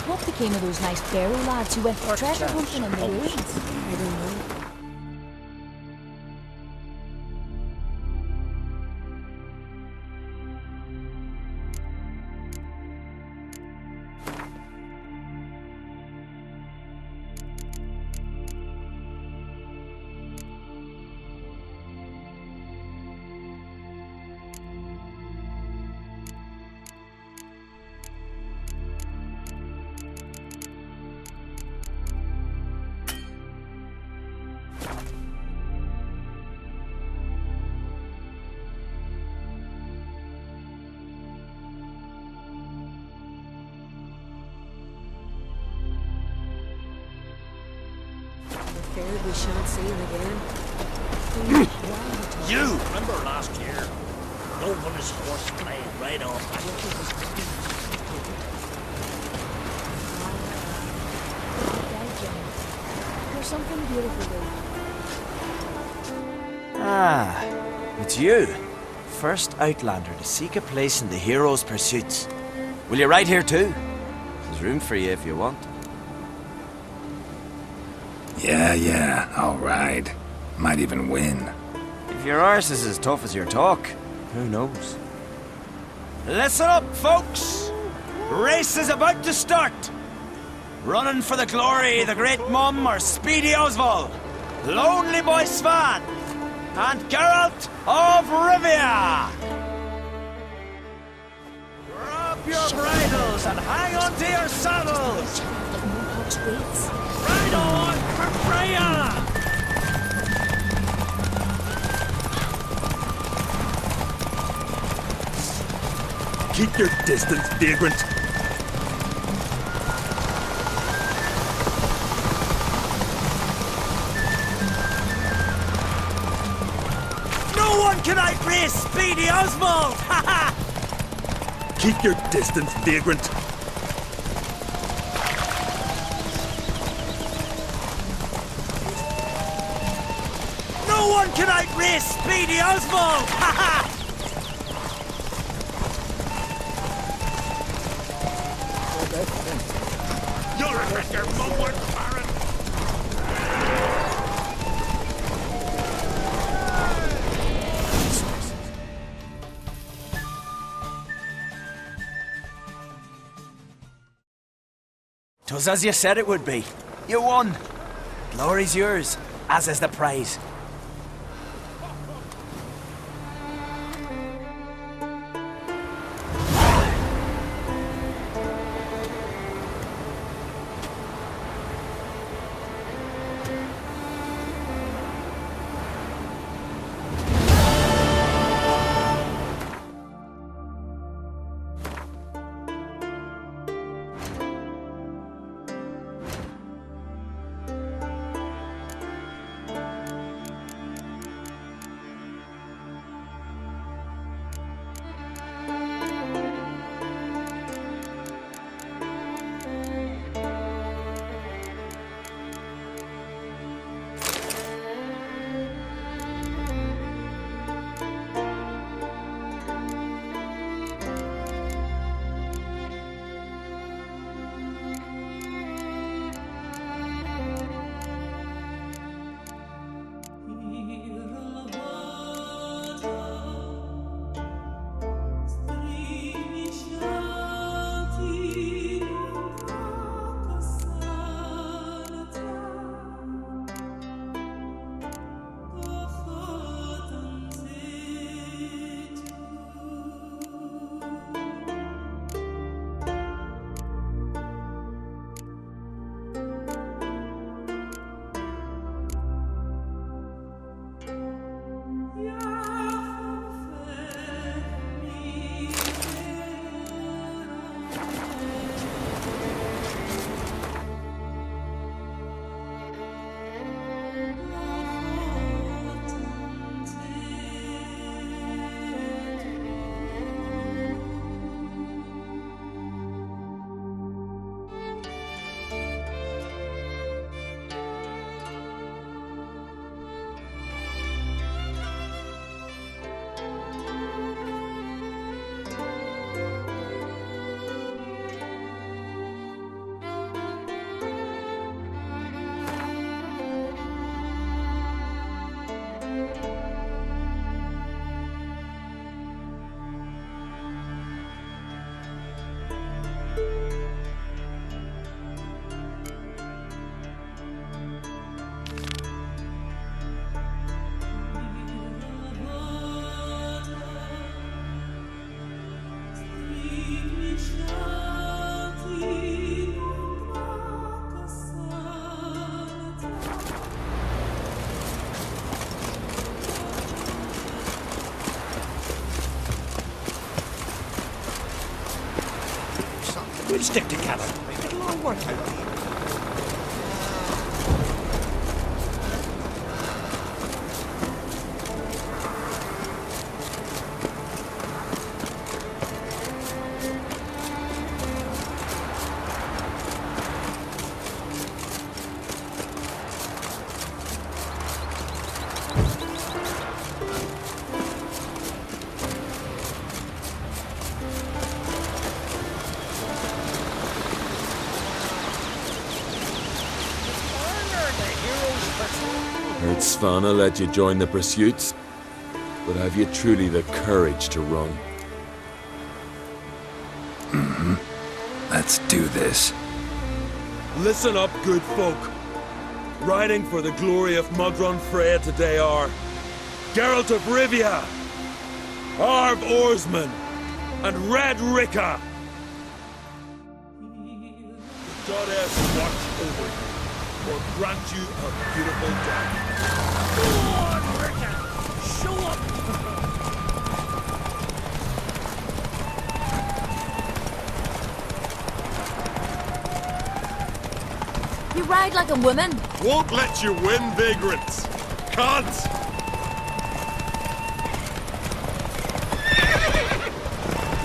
What became of those nice Barrow lads who went treasure hunting in the ruins? I don't know. scared we shan't see him again. You! Remember last year? Over his horse playing right off. There's something beautiful there. Ah, it's you. First Outlander to seek a place in the hero's pursuits. Will you ride here too? There's room for you if you want. Yeah, I'll ride. Might even win. If your arse is as tough as your talk, who knows? Listen up, folks! Race is about to start! Running for the glory, the great Mum or Speedy Oswald, Lonely Boy Svan, and Geralt of Rivia! Grab your bridles and hang on to your saddles! Ride on for Freya! Keep your distance, vagrant. No one can outrace Speedy Oswald! Ha ha! Keep your distance, vagrant. No one can outrace Speedy Oswald! Ha ha! You'll regret your mum word, Baron! Twas as you said it would be. You won. Glory's yours, as is the prize. We'll stick together. It'll all work out. Heard Svanna let you join the pursuits, but have you truly the courage to run? Let's do this. Listen up, good folk. Riding for the glory of Modron Freya today are Geralt of Rivia, Arv Oarsman, and Red Ricka. The goddess watch over you, or grant you a beautiful death. Go on, Ricka! Show up! You ride like a woman. Won't let you win, vagrants. Can't.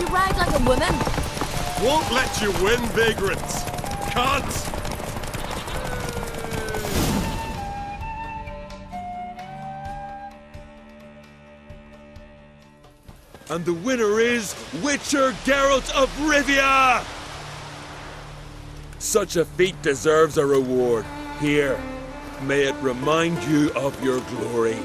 You ride like a woman. Won't let you win, vagrants. Can't. And the winner is Witcher Geralt of Rivia! Such a feat deserves a reward. Here, may it remind you of your glory.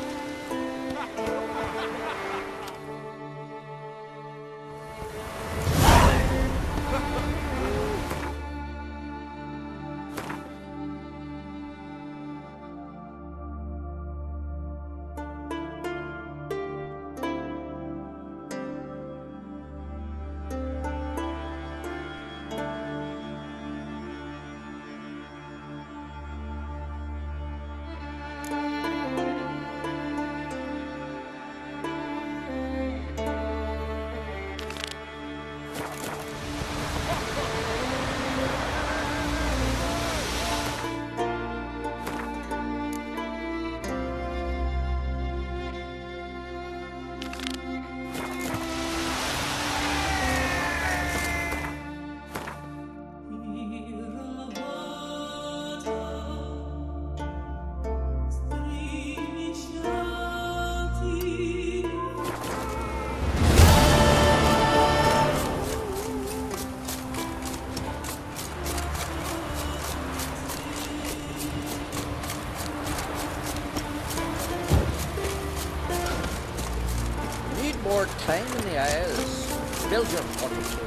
More time in the Isles. Build your fortitude.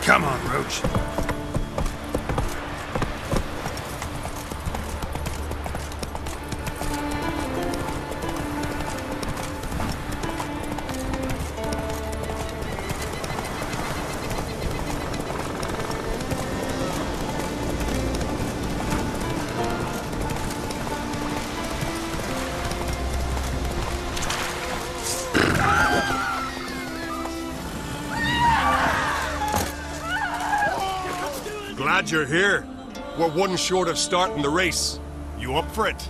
Come on, Roach. Glad you're here. We're one short of starting the race. You up for it?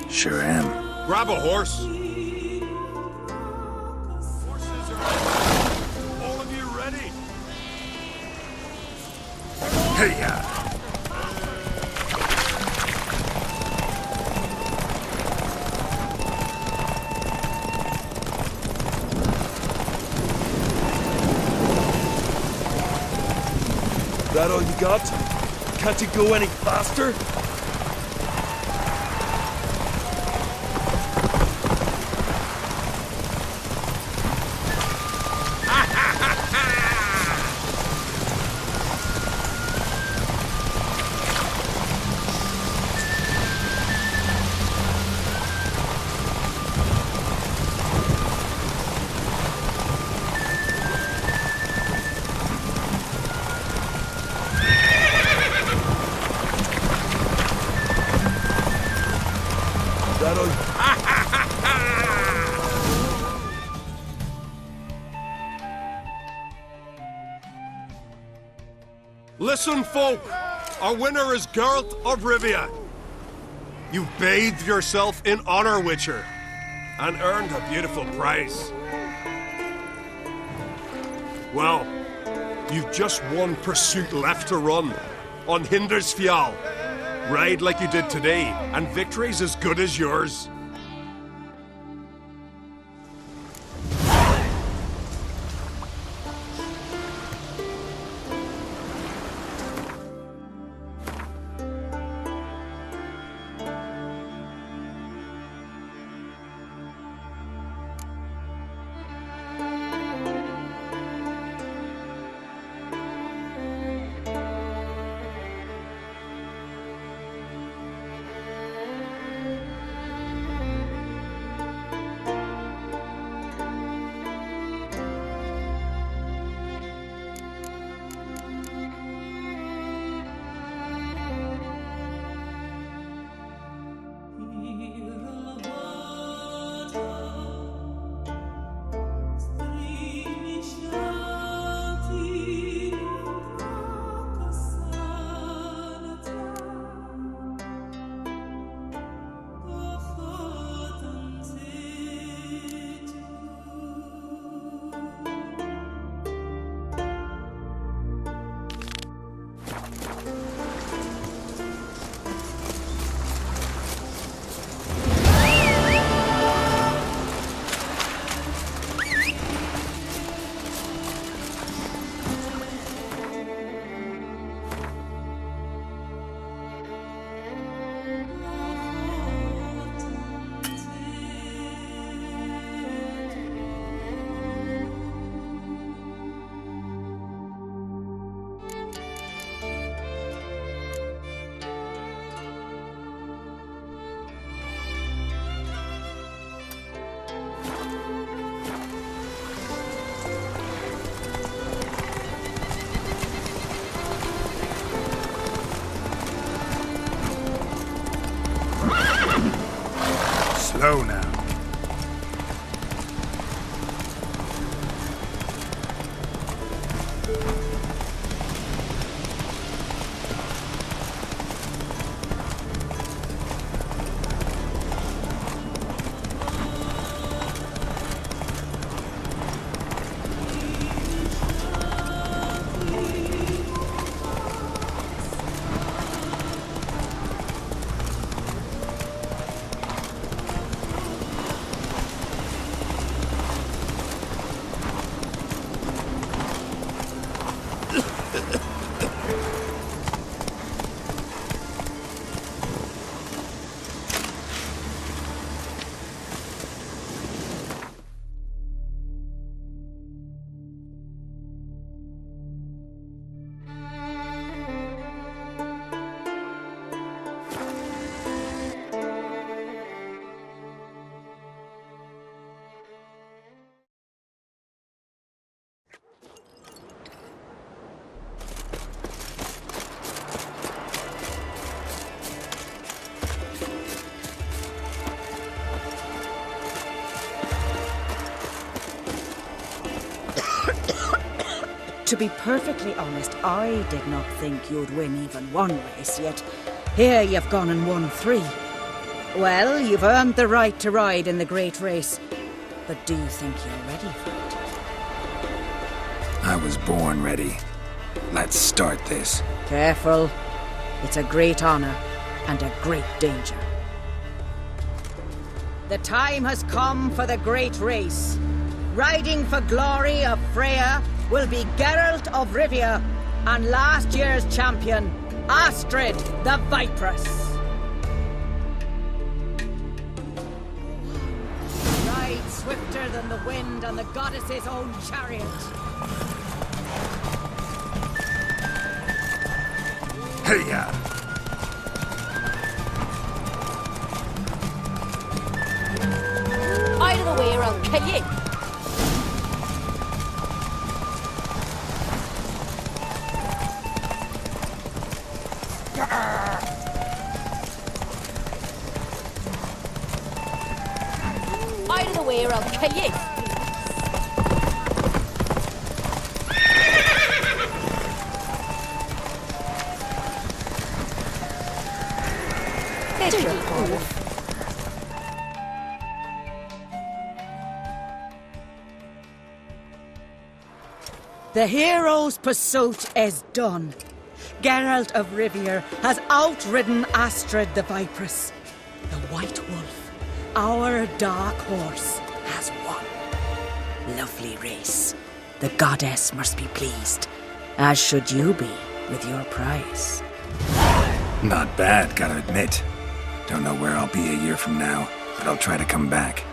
Sure am. Grab a horse. All of you ready? Hey-ya! That all you got? Can't you go any faster? Listen, folk! Our winner is Geralt of Rivia. You bathed yourself in honor, Witcher, and earned a beautiful prize. Well, you've just one pursuit left to run, on Hindersfjall. Ride like you did today, and victory's as good as yours. Slow now. To be perfectly honest, I did not think you'd win even one race, yet here you've gone and won 3. Well, you've earned the right to ride in the great race. But do you think you're ready for it? I was born ready. Let's start this. Careful. It's a great honor and a great danger. The time has come for the great race. Riding for glory of Freya will be Geralt of Rivia and last year's champion, Astrid the Viperous. Ride swifter than the wind and the goddess's own chariot. Hey-ya! Out of the way or I'll kill you. Out of the way or I'll kill you. The hero's pursuit is done. Geralt of Rivia has outridden Astrid the Viperess. The White Wolf, our dark horse, has won. Lovely race. The goddess must be pleased, as should you be with your prize. Not bad, gotta admit. Don't know where I'll be a year from now, but I'll try to come back.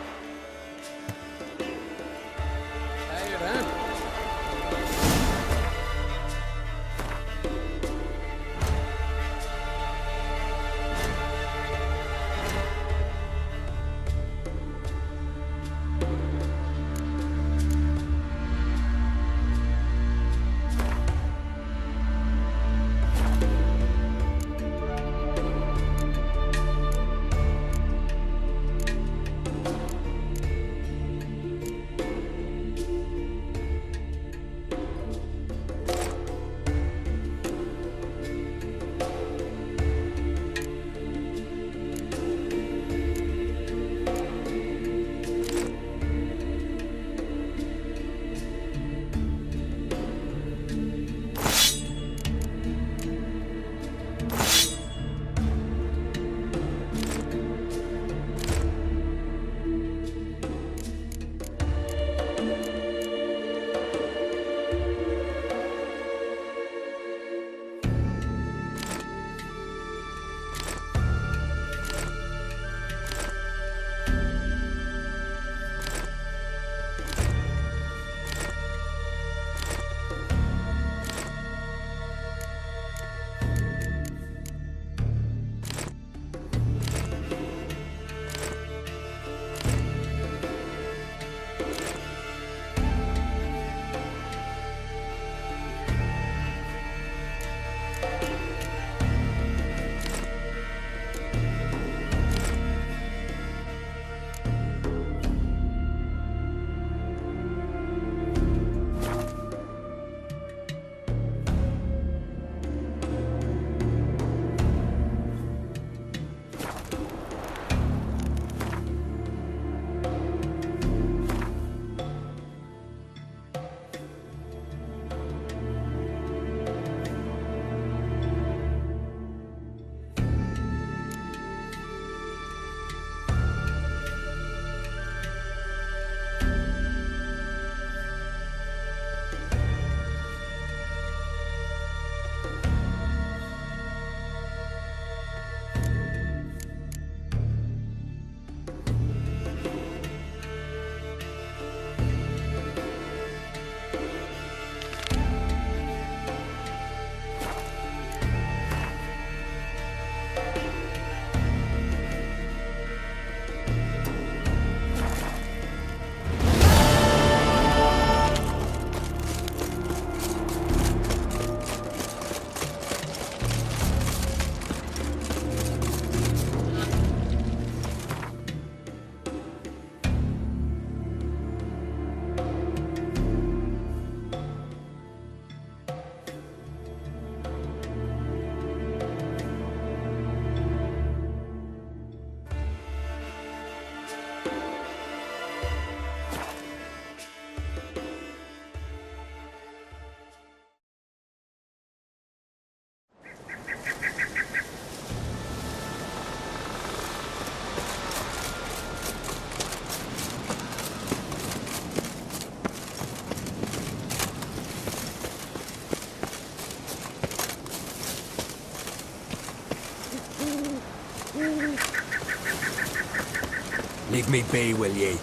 Leave me be, will ye?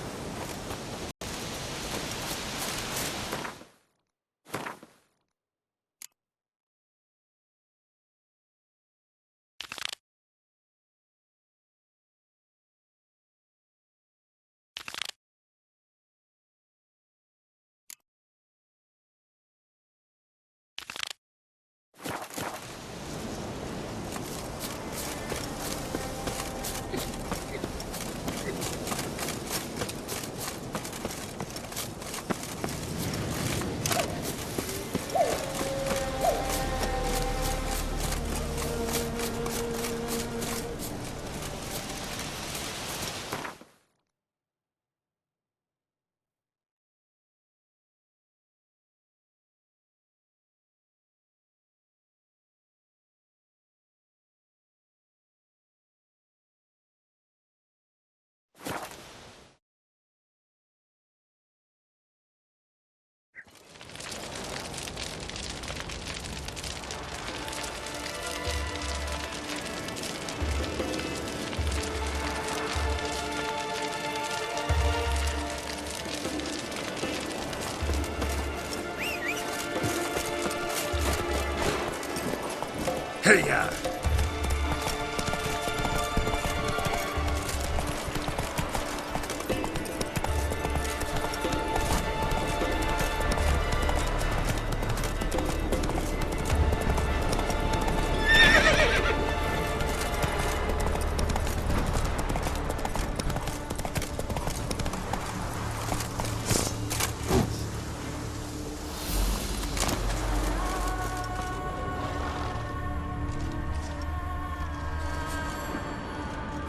Hey-ya!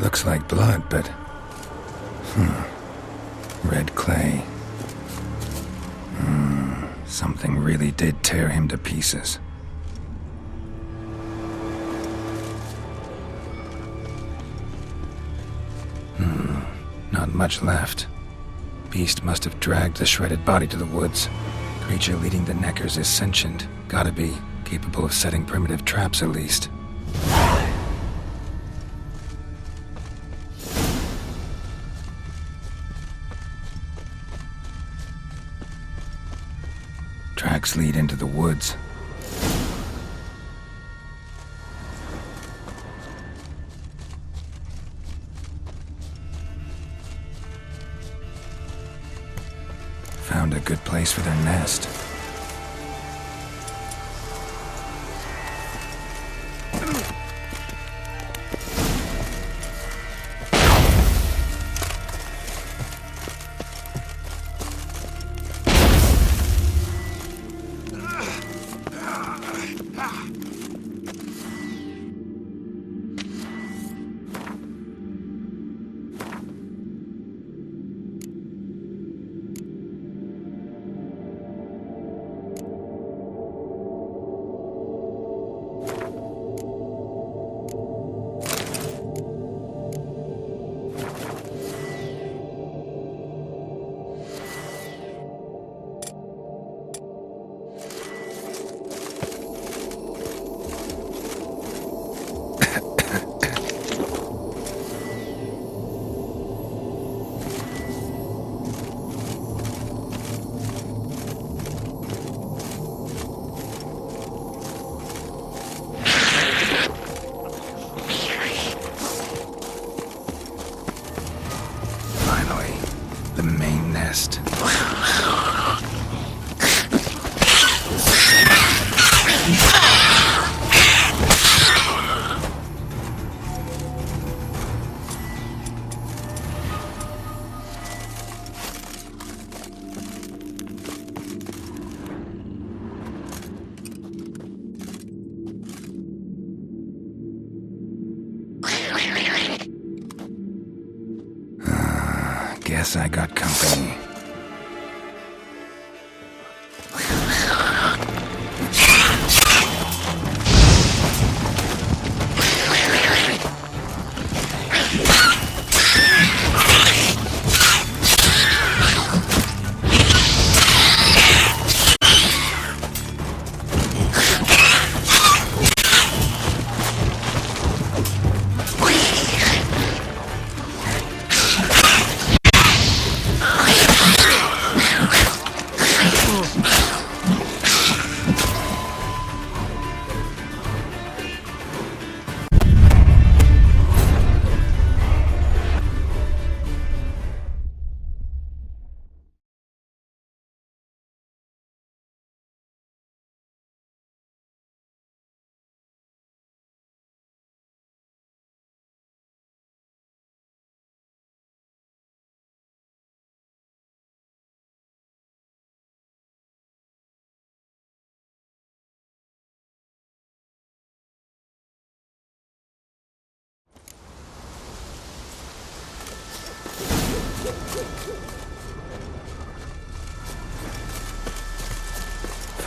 Looks like blood, but... Red clay. Something really did tear him to pieces. Not much left. Beast must have dragged the shredded body to the woods. Creature leading the Neckers is sentient. Gotta be. Capable of setting primitive traps, at least. Tracks lead into the woods. Found a good place for their nest. Guess I got company.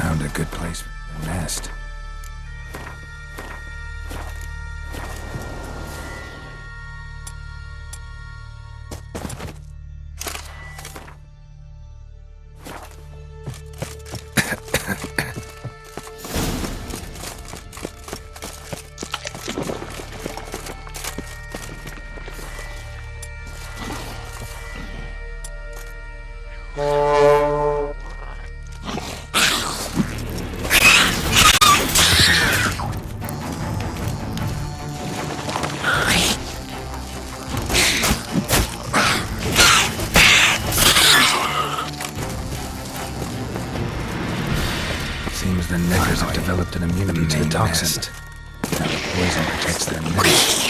Found a good place for the nest. seems the neckers have developed an immunity to the toxin. Now the poison protects their necks.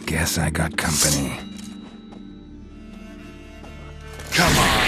Guess I got company. Come on!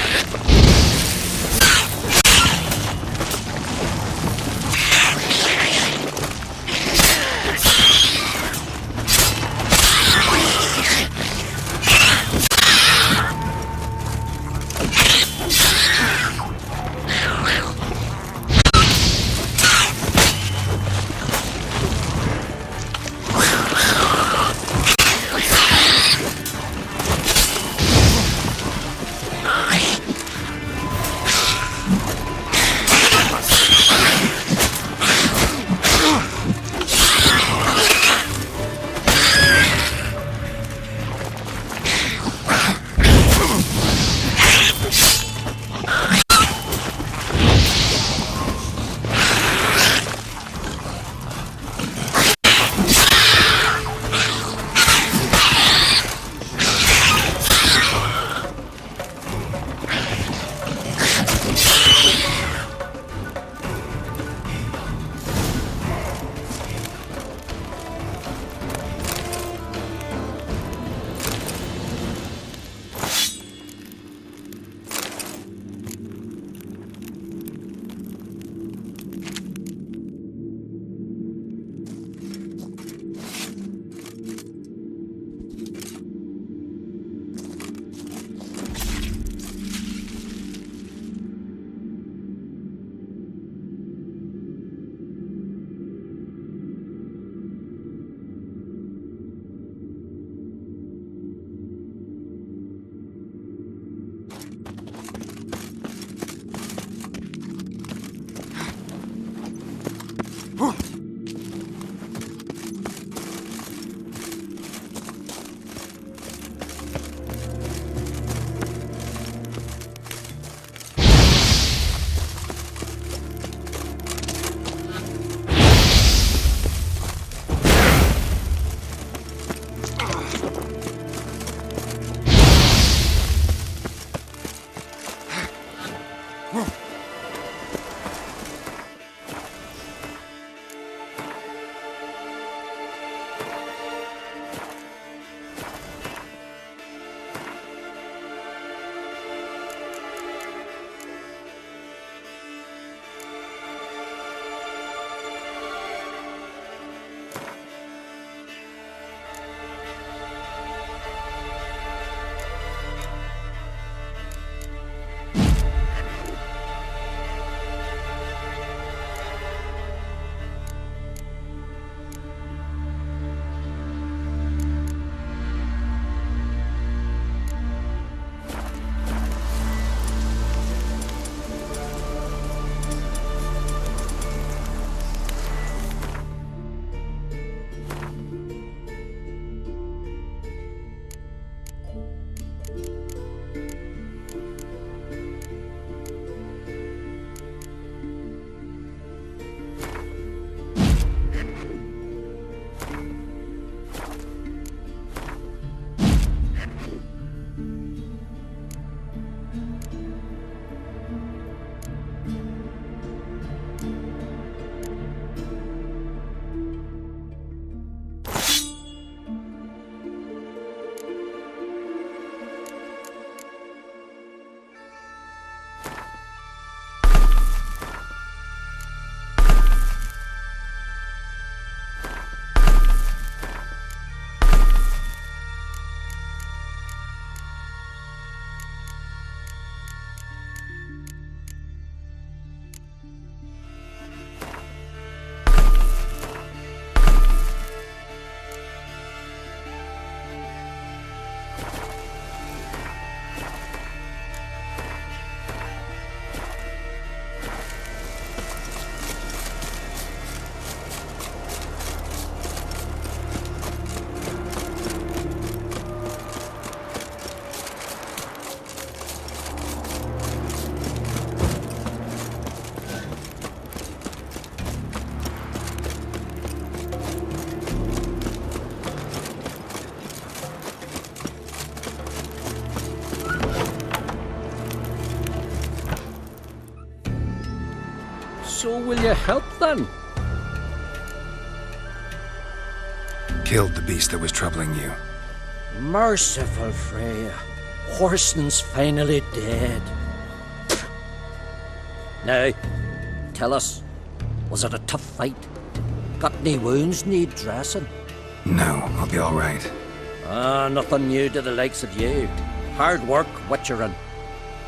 So will you help then? Killed the beast that was troubling you. Merciful Freya. Horston's finally dead. Now, tell us, was it a tough fight? Got any wounds need dressing? No, I'll be all right. Nothing new to the likes of you. Hard work, witcherin'.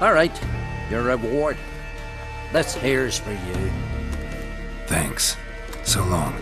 All right, your reward. This here's for you. Thanks. So long.